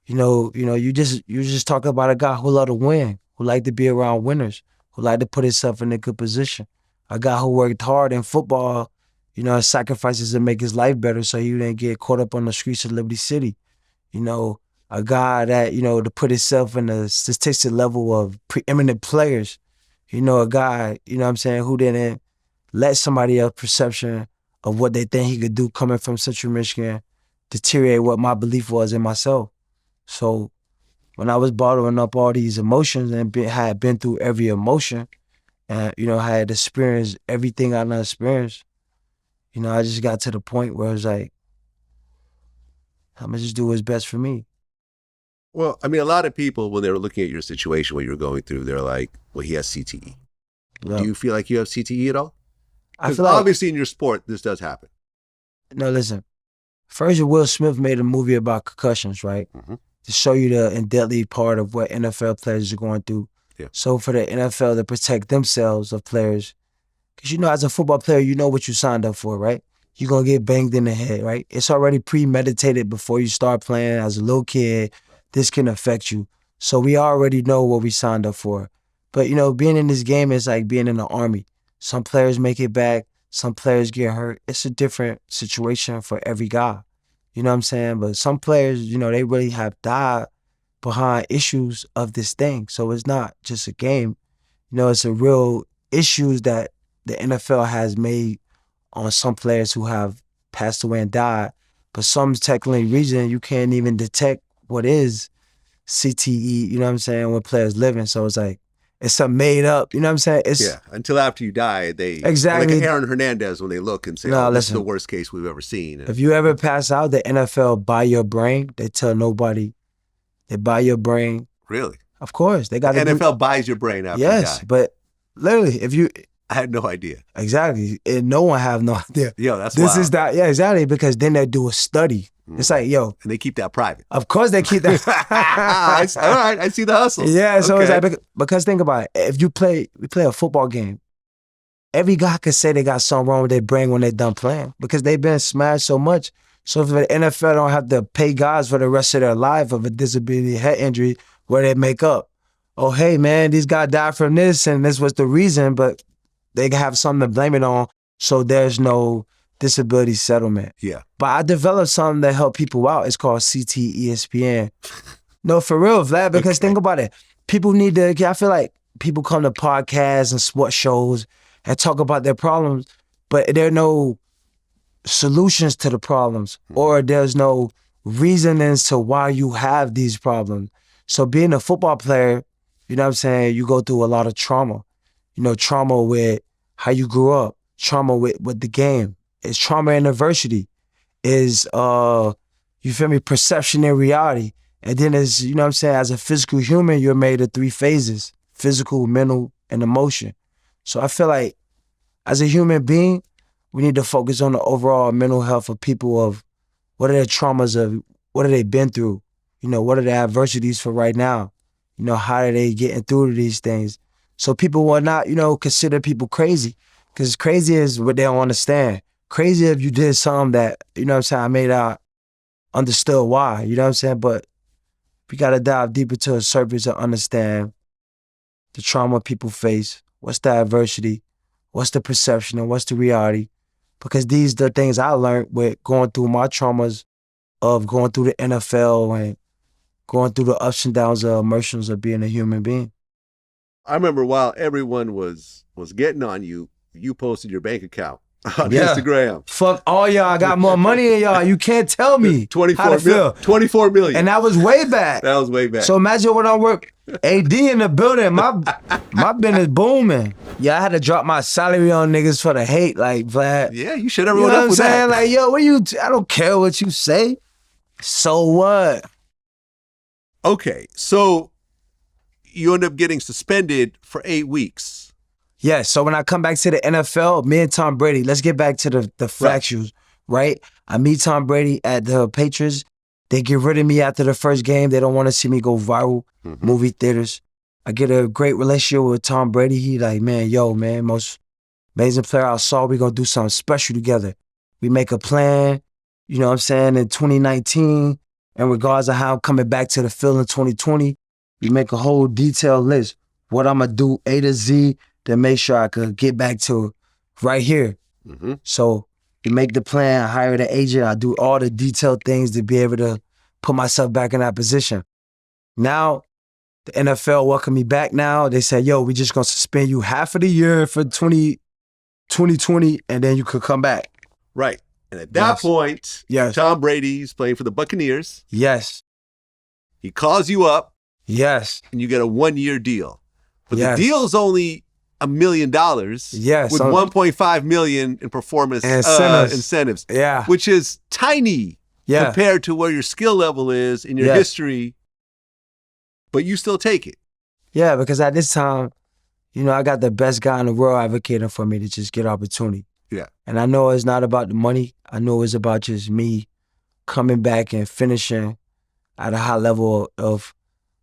You just talk about a guy who love to win, who like to be around winners, who like to put himself in a good position. A guy who worked hard in football, sacrifices to make his life better so he didn't get caught up on the streets of Liberty City. A guy that, to put himself in the statistic level of preeminent players. A guy, who didn't let somebody else's perception of what they think he could do coming from Central Michigan deteriorate what my belief was in myself. So when I was bottling up all these emotions and had been through every emotion and, had experienced everything I done experienced, I just got to the point where it was like, I'm gonna just do what's best for me. Well, I mean, a lot of people, when they were looking at your situation, what you were going through, they're like, well, he has CTE. Yeah. Do you feel like you have CTE at all? Because obviously in your sport, this does happen. No, listen. First, Will Smith made a movie about concussions, right? Mm-hmm. To show you the deadly part of what NFL players are going through. Yeah. So for the NFL to protect themselves of players, because as a football player, you know what you signed up for, right? You're going to get banged in the head, right? It's already premeditated before you start playing as a little kid. This can affect you. So we already know what we signed up for. But, being in this game is like being in the Army. Some players make it back. Some players get hurt. It's a different situation for every guy. You know what I'm saying? But some players, they really have died behind issues of this thing. So it's not just a game. It's a real issues that the NFL has made on some players who have passed away and died. But some technically reason you can't even detect what is CTE, when players living. So it's like, it's a made up, you know what I'm saying? Until after you die, they exactly like Aaron Hernandez when they look and say, this is the worst case we've ever seen. If you ever pass out, the NFL buy your brain. They tell nobody. They buy your brain. Really? Of course. They got the NFL buys your brain after you die. Yes, but literally, I had no idea. Exactly. And no one have no idea. Yo, that's this wild. Is that. Yeah, exactly. Because then they do a study. It's like, and they keep that private. Of course they keep that. All right, I see the hustle. Yeah, so it's like, because think about it. If we play a football game, every guy could say they got something wrong with their brain when they're done playing because they've been smashed so much. So if the NFL don't have to pay guys for the rest of their life of a disability head injury where they make up, oh, hey, man, these guys died from this and this was the reason, but they have something to blame it on, so there's no disability settlement. Yeah. But I developed something that help people out. It's called CTESPN. No, for real, Vlad, because think about it. People need to, I feel like people come to podcasts and sports shows and talk about their problems, but there are no solutions to the problems or there's no reasonings to why you have these problems. So being a football player, you go through a lot of trauma. Trauma with how you grew up, trauma with the game. It's trauma and adversity. Is, perception and reality. And then it's, as a physical human, you're made of 3 phases: physical, mental, and emotion. So I feel like as a human being, we need to focus on the overall mental health of people, of what are their traumas, of what have they been through? What are the adversities for right now? How are they getting through these things? So people will not, consider people crazy, because crazy is what they don't understand. Crazy if you did something that, I made out, understood why, but we got to dive deeper to the surface to understand the trauma people face, what's the adversity, what's the perception, and what's the reality. Because these are the things I learned with going through my traumas of going through the NFL and going through the ups and downs of emotions of being a human being. I remember while everyone was getting on you, you posted your bank account on Instagram. Fuck all y'all. I got more money than y'all. You can't tell me 24 million. And that was way back. That was way back. So imagine when I work AD in the building. My business booming. Yeah, I had to drop my salary on niggas for the hate. Like, Vlad. Yeah, you should have rolled up with that. You know what I'm saying? Like, yo, I don't care what you say. So what? Okay, so you end up getting suspended for 8 weeks. Yeah, so when I come back to the NFL, me and Tom Brady, let's get back to the factuals, right? I meet Tom Brady at the Patriots. They get rid of me after the first game. They don't want to see me go viral, movie theaters. I get a great relationship with Tom Brady. He like, man, most amazing player I saw. We gonna do something special together. We make a plan. you know what I'm saying, in 2019, in regards to how I'm coming back to the field in 2020, we make a whole detailed list. What I'm gonna do A to Z to make sure I could get back to right here. Mm-hmm. So we make the plan, I hire the agent, I do all the detailed things to be able to put myself back in that position. Now, the NFL welcome me back now. They said, yo, we just gonna suspend you half of the year for 2020, and then you could come back. Right. And at that point, Tom Brady's playing for the Buccaneers. Yes. He calls you up. Yes. And you get a 1-year deal. But the deal's only $1 million. Yes. With $1.5 million in performance incentives. Yeah. Which is tiny compared to where your skill level is in your history. But you still take it. Yeah, because at this time, you know, I got the best guy in the world advocating for me to just get opportunity. Yeah. And I know it's not about the money. I know it's about just me coming back and finishing at a high level of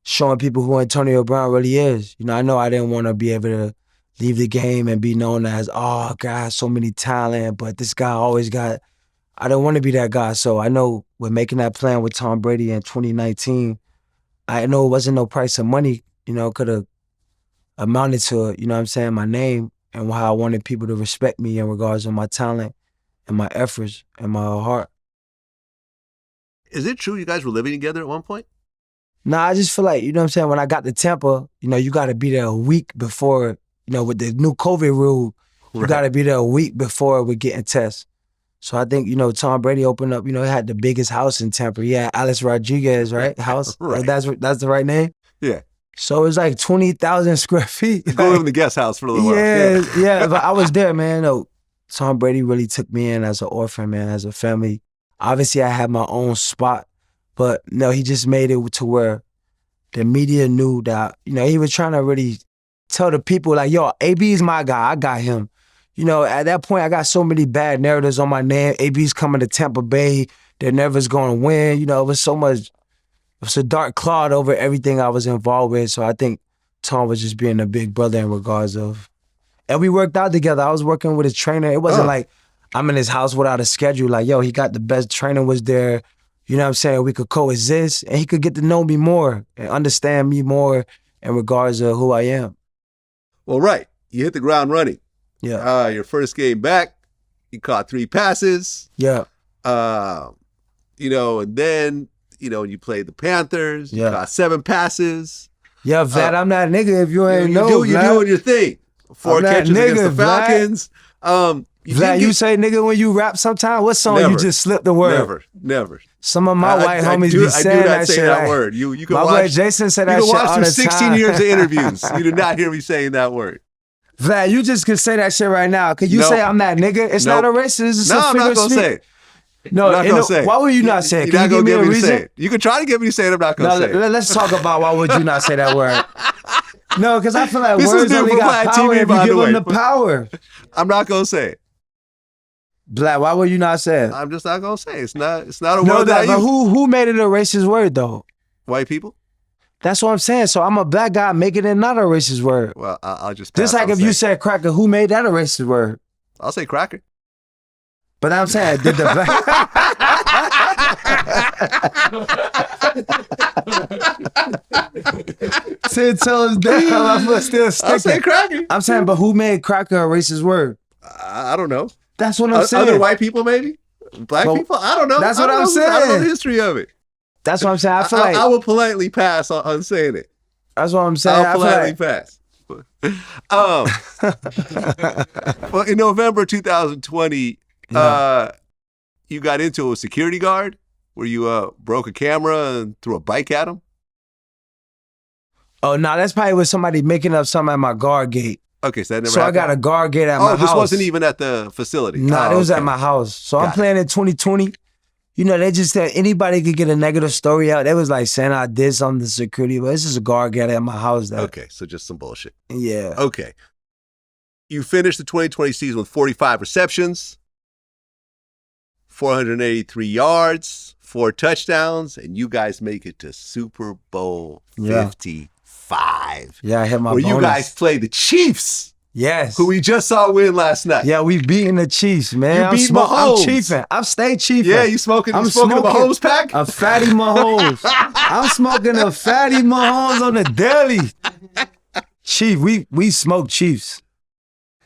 showing people who Antonio Brown really is. You know I didn't want to be able to leave the game and be known as, oh, God, so many talent, but this guy always got, I don't want to be that guy. So I know with making that plan with Tom Brady in 2019, I know it wasn't no price of money, you know, could have amounted to, you know what I'm saying, my name and how I wanted people to respect me in regards to my talent and my efforts and my heart. Is it true you guys were living together at one point? Nah, I just feel like, you know what I'm saying, when I got to Tampa, you know, you got to be there a week before, you know, with the new COVID rule, you got to be there a week before we're getting tests. So I think, you know, Tom Brady opened up, you know, he had the biggest house in Tampa. He had Alex Rodriguez, right? House. Right. That's the right name? Yeah. So it was like 20,000 square feet. Go live in the guest house for a little while. Yeah, but I was there, man. No, Tom Brady really took me in as an orphan, man, as a family. Obviously, I had my own spot, but no, he just made it to where the media knew that, you know, he was trying to really tell the people like, yo, AB's my guy. I got him. You know, at that point, I got so many bad narratives on my name. AB's coming to Tampa Bay. They're never going to win. You know, it was so much, it was a dark cloud over everything I was involved with. So I think Tom was just being a big brother in regards of, and we worked out together. I was working with his trainer. It wasn't like I'm in his house without a schedule. Like, yo, he got the best trainer was there. You know what I'm saying? We could coexist and he could get to know me more and understand me more in regards of who I am. Well, right. You hit the ground running. Yeah. Your first game back, you caught 3 passes. Yeah. You know, and then, you know, you played the Panthers. You caught 7 passes. Yeah, Vlad, I'm that nigga if you ain't know. You're doing your thing. 4 catches against the Falcons. Vlad, you say nigga when you rap sometime? What song you just slipped the word? Never. Some of my white homies be saying that shit. I do not say that word. You can my watch, boy Jason said that shit all the time. You can watch through 16 years of interviews. You did not hear me saying that word. Vlad, you just could say that shit right now. Could you say I'm that nigga? It's not a racist. It's I'm not going to say it. No, why would you not say it? You're not going to give me a reason? You can try to get me to say it. I'm not going to say it. Let's talk about why would you not say that word. No, because I feel like this words only got power if you give them the power. I'm not going to say it. Black, why would you not say it? I'm just not going to say it. It's not a word that I use. Who made it a racist word, though? White people. That's what I'm saying. So I'm a black guy making it not a racist word. Well, I'll just pass. Just like if you said cracker, who made that a racist word? I'll say cracker. But I'm saying, did the black... Tell us that I'm still sticking. I'll say cracker. I'm saying, but who made cracker a racist word? I don't know. That's what I'm saying. Other white people, maybe? Black people? I don't know. That's what I'm saying. I don't know the history of it. That's what I'm saying. I feel like I will politely pass on saying it. That's what I'm saying. I'll politely pass. Well, in November 2020, you got into a security guard where you broke a camera and threw a bike at him. Oh no, that's probably with somebody making up something at my guard gate. Okay, so that never happened. I got a guard gate at my house. Oh, this wasn't even at the facility. Nah, it was at my house. So I'm playing in 2020. You know, they just said anybody could get a negative story out. They was like saying I did something to security, but this is a guard gate at my house. Okay, so just some bullshit. Yeah. Okay. You finished the 2020 season with 45 receptions, 483 yards, 4 touchdowns, and you guys make it to Super Bowl 55. Yeah, I hit my where bonus. You guys play the Chiefs. Yes. who we just saw win last night. Yeah, we beating the Chiefs, man. You beat Mahomes. I'm chiefing. I'm stay chiefing. Yeah, you smoking a Mahomes pack? A fatty Mahomes. I'm smoking a fatty Mahomes on the daily. Chief, we smoke Chiefs.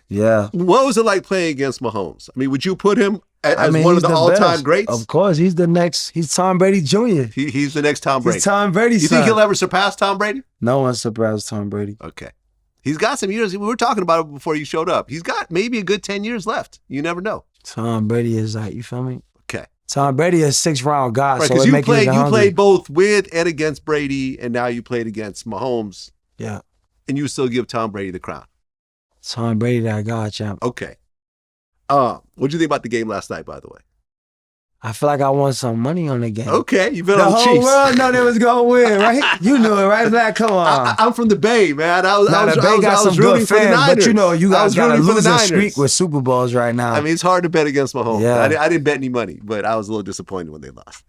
Yeah. What was it like playing against Mahomes? I mean, would you put him as one of the all-time greats? Of course, he's the next. He's Tom Brady Jr. He's the next Tom Brady. He's Tom Brady's You son. think he'll ever surpass Tom Brady? No one surpassed Tom Brady. Okay. He's got some years. We were talking about it before you showed up. He's got maybe a good 10 years left. You never know. Tom Brady is like, you feel me? Okay. Tom Brady is 6th-round guy, Right, so because it you played both with and against Brady, and now you played against Mahomes. Yeah. And you still give Tom Brady the crown. Tom Brady, that guy, champ. Okay. What'd you think about the game last night, by the way? I feel like I won some money on the game. Okay, you bet the on the whole Chiefs. world know they was gonna win, right? You knew it, right, Black? Come on. I'm from the Bay, man. I was got some rooting good for the fans, Niners. but you know, you guys got a losing Niners. streak with Super Bowls right now. I mean, it's hard to bet against Mahomes. Yeah. I didn't bet any money, but I was a little disappointed when they lost.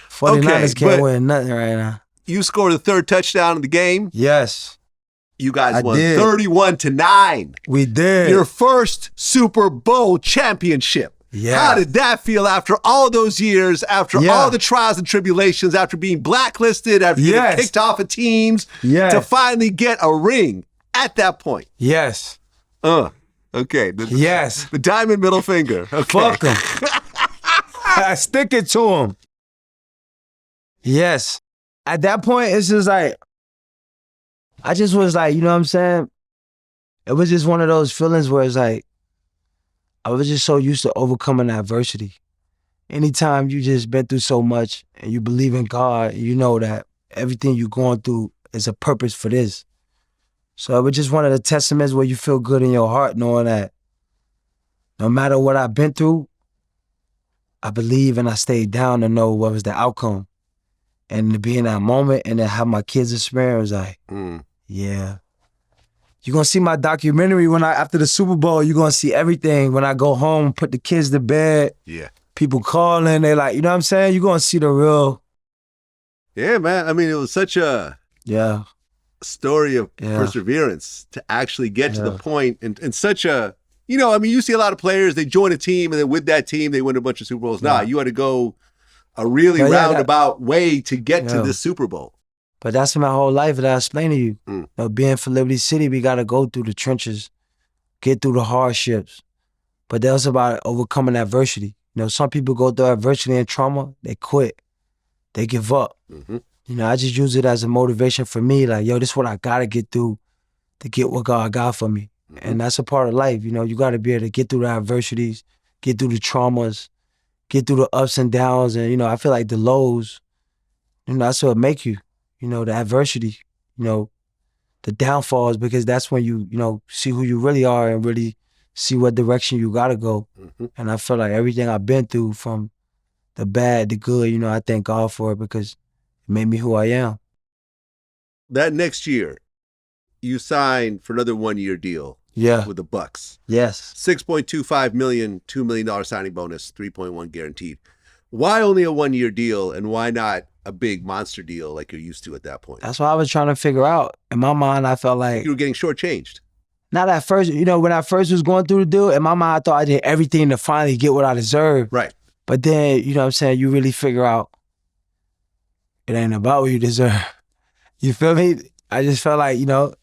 49ers can't win nothing right now. You scored the 3rd touchdown of the game. Yes. You guys won did. 31-9. We did. Your first Super Bowl championship. Yeah. How did that feel after all those years, after all the trials and tribulations, after being blacklisted, after getting kicked off of teams, to finally get a ring at that point? Yes. Okay. The diamond middle finger. Okay. Fuck him. I stick it to him. Yes. At that point, it's just like, I just was like, you know what I'm saying? It was just one of those feelings where it's like, I was just so used to overcoming adversity. Anytime you just been through so much and you believe in God, you know that everything you're going through is a purpose for this. So it was just one of the testaments where you feel good in your heart knowing that no matter what I've been through, I believe and I stayed down to know what was the outcome. And to be in that moment and then have my kids experience, like, yeah. You're going to see my documentary after the Super Bowl, you're going to see everything. When I go home, put the kids to bed. Yeah. People calling, they like, you know what I'm saying? You're going to see the real. Yeah, man. I mean, it was such a story of perseverance to actually get to the point and such a, you know, I mean, you see a lot of players, they join a team and then with that team, they win a bunch of Super Bowls. Nah, you had to go a really roundabout way to get to this Super Bowl. But that's my whole life that I explained to you. You know, being for Liberty City, we got to go through the trenches, get through the hardships. But that's about overcoming adversity. You know, some people go through adversity and trauma, they quit. They give up. You know, I just use it as a motivation for me. Like, yo, this is what I got to get through to get what God got for me. And that's a part of life. You know, you got to be able to get through the adversities, get through the traumas, get through the ups and downs. And, you know, I feel like the lows, you know, that's what make you. You know, the adversity, you know, the downfalls, because that's when you know, see who you really are and really see what direction you gotta go. And I feel like everything I've been through, from the bad, the good, you know, I thank God for it because it made me who I am. That next year, you signed for another 1-year deal. With the Bucks. Yes. $6.25 million, $2 million signing bonus, 3.1 guaranteed. Why only a 1-year deal and why not a big monster deal like you're used to at that point? That's what I was trying to figure out. In my mind, I felt like you were getting shortchanged. Not at first, you know, when I first was going through the deal, in my mind, I thought I did everything to finally get what I deserved. Right. But then, you know what I'm saying, you really figure out it ain't about what you deserve. You feel me? I just felt like, you know,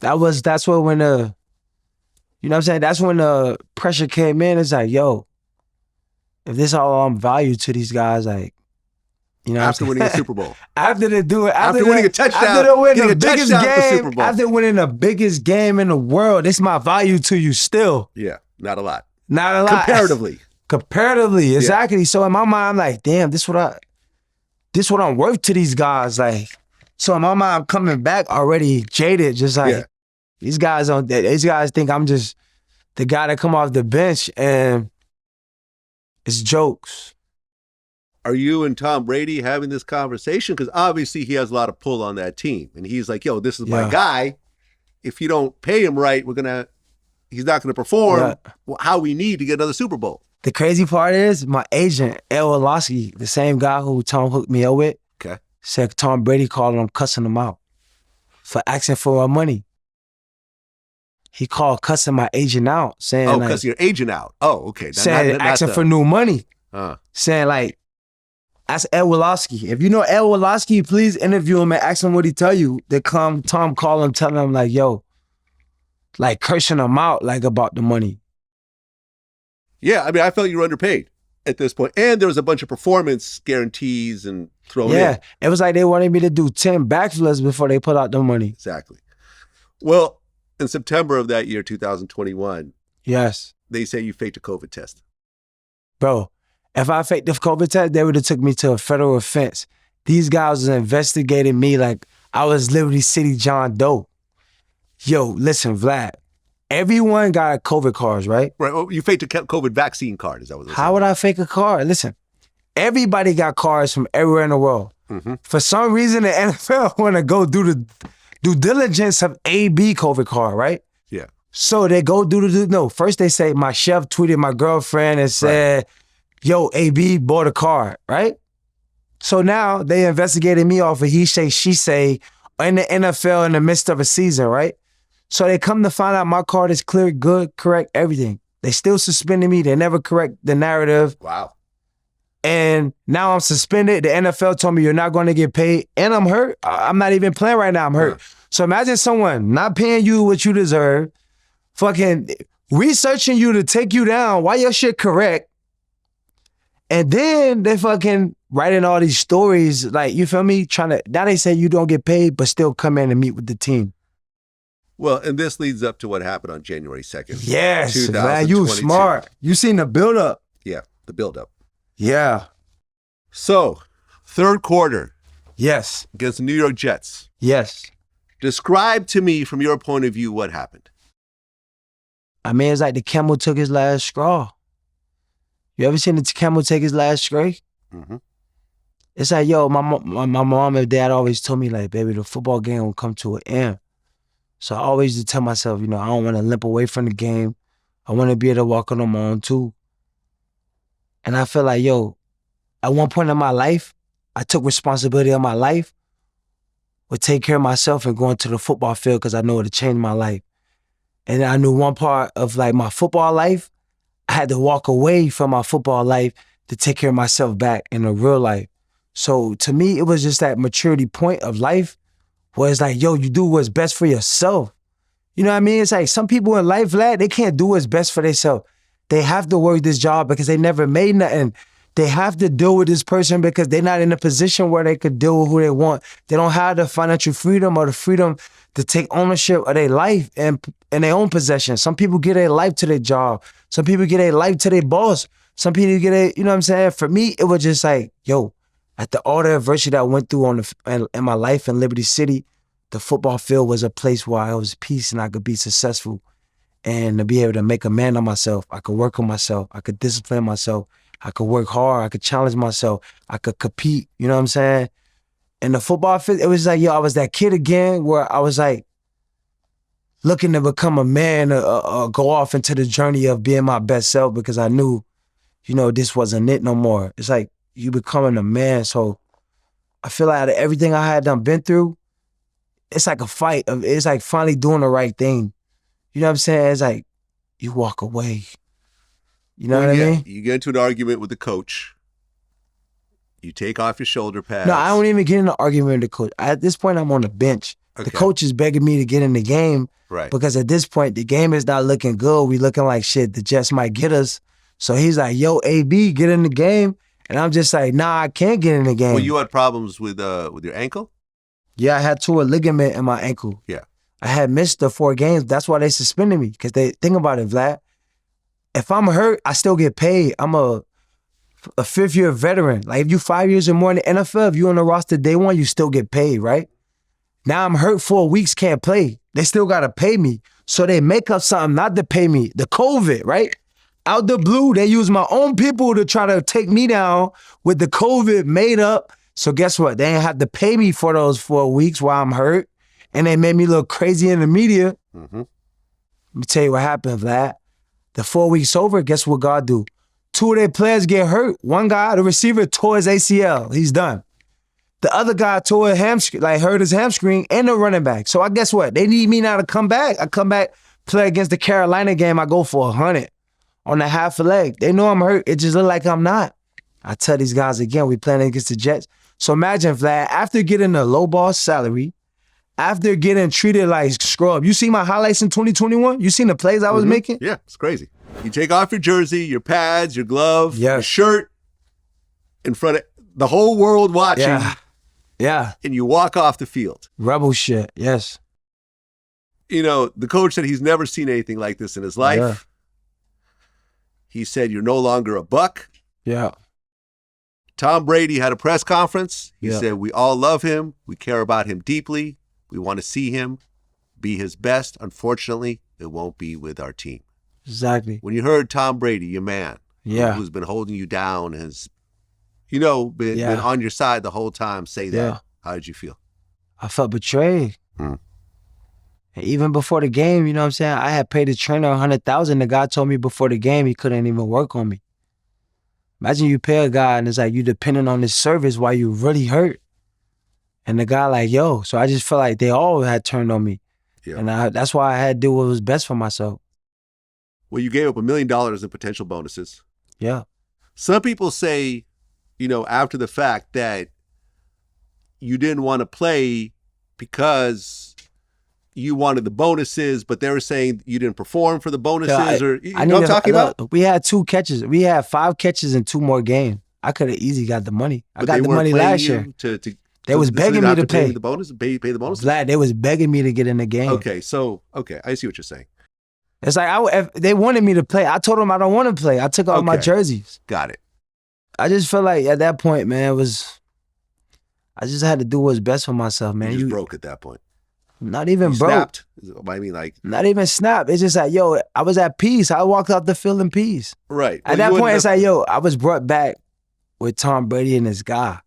that's what when the, you know what I'm saying, that's when the pressure came in. It's like, yo, if this all I'm value to these guys, like, you know, after winning a Super Bowl, after winning a touchdown, after winning the biggest game, Super Bowl. after winning the biggest game in the world, it's my value to you still. Yeah, not a lot. Not a lot. Comparatively, exactly. So in my mind, I'm like, damn, this what I'm worth to these guys. Like, so in my mind, I'm coming back already jaded, just like these guys think I'm just the guy that come off the bench and it's jokes. Are you and Tom Brady having this conversation? Because obviously he has a lot of pull on that team. And he's like, yo, this is my guy. If you don't pay him right, he's not going to perform how we need to get another Super Bowl. The crazy part is my agent, El Orlowski, the same guy who Tom hooked me up with, said Tom Brady called him, cussing him out for asking for our money. he called cussing my agent out, saying Oh, like, cussing your agent out. Oh, okay. saying asking for new money, saying like, ask Ed Woloski. If you know Ed Woloski, please interview him and ask him what he tell you. They come, Tom call him, telling him like, yo, like cursing him out like about the money. Yeah, I mean, I felt you were underpaid at this point. And there was a bunch of performance guarantees and thrown in. Yeah, it was like they wanted me to do 10 backflips before they put out the money. Exactly. Well, in September of that year, 2021, yes, they say you faked a COVID test. Bro, if I faked the COVID test, they would have took me to a federal offense. These guys was investigating me like I was Liberty City John Doe. Yo, listen, Vlad. Everyone got COVID cards, right? Right. Well, you faked a COVID vaccine card. Is that what? How would I fake a card? Listen, everybody got cards from everywhere in the world. Mm-hmm. For some reason, the NFL want to go do the due diligence of AB COVID card, right? Yeah. So they go first they say my chef tweeted my girlfriend and said, yo, AB bought a card, right? So now they investigated me off of he say, she say in the NFL in the midst of a season, right? So they come to find out my card is clear, good, correct, everything. They still suspended me. They never correct the narrative. Wow. And now I'm suspended. The NFL told me you're not going to get paid. And I'm hurt. I'm not even playing right now. I'm hurt. So imagine someone not paying you what you deserve, fucking researching you to take you down while your shit correct. And then they fucking writing all these stories, like, you feel me? Now they say you don't get paid, but still come in and meet with the team. Well, and this leads up to what happened on January 2nd. Yes, man, you smart. You seen the buildup. Yeah, the buildup. Yeah. So, third quarter. Yes. Against the New York Jets. Yes. Describe to me, from your point of view, what happened. I mean, it's like the camel took his last straw. You ever seen the camel take his last straw? Mm-hmm. It's like, yo, my mom and dad always told me, like, baby, the football game will come to an end. So I always just tell myself, I don't want to limp away from the game. I want to be able to walk on my own too. And I feel like, yo, at one point in my life, I took responsibility of my life, would take care of myself and go into the football field because I know it would change my life. And I knew one part of like my football life, I had to walk away from my football life to take care of myself back in the real life. So to me, it was just that maturity point of life where it's like, yo, you do what's best for yourself. You know what I mean? It's like some people in life, Vlad, they can't do what's best for themselves. They have to work this job because they never made nothing. They have to deal with this person because they're not in a position where they could deal with who they want. They don't have the financial freedom or the freedom to take ownership of their life and in their own possession. Some people get their life to their job. Some people get their life to their boss. Some people get you know what I'm saying? For me, it was just like, yo, after all the adversity that I went through in my life in Liberty City, the football field was a place where I was peace and I could be successful and to be able to make a man of myself. I could work on myself. I could discipline myself. I could work hard. I could challenge myself. I could compete. You know what I'm saying? And the football field, it was like, yo, I was that kid again where I was like looking to become a man or go off into the journey of being my best self because I knew, this wasn't it no more. It's like you becoming a man. So I feel like out of everything I had been through, it's like a fight. It's like finally doing the right thing. You know what I'm saying? It's like you walk away. You know what I mean? You get into an argument with the coach. You take off your shoulder pads. No, I don't even get in an argument with the coach. At this point, I'm on the bench. Okay. The coach is begging me to get in the game. Right. Because at this point, the game is not looking good. We looking like shit. The Jets might get us. So he's like, yo, AB, get in the game. And I'm just like, nah, I can't get in the game. Well, you had problems with your ankle? Yeah, I had tore a ligament in my ankle. Yeah. I had missed the 4 games. That's why they suspended me. Because they think about it, Vlad. If I'm hurt, I still get paid. I'm a 5th-year veteran. Like if you 5 years or more in the NFL, if you on the roster day one, you still get paid, right? Now I'm hurt 4 weeks, can't play. They still gotta pay me. So they make up something not to pay me. The COVID, right? Out the blue, they use my own people to try to take me down with the COVID made up. So guess what? They ain't have to pay me for those 4 weeks while I'm hurt. And they made me look crazy in the media. Mm-hmm. Let me tell you what happened, Vlad. The 4 weeks over, guess what God do? 2 of their players get hurt. One guy, the receiver, tore his ACL. He's done. The other guy tore hurt his hamstring, and the running back. So I guess what? They need me now to come back. I come back play against the Carolina game, I go for 100 on the half a leg. They know I'm hurt. It just look like I'm not. I tell these guys again, we playing against the Jets. So imagine, Vlad, after getting a low ball salary, after getting treated like scrub, you see my highlights in 2021? You seen the plays I was making? Yeah, it's crazy. You take off your jersey, your pads, your glove, your shirt in front of the whole world watching. Yeah. And you walk off the field. Rebel shit, yes. You know, the coach said he's never seen anything like this in his life. Yeah. He said, you're no longer a buck. Yeah. Tom Brady had a press conference. He said, we all love him. We care about him deeply. We want to see him be his best. Unfortunately, it won't be with our team. Exactly. When you heard Tom Brady, your man, who's been holding you down, has, been on your side the whole time, say that, how did you feel? I felt betrayed. And even before the game, you know what I'm saying? I had paid the trainer $100,000. The guy told me before the game he couldn't even work on me. Imagine you pay a guy and it's like you depending on his service while you really hurt. And the guy like, yo. So I just felt like they all had turned on me. Yeah. And that's why I had to do what was best for myself. Well, you gave up $1 million in potential bonuses. Yeah. Some people say, after the fact that you didn't want to play because you wanted the bonuses, but they were saying you didn't perform for the bonuses, or you know what I'm talking about? We had 2 catches. We had 5 catches in 2 more games. I could have easily got the money. I got the money last year. They was begging me to pay the bonus, pay the bonus. Vlad, they was begging me to get in the game. Okay, I see what you're saying. It's like if they wanted me to play. I told them I don't want to play. I took off my jerseys. Got it. I just feel like at that point, man, I just had to do what's best for myself, man. You just broke at that point. Not even you broke. Snapped? I mean, like not even snap. It's just like, yo, I was at peace. I walked out the field in peace. Right. At that point, it's like, yo, I was brought back with Tom Brady and this guy.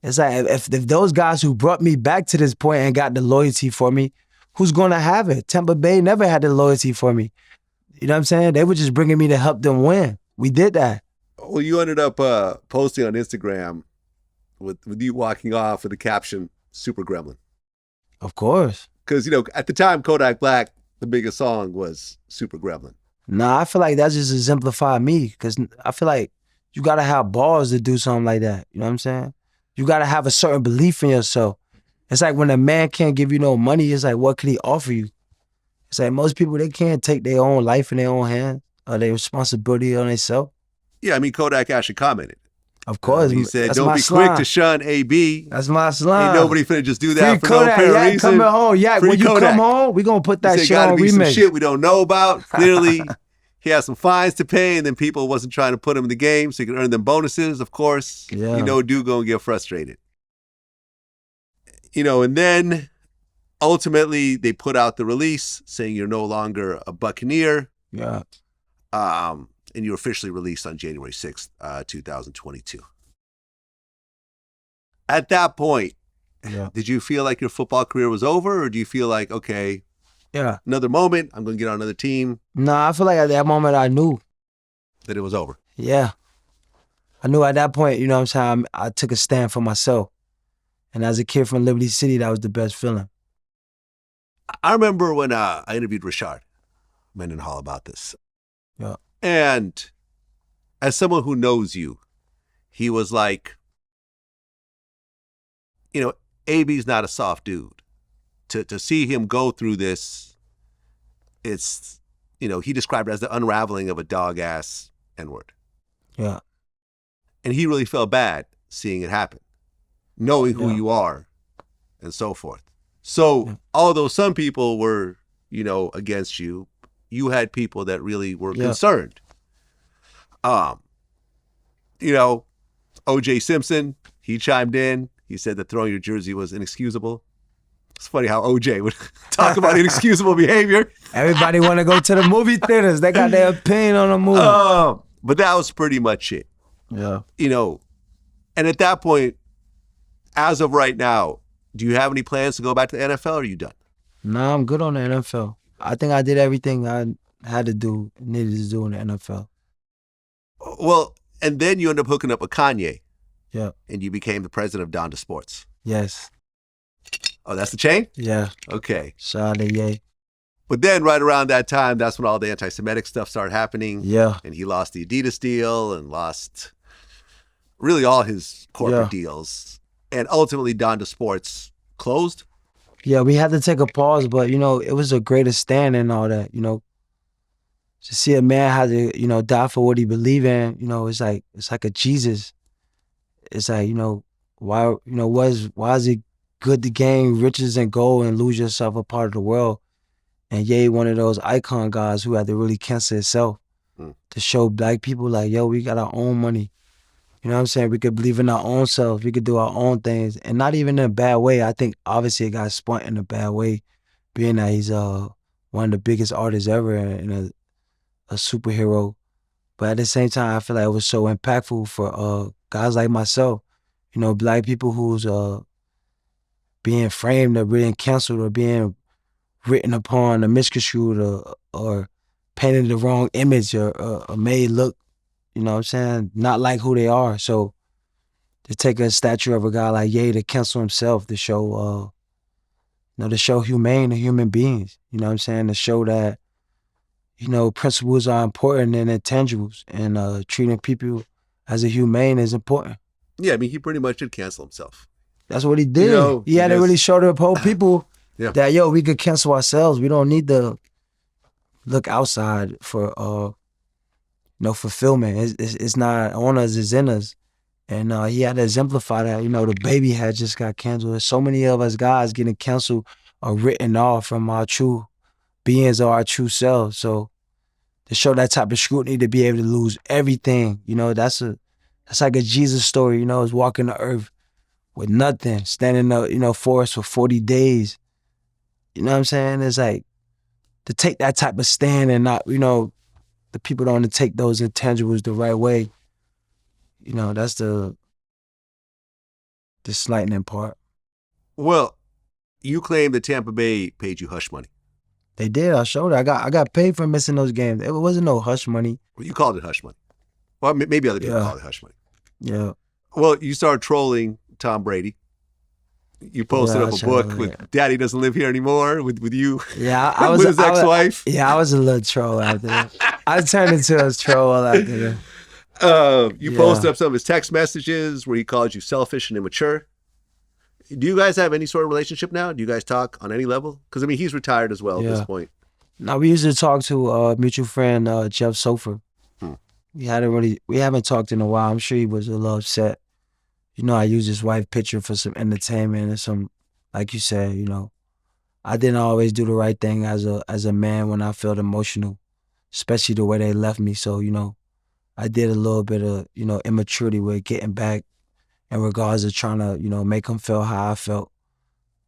It's like if those guys who brought me back to this point and got the loyalty for me, who's gonna have it? Tampa Bay never had the loyalty for me. You know what I'm saying? They were just bringing me to help them win. We did that. Well, you ended up posting on Instagram with you walking off with the caption, Super Gremlin. Of course. Because, at the time, Kodak Black, the biggest song was Super Gremlin. Nah, I feel like that just exemplified me, because I feel like you got to have balls to do something like that. You know what I'm saying? You got to have a certain belief in yourself. It's like when a man can't give you no money, it's like, what can he offer you? It's like most people, they can't take their own life in their own hands or their responsibility on themselves. Yeah, I mean, Kodak actually commented. Of course. He said, don't be quick to shun AB. That's my slime. Ain't nobody finna just do that Free for Kodak, no apparent reason. Coming home. Yeah, when you Kodak. come home, we gonna put that shit gotta on be remix. Some shit we don't know about. Clearly, he has some fines to pay, and then people wasn't trying to put him in the game so he could earn them bonuses, of course. Yeah. Dude gonna get frustrated. And then ultimately they put out the release saying you're no longer a Buccaneer. Yeah. And you were officially released on January 6th, 2022. At that point, did you feel like your football career was over, or do you feel like, okay, another moment, I'm going to get on another team? Nah, I feel like at that moment I knew that it was over. Yeah. I knew at that point, you know what I'm saying, I took a stand for myself. And as a kid from Liberty City, that was the best feeling. I remember when I interviewed Rashard Mendenhall about this. Yeah. And as someone who knows you, he was like, AB's not a soft dude. To see him go through this, it's, he described it as the unraveling of a dog-ass N-word. Yeah. And he really felt bad seeing it happen, knowing who you are and so forth. So although some people were, against you, you had people that really were concerned. O.J. Simpson, he chimed in. He said that throwing your jersey was inexcusable. It's funny how O.J. would talk about inexcusable behavior. Everybody want to go to the movie theaters. They got their opinion on a movie. But that was pretty much it. Yeah. And at that point, as of right now, do you have any plans to go back to the NFL, or are you done? Nah, I'm good on the NFL. I think I did everything I had to do, needed to do in the NFL. Well, and then you end up hooking up with Kanye. Yeah. And you became the president of Donda Sports. Yes. Oh, that's the chain? Yeah. Okay. Shout out to Ye. But then right around that time, that's when all the anti-Semitic stuff started happening. Yeah. And he lost the Adidas deal and lost really all his corporate deals. And ultimately, Donda Sports closed. Yeah, we had to take a pause, but, you know, it was a greater stand and all that, you know. To see a man have to, you know, die for what he believe in, you know, it's like a Jesus. It's like, you know, why is it good to gain riches and gold and lose yourself a part of the world? And Ye, one of those icon guys who had to really cancel himself to show black people like, yo, we got our own money. You know what I'm saying? We could believe in our own selves. We could do our own things. And not even in a bad way. I think obviously it got spun in a bad way, being that he's one of the biggest artists ever and a superhero. But at the same time, I feel like it was so impactful for guys like myself. You know, black people who's being framed or being canceled or being written upon or misconstrued or painted the wrong image or made look, you know what I'm saying, not like who they are. So to take a statue of a guy like Ye to cancel himself to show, you know, to show humane to human beings, you know what I'm saying, to show that, you know, principles are important and intangibles, and treating people as a humane is important. Yeah, I mean, he pretty much did cancel himself. That's what he did. You know, he had to really show the whole people that, yo, we could cancel ourselves. We don't need to look outside for, you know, fulfillment. It's not on us, it's in us. And he had to exemplify that. You know, the baby had just got canceled. There's so many of us guys getting canceled or written off from our true beings or our true selves. So to show that type of scrutiny, to be able to lose everything, you know, that's like a Jesus story, you know, is walking the earth with nothing, standing in the, you know, forest for 40 days. You know what I'm saying? It's like to take that type of stand and not, you know, the people don't take those intangibles the right way. You know, that's the slightening part. Well, you claim that Tampa Bay paid you hush money. They did. I showed it. I got paid for missing those games. It wasn't no hush money. Well, you called it hush money. Well, maybe other people call it hush money. Yeah. Well, you started trolling Tom Brady. You posted up a book with Daddy Doesn't Live Here Anymore with you. Yeah, I was with his ex-wife. I was a little troll out there. I turned into a troll out there. You posted up some of his text messages where he calls you selfish and immature. Do you guys have any sort of relationship now? Do you guys talk on any level? Because, I mean, he's retired as well at this point. No, we used to talk to a mutual friend, Jeff Sofer. We haven't talked in a while. I'm sure he was a little upset. You know, I used his wife picture for some entertainment and some, like you said, you know, I didn't always do the right thing as a man when I felt emotional, especially the way they left me. So, you know, I did a little bit of, you know, immaturity with getting back in regards to trying to, you know, make them feel how I felt.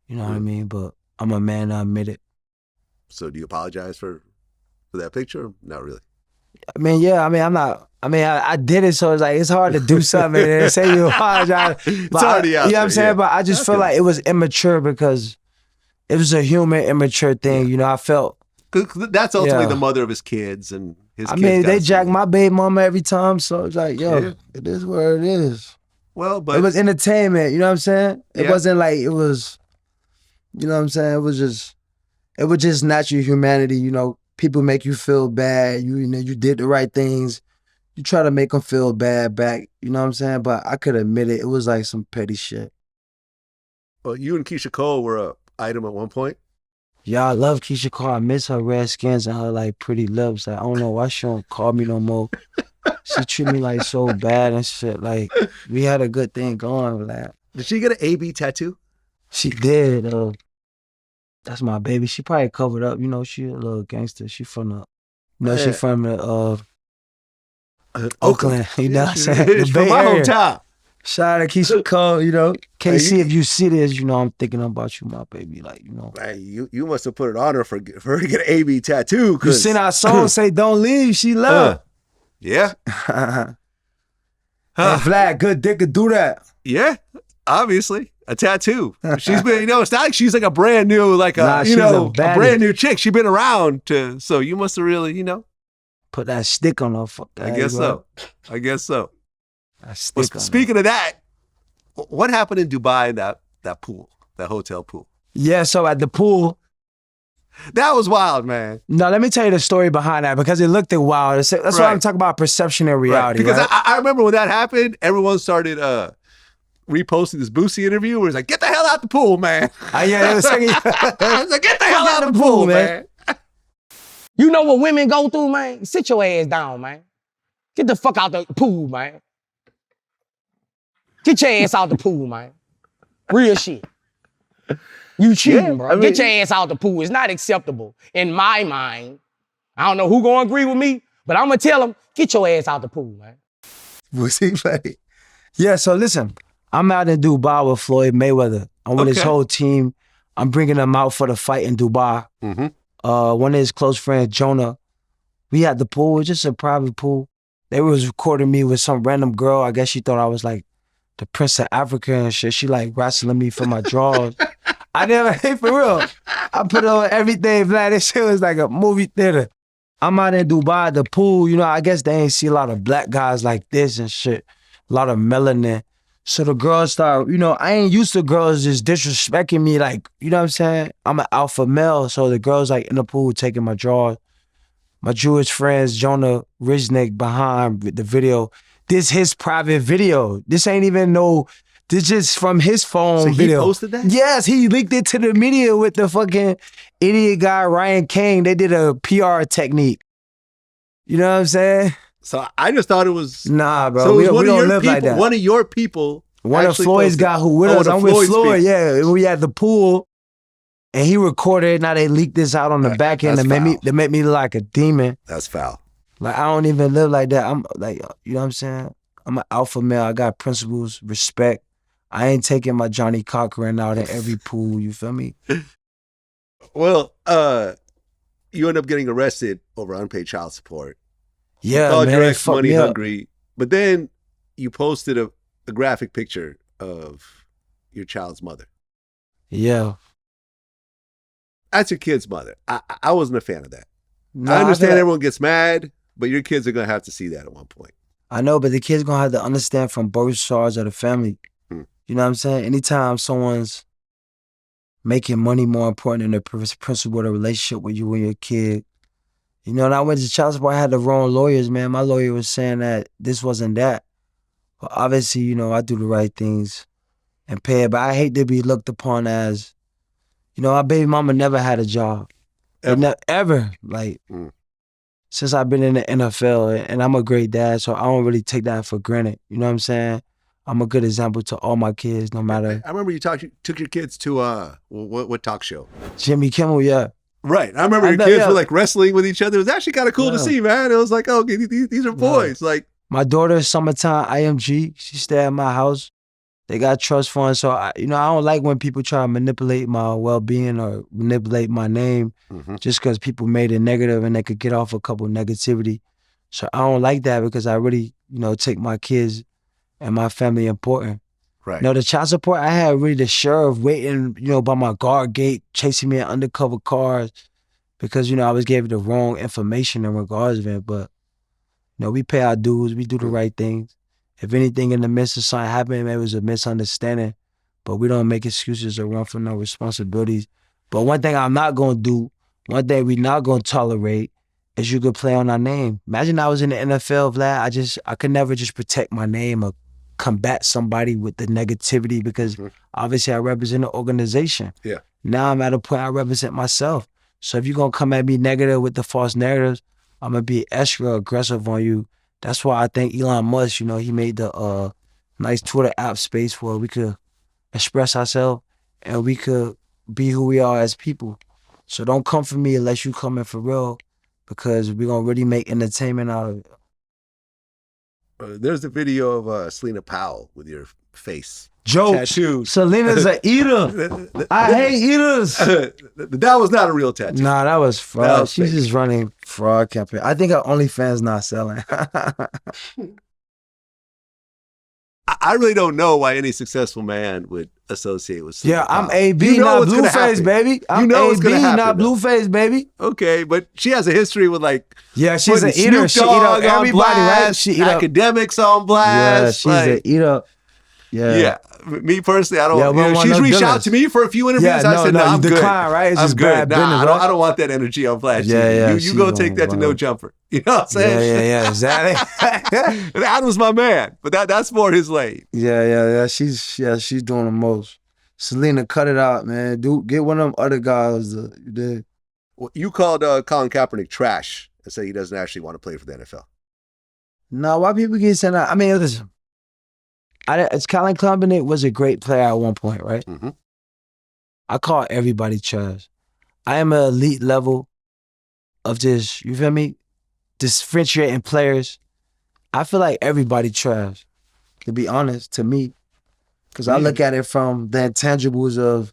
You know what I mean? But I'm a man to admit it. So do you apologize for that picture? Not really. I mean, yeah, I did it, so it's like, it's hard to do something and say you apologize. It's already out there. You know what I'm saying? But I just feel like it was immature because it was a human, immature thing. You know, I felt. That's ultimately the mother of his kids and his kids. I mean, they jack my baby mama every time, so it's like, yo, it is where it is. Well, but it was entertainment, you know what I'm saying? It wasn't like it was, you know what I'm saying? It was just natural humanity, you know. People make you feel bad. You know, you did the right things. You try to make them feel bad back. You know what I'm saying? But I could admit it. It was like some petty shit. Well, you and Keisha Cole were an item at one point. Yeah, I love Keisha Cole. I miss her red skins and her like pretty lips. Like, I don't know why she don't call me no more. She treat me like so bad and shit. Like, we had a good thing going. Like, did she get an AB tattoo? She did. That's my baby. She probably covered up. You know, she a little gangster. She from the, you know, she from the Oakland. You know what I'm saying? The from my hometown. Shout out to Keisha Cole, you know. KC, if you see this, you know, I'm thinking about you, my baby. Like, you know. Hey, you must have put it on her for her to get an AB tattoo. You seen our song say, don't leave, she left. Yeah. Hey, Vlad, good dick could do that. Yeah, obviously. A tattoo. She's been, you know, it's not like she's like a brand new, like a brand new chick. She's been around so you must have really, you know. Put that stick on her. Fuck that, I guess so. Well, speaking of that, what happened in Dubai, that pool, that hotel pool? Yeah, so at the pool, That was wild, man. No, let me tell you the story behind that because it looked wild. That's why I'm talking about perception and reality. Because I remember when that happened, everyone started reposting this Boosie interview where he's like, get the hell out the pool, man. Yeah, it was like, get the hell out the pool, man. You know what women go through, man? Sit your ass down, man. Get the fuck out the pool, man. Get your ass out the pool, man. Real shit. You cheating, bro. Get your ass out the pool. It's not acceptable in my mind. I don't know who gonna agree with me, but I'm gonna tell them, get your ass out the pool, man. Boosie, funny. Yeah, so listen, I'm out in Dubai with Floyd Mayweather. I'm with his whole team. I'm bringing them out for the fight in Dubai. Mm-hmm. One of his close friends, Jonah, we had the pool. It was just a private pool. They was recording me with some random girl. I guess she thought I was like the Prince of Africa and shit. She like wrestling me for my drawers. I never, hey, for real. I put on everything, Vlad. This shit was like a movie theater. I'm out in Dubai at the pool. You know, I guess they ain't see a lot of black guys like this and shit. A lot of melanin. So the girls start, you know, I ain't used to girls just disrespecting me like, you know what I'm saying? I'm an alpha male. So the girls like in the pool taking my drawers. My Jewish friends, Jonah Riznick behind the video. This his private video. This ain't even this just from his phone video. So he posted that? Yes, he leaked it to the media with the fucking idiot guy, Ryan King. They did a PR technique. You know what I'm saying? So I just thought it was... Nah, bro. So we don't live like that. One of your people... One of Floyd's guy who with us. I'm with Floyd, yeah. We at the pool. And he recorded it. Now they leaked this out on the back end. They made me look like a demon. That's foul. Like, I don't even live like that. I'm like, you know what I'm saying? I'm an alpha male. I got principles, respect. I ain't taking my Johnny Cochran out in every pool. You feel me? Well, you end up getting arrested over unpaid child support. Yeah, you called man. your ex money hungry. But then you posted a graphic picture of your child's mother. Yeah. That's your kid's mother. I wasn't a fan of that. No, I understand everyone gets mad, but your kids are going to have to see that at one point. I know, but the kids going to have to understand from both sides of the family. You know what I'm saying? Anytime someone's making money more important than the principle of the relationship with you and your kid. You know, and I went to child support, I had the wrong lawyers, man. My lawyer was saying that this wasn't that. But obviously, you know, I do the right things and pay it. But I hate to be looked upon as, you know, my baby mama never had a job. Ever. Like, since I've been in the NFL, and I'm a great dad, so I don't really take that for granted. You know what I'm saying? I'm a good example to all my kids, no matter. I remember you took your kids to what talk show? Jimmy Kimmel, yeah. Right. I remember your kids were like wrestling with each other. It was actually kind of cool to see, man. It was like, oh, okay, these are boys. Like, my daughter, summertime IMG, she stay at my house. They got trust funds, so I don't like when people try to manipulate my well-being or manipulate my name just because people made it negative and they could get off a couple negativity. So I don't like that because I really, you know, take my kids and my family important. Right. You know, the child support, I had really the sheriff waiting, you know, by my guard gate, chasing me in undercover cars because, you know, I was giving the wrong information in regards of it. But, you know, we pay our dues, we do the right things. If anything in the midst of something happened, maybe it was a misunderstanding, but we don't make excuses or run from no responsibilities. But one thing I'm not gonna do, one thing we not gonna tolerate is you could play on our name. Imagine I was in the NFL, Vlad, I could never just protect my name or combat somebody with the negativity because obviously I represent an organization. Yeah. Now I'm at a point I represent myself. So if you're gonna come at me negative with the false narratives, I'm gonna be extra aggressive on you. That's why I think Elon Musk, you know, he made the nice Twitter app space where we could express ourselves and we could be who we are as people. So don't come for me unless you come in for real because we're going to really make entertainment out of it. There's the video of Selena Powell with your face. Jokes. Tattooed. Selena's an eater. I hate eaters. That was not a real tattoo. Nah, that was fraud. She's just running fraud campaign. I think her OnlyFans not selling. I really don't know why any successful man would associate with Selena Powell. I'm AB, not Blueface, baby. I'm AB, not Blueface, baby. Okay, but she has a history with like she's an eater. She eat up everybody, right? She eat academics on blast. Yeah, she's an eater. Yeah. Me personally, I don't. Yeah, we don't want she's no reached dealers. out to me for a few interviews. Yeah, I said, no, no, you I'm good. decline, right? It's I'm just good. bad business, I right? don't want that energy on VladTV. Yeah, you she go don't take that to No want- Jumper. You know what I'm saying? Yeah, exactly. And Adam's my man, but that's more his lane. yeah. She's doing the most. Selena, cut it out, man. Dude, get one of them other guys. You did. Well, you called Colin Kaepernick trash and say he doesn't actually want to play for the NFL. No, why people get sent out? I mean, listen. Colin Kaepernick was a great player at one point, right? Mm-hmm. I call everybody trash. I am an elite level of just, you feel me? Differentiating players. I feel like everybody trash, to be honest, to me. Because I look at it from the intangibles of,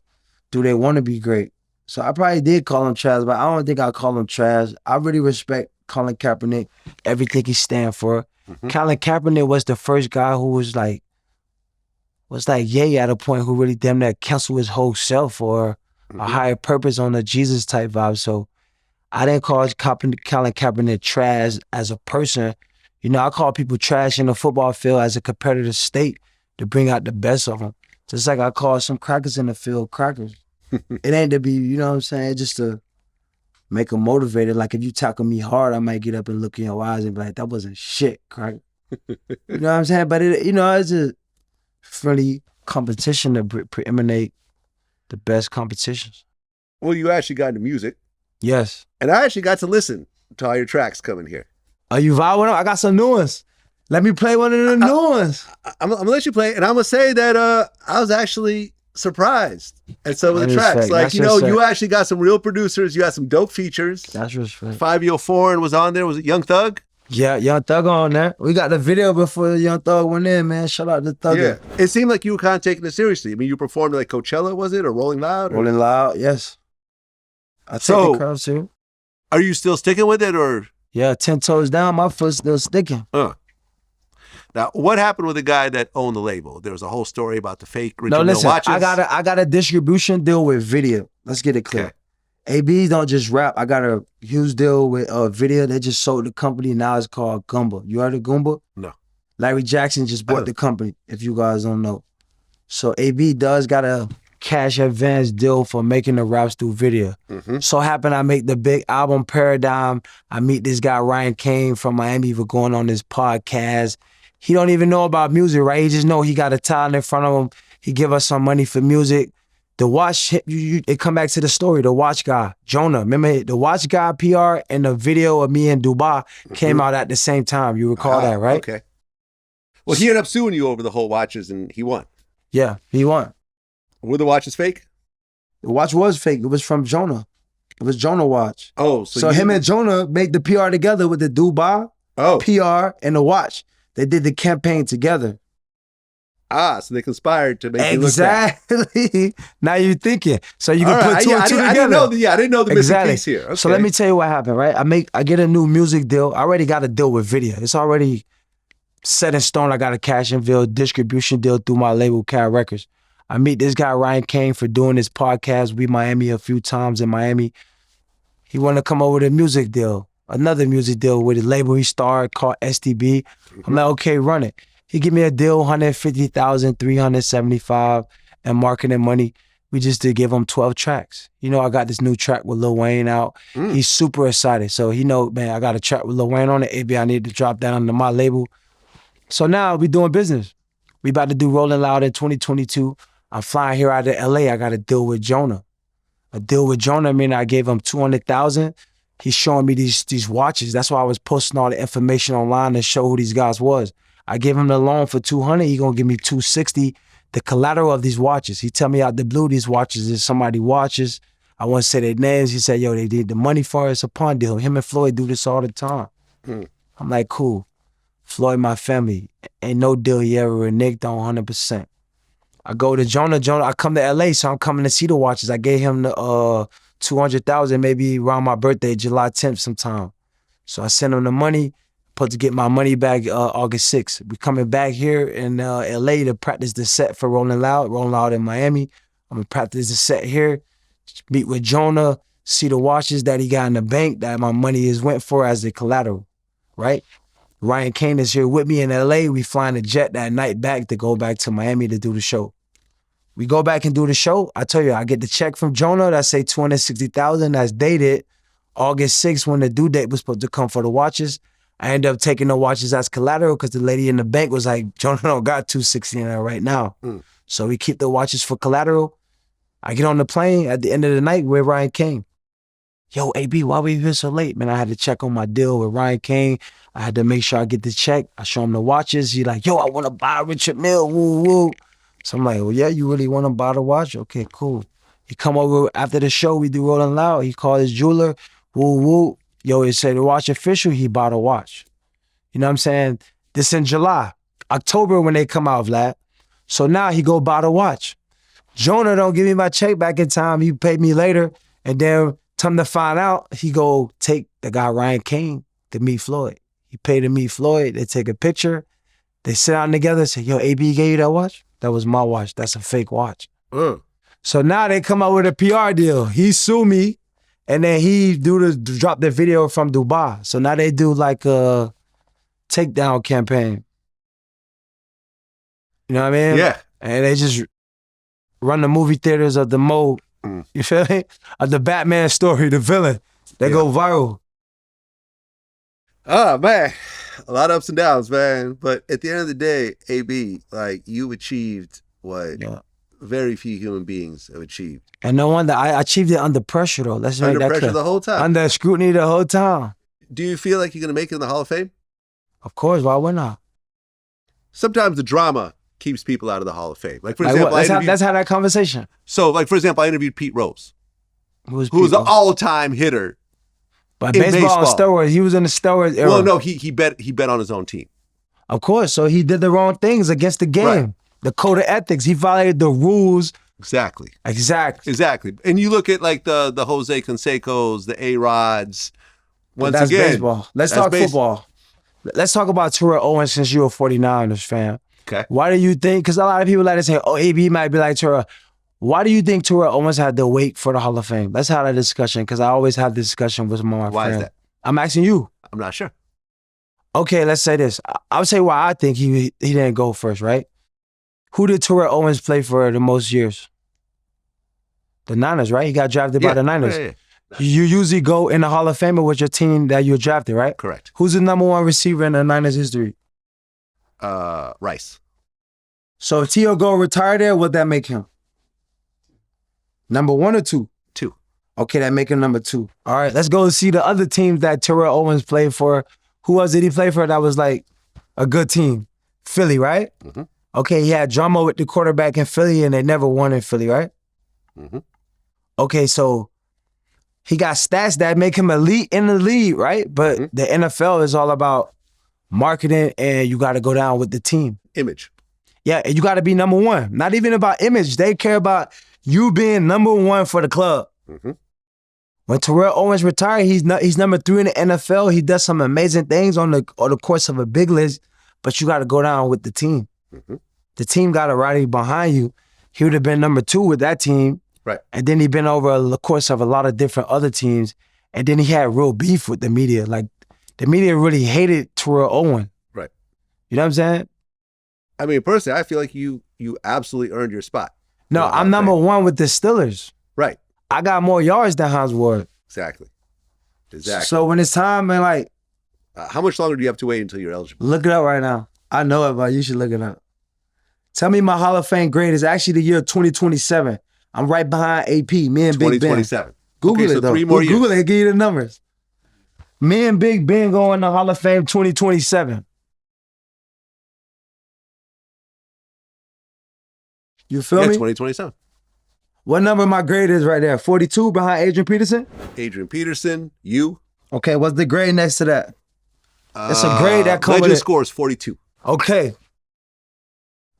do they want to be great? So I probably did call him trash, but I don't think I call him trash. I really respect Colin Kaepernick, everything he stand for. Mm-hmm. Colin Kaepernick was the first guy who was like yay at a point, who really damn near canceled his whole self or a higher purpose on a Jesus type vibe. So I didn't call Colin Kaepernick trash as a person. You know, I call people trash in the football field as a competitive state to bring out the best of them. Just like I call some crackers in the field crackers. It ain't to be, you know what I'm saying, just to make them motivated. Like if you tackle me hard, I might get up and look in your eyes and be like, that wasn't shit, cracker. You know what I'm saying? But it, you know, it's a friendly competition to preeminate the best competitions. Well, you actually got into music, Yes. and I actually got to listen to all your tracks coming here. Are you vibing with them? I got some new ones. Let me play one of the new ones. I'm gonna let you play, and I'm gonna say that I was actually surprised at some of the That is tracks. fake. Like, That's you know, respect. you actually got some real producers. You got some dope features. That's respect. 504 and was on there. Was it Young Thug? Yeah, Young Thug on there. We got the video before Young Thug went in, man. Shout out to Thug. Yeah. It seemed like you were kind of taking it seriously. I mean, you performed at like Coachella, was it, or Rolling Loud? Or... Rolling Loud, yes. I take So- the crowd too. Are you still sticking with it, or? Yeah, 10 toes down, my foot's still sticking. Now, what happened with the guy that owned the label? There was a whole story about the fake Richard No, Mille listen, watches. I got a distribution deal with video. Let's get it clear. Okay. AB don't just rap. I got a huge deal with video. They just sold the company. Now it's called Goomba. You heard of Goomba? No. Larry Jackson just bought the company, if you guys don't know. So AB does got a cash advance deal for making the raps through video. Mm-hmm. So happen I make the big album Paradigm. I meet this guy Ryan Kane from Miami for going on this podcast. He don't even know about music, right? He just know he got a talent in front of him. He give us some money for music. The watch, it come back to the story, the watch guy, Jonah. Remember the watch guy PR and the video of me in Dubai came out at the same time. You recall that, right? Okay. Well, he ended up suing you over the whole watches, and he won. Yeah, he won. Were the watches fake? The watch was fake. It was from Jonah. It was Jonah watch. Oh, So him and Jonah made the PR together with the Dubai PR and the watch. They did the campaign together. So they conspired to make you look bad. Exactly. Now you're thinking. So you can All put right. two and two together. I didn't know the missing piece here. Okay. So let me tell you what happened, right? I get a new music deal. I already got a deal with video. It's already set in stone. I got a cash and bill distribution deal through my label, Cat Records. I meet this guy, Ryan Kane, for doing this podcast. We Miami a few times in Miami. He wanted to come over with a music deal, another music deal with a label he started called STB. I'm like, okay, run it. He give me a deal, 150,000, 375, and marketing money. We just did give him 12 tracks. You know, I got this new track with Lil Wayne out. He's super excited. So he know, man, I got a track with Lil Wayne on it. Maybe I need to drop that under my label. So now we doing business. We about to do Rolling Loud in 2022. I'm flying here out of LA. I got a deal with Jonah. A deal with Jonah, I mean, I gave him 200,000. He's showing me these watches. That's why I was posting all the information online to show who these guys was. I gave him the loan for 200. He gonna give me 260. The collateral of these watches. He tell me out the blue these watches is somebody watches. I want to say their names. He said, yo, they did the money for it. It's a pawn deal. Him and Floyd do this all the time. I'm like, cool. Floyd, my family. Ain't no deal he ever reneged on 100%. I go to Jonah. I come to LA, so I'm coming to see the watches. I gave him the 200,000 maybe around my birthday, July 10th sometime. So I sent him the money. Supposed to get my money back August 6th. We coming back here in LA to practice the set for Rolling Loud in Miami. I'm gonna practice the set here, meet with Jonah, see the watches that he got in the bank that my money is went for as the collateral, right? Ryan Kane is here with me in LA. We flying a jet that night back to go back to Miami to do the show. We go back and do the show. I tell you, I get the check from Jonah that say $260,000. That's dated August 6th when the due date was supposed to come for the watches. I end up taking the watches as collateral because the lady in the bank was like, Jonah don't got $260 in there right now. So we keep the watches for collateral. I get on the plane at the end of the night with Ryan King. Yo, AB, why we here so late? Man, I had to check on my deal with Ryan King. I had to make sure I get the check. I show him the watches. He like, yo, I want to buy Richard Mille, woo, woo. So I'm like, well, yeah, you really want to buy the watch? Okay, cool. He come over after the show, we do Rolling Loud. He called his jeweler, woo, woo. Yo, he said the watch official, he bought a watch. You know what I'm saying? This in July. October when they come out, Vlad. So now he go buy the watch. Jonah don't give me my check back in time. He paid me later. And then come to find out, he go take the guy Ryan King to meet Floyd. He paid to meet Floyd. They take a picture. They sit down together and say, yo, AB gave you that watch? That was my watch. That's a fake watch. So now they come out with a PR deal. He sue me. And then he drop the video from Dubai. So now they do like a takedown campaign. You know what I mean? Yeah. And they just run the movie theaters of the mode. You feel me? Of the Batman story, the villain. They go viral. Oh, man. A lot of ups and downs, man. But at the end of the day, AB, like, you achieved what very few human beings have achieved. And no wonder, I achieved it under pressure, though. Let's make under that pressure clear. The whole time. Under scrutiny the whole time. Do you feel like you're going to make it in the Hall of Fame? Of course, why wouldn't I? Sometimes the drama keeps people out of the Hall of Fame. Like, for example, let's have that conversation. So, like, for example, I interviewed Pete Rose, who was an all-time hitter. But baseball on steroids, he was in the steroids era. Well, no, he bet on his own team. Of course, so he did the wrong things against the game. Right. The code of ethics, he violated the rules. Exactly. And you look at like the Jose Cansecos, the A-Rods. That's baseball. Let's talk football. Let's talk about Terrell Owens since you're a 49ers fan. Okay. Why do you think, because a lot of people like to say, oh, AB might be like Terrell. Why do you think Terrell Owens had to wait for the Hall of Fame? Let's have that discussion, because I always have this discussion with my friends. Why is that? I'm asking you. I'm not sure. Okay, let's say this. I would say why I think he didn't go first, right? Who did Terrell Owens play for the most years? The Niners, right? He got drafted by the Niners. Yeah. You usually go in the Hall of Fame with your team that you're drafted, right? Correct. Who's the number one receiver in the Niners history? Rice. So if T.O. go retire there, what'd that make him? Number 1 or 2? 2. Okay, that make him number 2. All right, let's go see the other teams that Terrell Owens played for. Who was it he played for that was like a good team? Philly, right? Mm-hmm. Okay, he had drama with the quarterback in Philly and they never won in Philly, right? Mm-hmm. Okay, so he got stats that make him elite in the league, right? But the NFL is all about marketing and you got to go down with the team. Image. Yeah, and you got to be number 1. Not even about image. They care about you being number 1 for the club. Mm-hmm. When Terrell Owens retired, he's number 3 in the NFL. He does some amazing things on the course of a big list, but you got to go down with the team. Mm-hmm. The team got to ride behind you. He would have been number 2 with that team. Right. And then he'd been over the course of a lot of different other teams. And then he had real beef with the media. Like, the media really hated Terrell Owens. Right. You know what I'm saying? I mean, personally, I feel like you absolutely earned your spot. No, I'm number 1 with the Steelers. Right. I got more yards than Hans Ward. Exactly. So when it's time, man, like... how much longer do you have to wait until you're eligible? Look it up right now. I know it, but you should look it up. Tell me my Hall of Fame grade is actually the year 2027. I'm right behind AP, me and Big Ben. 2027. Google okay, it, so though. 3 more years. Google it, give you the numbers. Me and Big Ben going to Hall of Fame 2027. You feel me? 2027. What number my grade is right there? 42 behind Adrian Peterson? Adrian Peterson, you. Okay, what's the grade next to that? It's a grade that comes with Legend it. score is 42. Okay.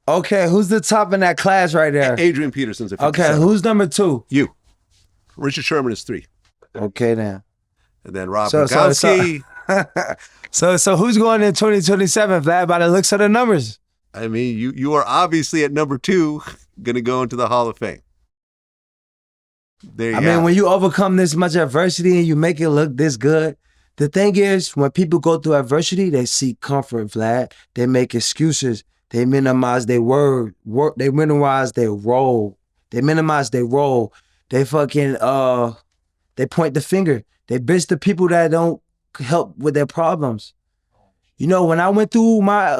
Okay, who's the top in that class right there? Adrian Peterson's at 57. Okay, who's number 2? You. Richard Sherman is 3. Okay, then. And then Rob Gronkowski. So who's going in 2027, Vlad, by the looks of the numbers? I mean, you are obviously at number 2 going to go into the Hall of Fame. There you go. I mean, when you overcome this much adversity and you make it look this good, the thing is, when people go through adversity, they seek comfort, Vlad. They make excuses. They minimize their work. They minimize their role. They minimize their role. They fucking they point the finger. They bitch the people that don't help with their problems. You know, when I went through my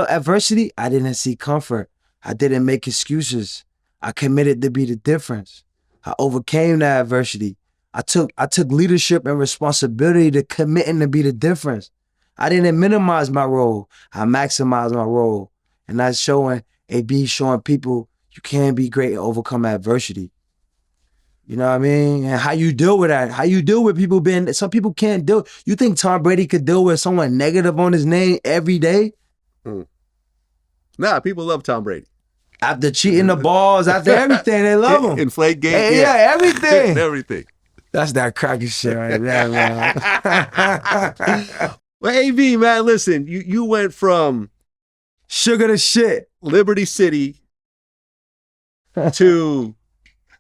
adversity, I didn't seek comfort. I didn't make excuses. I committed to be the difference. I overcame that adversity. I took leadership and responsibility to committing to be the difference. I didn't minimize my role. I maximized my role. And that's showing people you can be great and overcome adversity. You know what I mean? And how you deal with that. How you deal with people some people can't deal. You think Tom Brady could deal with someone negative on his name every day? Nah, people love Tom Brady. After cheating the balls, after everything, they love him. Inflate game. Hey, yeah, everything. Everything. That's that cracky shit right there, man. Well, AV, man, listen, you went from sugar to shit, Liberty City to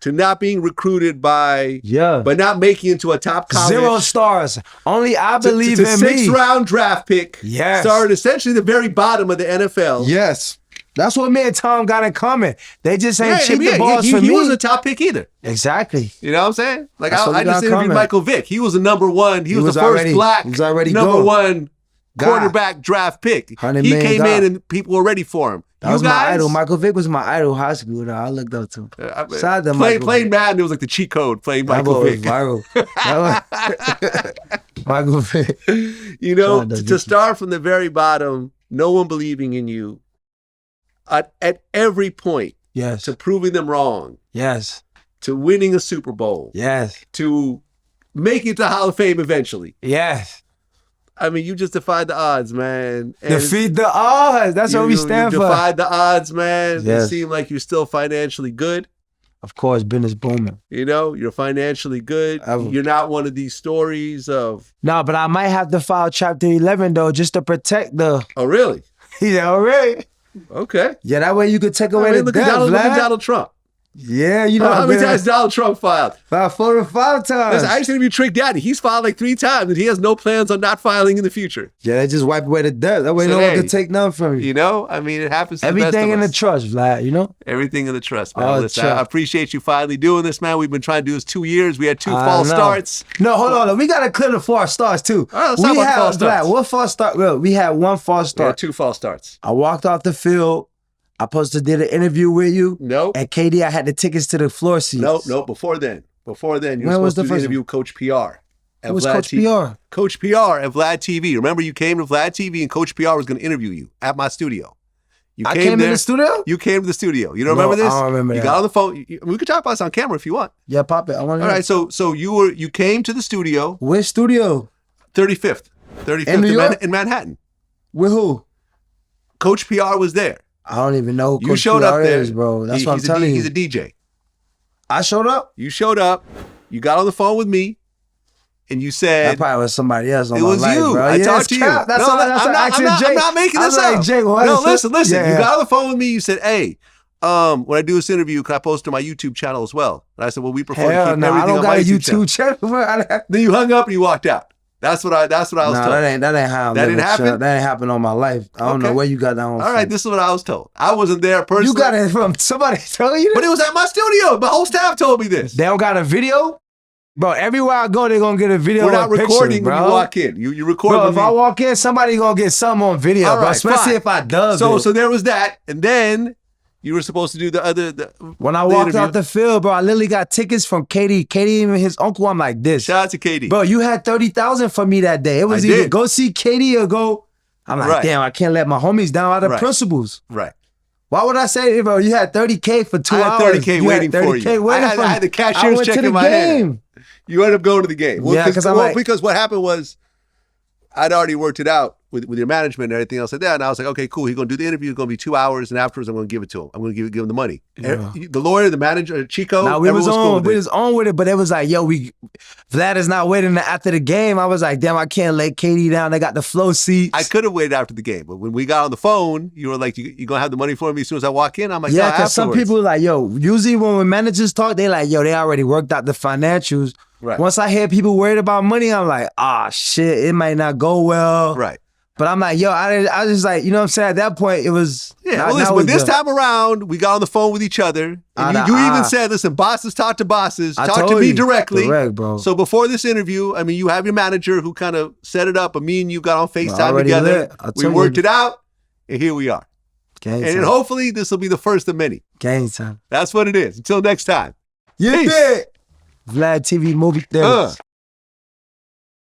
not being recruited but not making it to a top college. 0 stars. Only I believe in me. 6th round draft pick. Yes. Started essentially the very bottom of the NFL. Yes. That's what me and Tom got in common. They just ain't cheat the balls for me. He wasn't a top pick either. Exactly. You know what I'm saying? Like I just interviewed Michael Vick. He was a number one. He was the first black number one quarterback draft pick. He came in and people were ready for him. That was my idol. Michael Vick was my idol in high school. I looked up to him. Playing Madden, it was like the cheat code. Playing Michael Vick. Viral. Michael Vick. You know, to start from the very bottom, no one believing in you. At every point. Yes. To proving them wrong. Yes. To winning a Super Bowl. Yes. To making it to Hall of Fame eventually. Yes. I mean, you just defied the odds, man. And defeat the odds. That's what we stand for. You defied the odds, man. Yes. You seem like you're still financially good. Of course, business booming. You know, you're financially good. You're not one of these stories of... No, but I might have to file Chapter 11, though, just to protect the... Oh, really? Yeah, really? Okay. Yeah, that way you could take away the debt, look at Donald Trump. Yeah, you know how many times Donald Trump filed? Filed 4 to 5 times. Listen, I used to interview Trick Daddy. He's filed like 3 times, and he has no plans on not filing in the future. Yeah, they just wipe away the debt. That way no one can take nothing from you. You know, I mean, it happens to everything the best of in us. the trust, Vlad. You know, everything in the trust, man. Listen, I appreciate you finally doing this, man. We've been trying to do this 2 years. We had 2 false starts. No, hold on. We gotta clear the false starts too. All right, let's talk about false starts. What false start? Well, we had 1 false start. We had 2 false starts. I walked off the field. I supposed to did an interview with you. Nope. And KD, I had the tickets to the floor seats. Nope. Before then, you were supposed to interview with Coach PR. Who was Coach PR? Coach PR at VladTV. Remember, you came to VladTV and Coach PR was going to interview you at my studio. I came to the studio? You came to the studio. You don't remember this? I don't remember that. You got on the phone. We could talk about this on camera if you want. Yeah, pop it. I want to. All right, so you came to the studio. Which studio? 35th in New York? In Manhattan. With who? Coach PR was there. I don't even know who you showed PR up there, is, bro. That's what I'm telling you. He's a DJ. I showed up? You showed up. You got on the phone with me, and you said... That probably was somebody else on my life, It was you. Bro. I talked to you. I'm not making this up. Like, Jake, no, listen. Yeah. You got on the phone with me. You said, hey, when I do this interview, can I post to my YouTube channel as well? And I said, well, we prefer to keep everything on my YouTube channel. Then you hung up and you walked out. That's what I was told. That ain't how. That didn't happen. That ain't happen on my life. I don't know where you got that on. All right, this is what I was told. I wasn't there personally. You got it from somebody telling you that? But it was at my studio. My whole staff told me this. They don't got a video? Bro, everywhere I go, they're going to get a video. We're not recording when you walk in. You record. Bro, if I walk in, somebody going to get something on video, bro. Especially if I dub it. So there was that. And then... You were supposed to do the other... when I walked out the field, bro, I literally got tickets from KD. KD and his uncle, I'm like this. Shout out to KD. Bro, you had 30,000 for me that day. It was either go see KD or go... I'm like, damn, I can't let my homies down out of principles. Right. Why would I say, bro, you had 30K for 2 hours. I had 30K waiting for you. I had the cashier's check in my hand. You ended up going to the game. Yeah, because what happened was I'd already worked it out with your management and everything else like that. And I was like, okay, cool. He's going to do the interview. It's going to be 2 hours. And afterwards, I'm going to give it to him. I'm going to give him the money. Yeah. The lawyer, the manager, Chico. Nah, we was on with it, but it was like, yo, Vlad is not waiting after the game. I was like, damn, I can't let KD down. They got the flow seats. I could have waited after the game. But when we got on the phone, you were like, you going to have the money for me as soon as I walk in? I'm like, yeah, because some people like, yo, usually when managers talk, they like, yo, they already worked out the financials. Right. Once I hear people worried about money, I'm like, shit, it might not go well. Right. But I'm like, yo, I was just like, you know what I'm saying? At that point, it was. Yeah, well, listen, but this time around, we got on the phone with each other. And you even said, listen, bosses talk to bosses. Talk to me directly. Correct, bro. So before this interview, I mean, you have your manager who kind of set it up, but me and you got on FaceTime together. We worked it out, and here we are. And hopefully, this will be the first of many. Game time. That's what it is. Until next time. Yeah. VladTV movie theaters.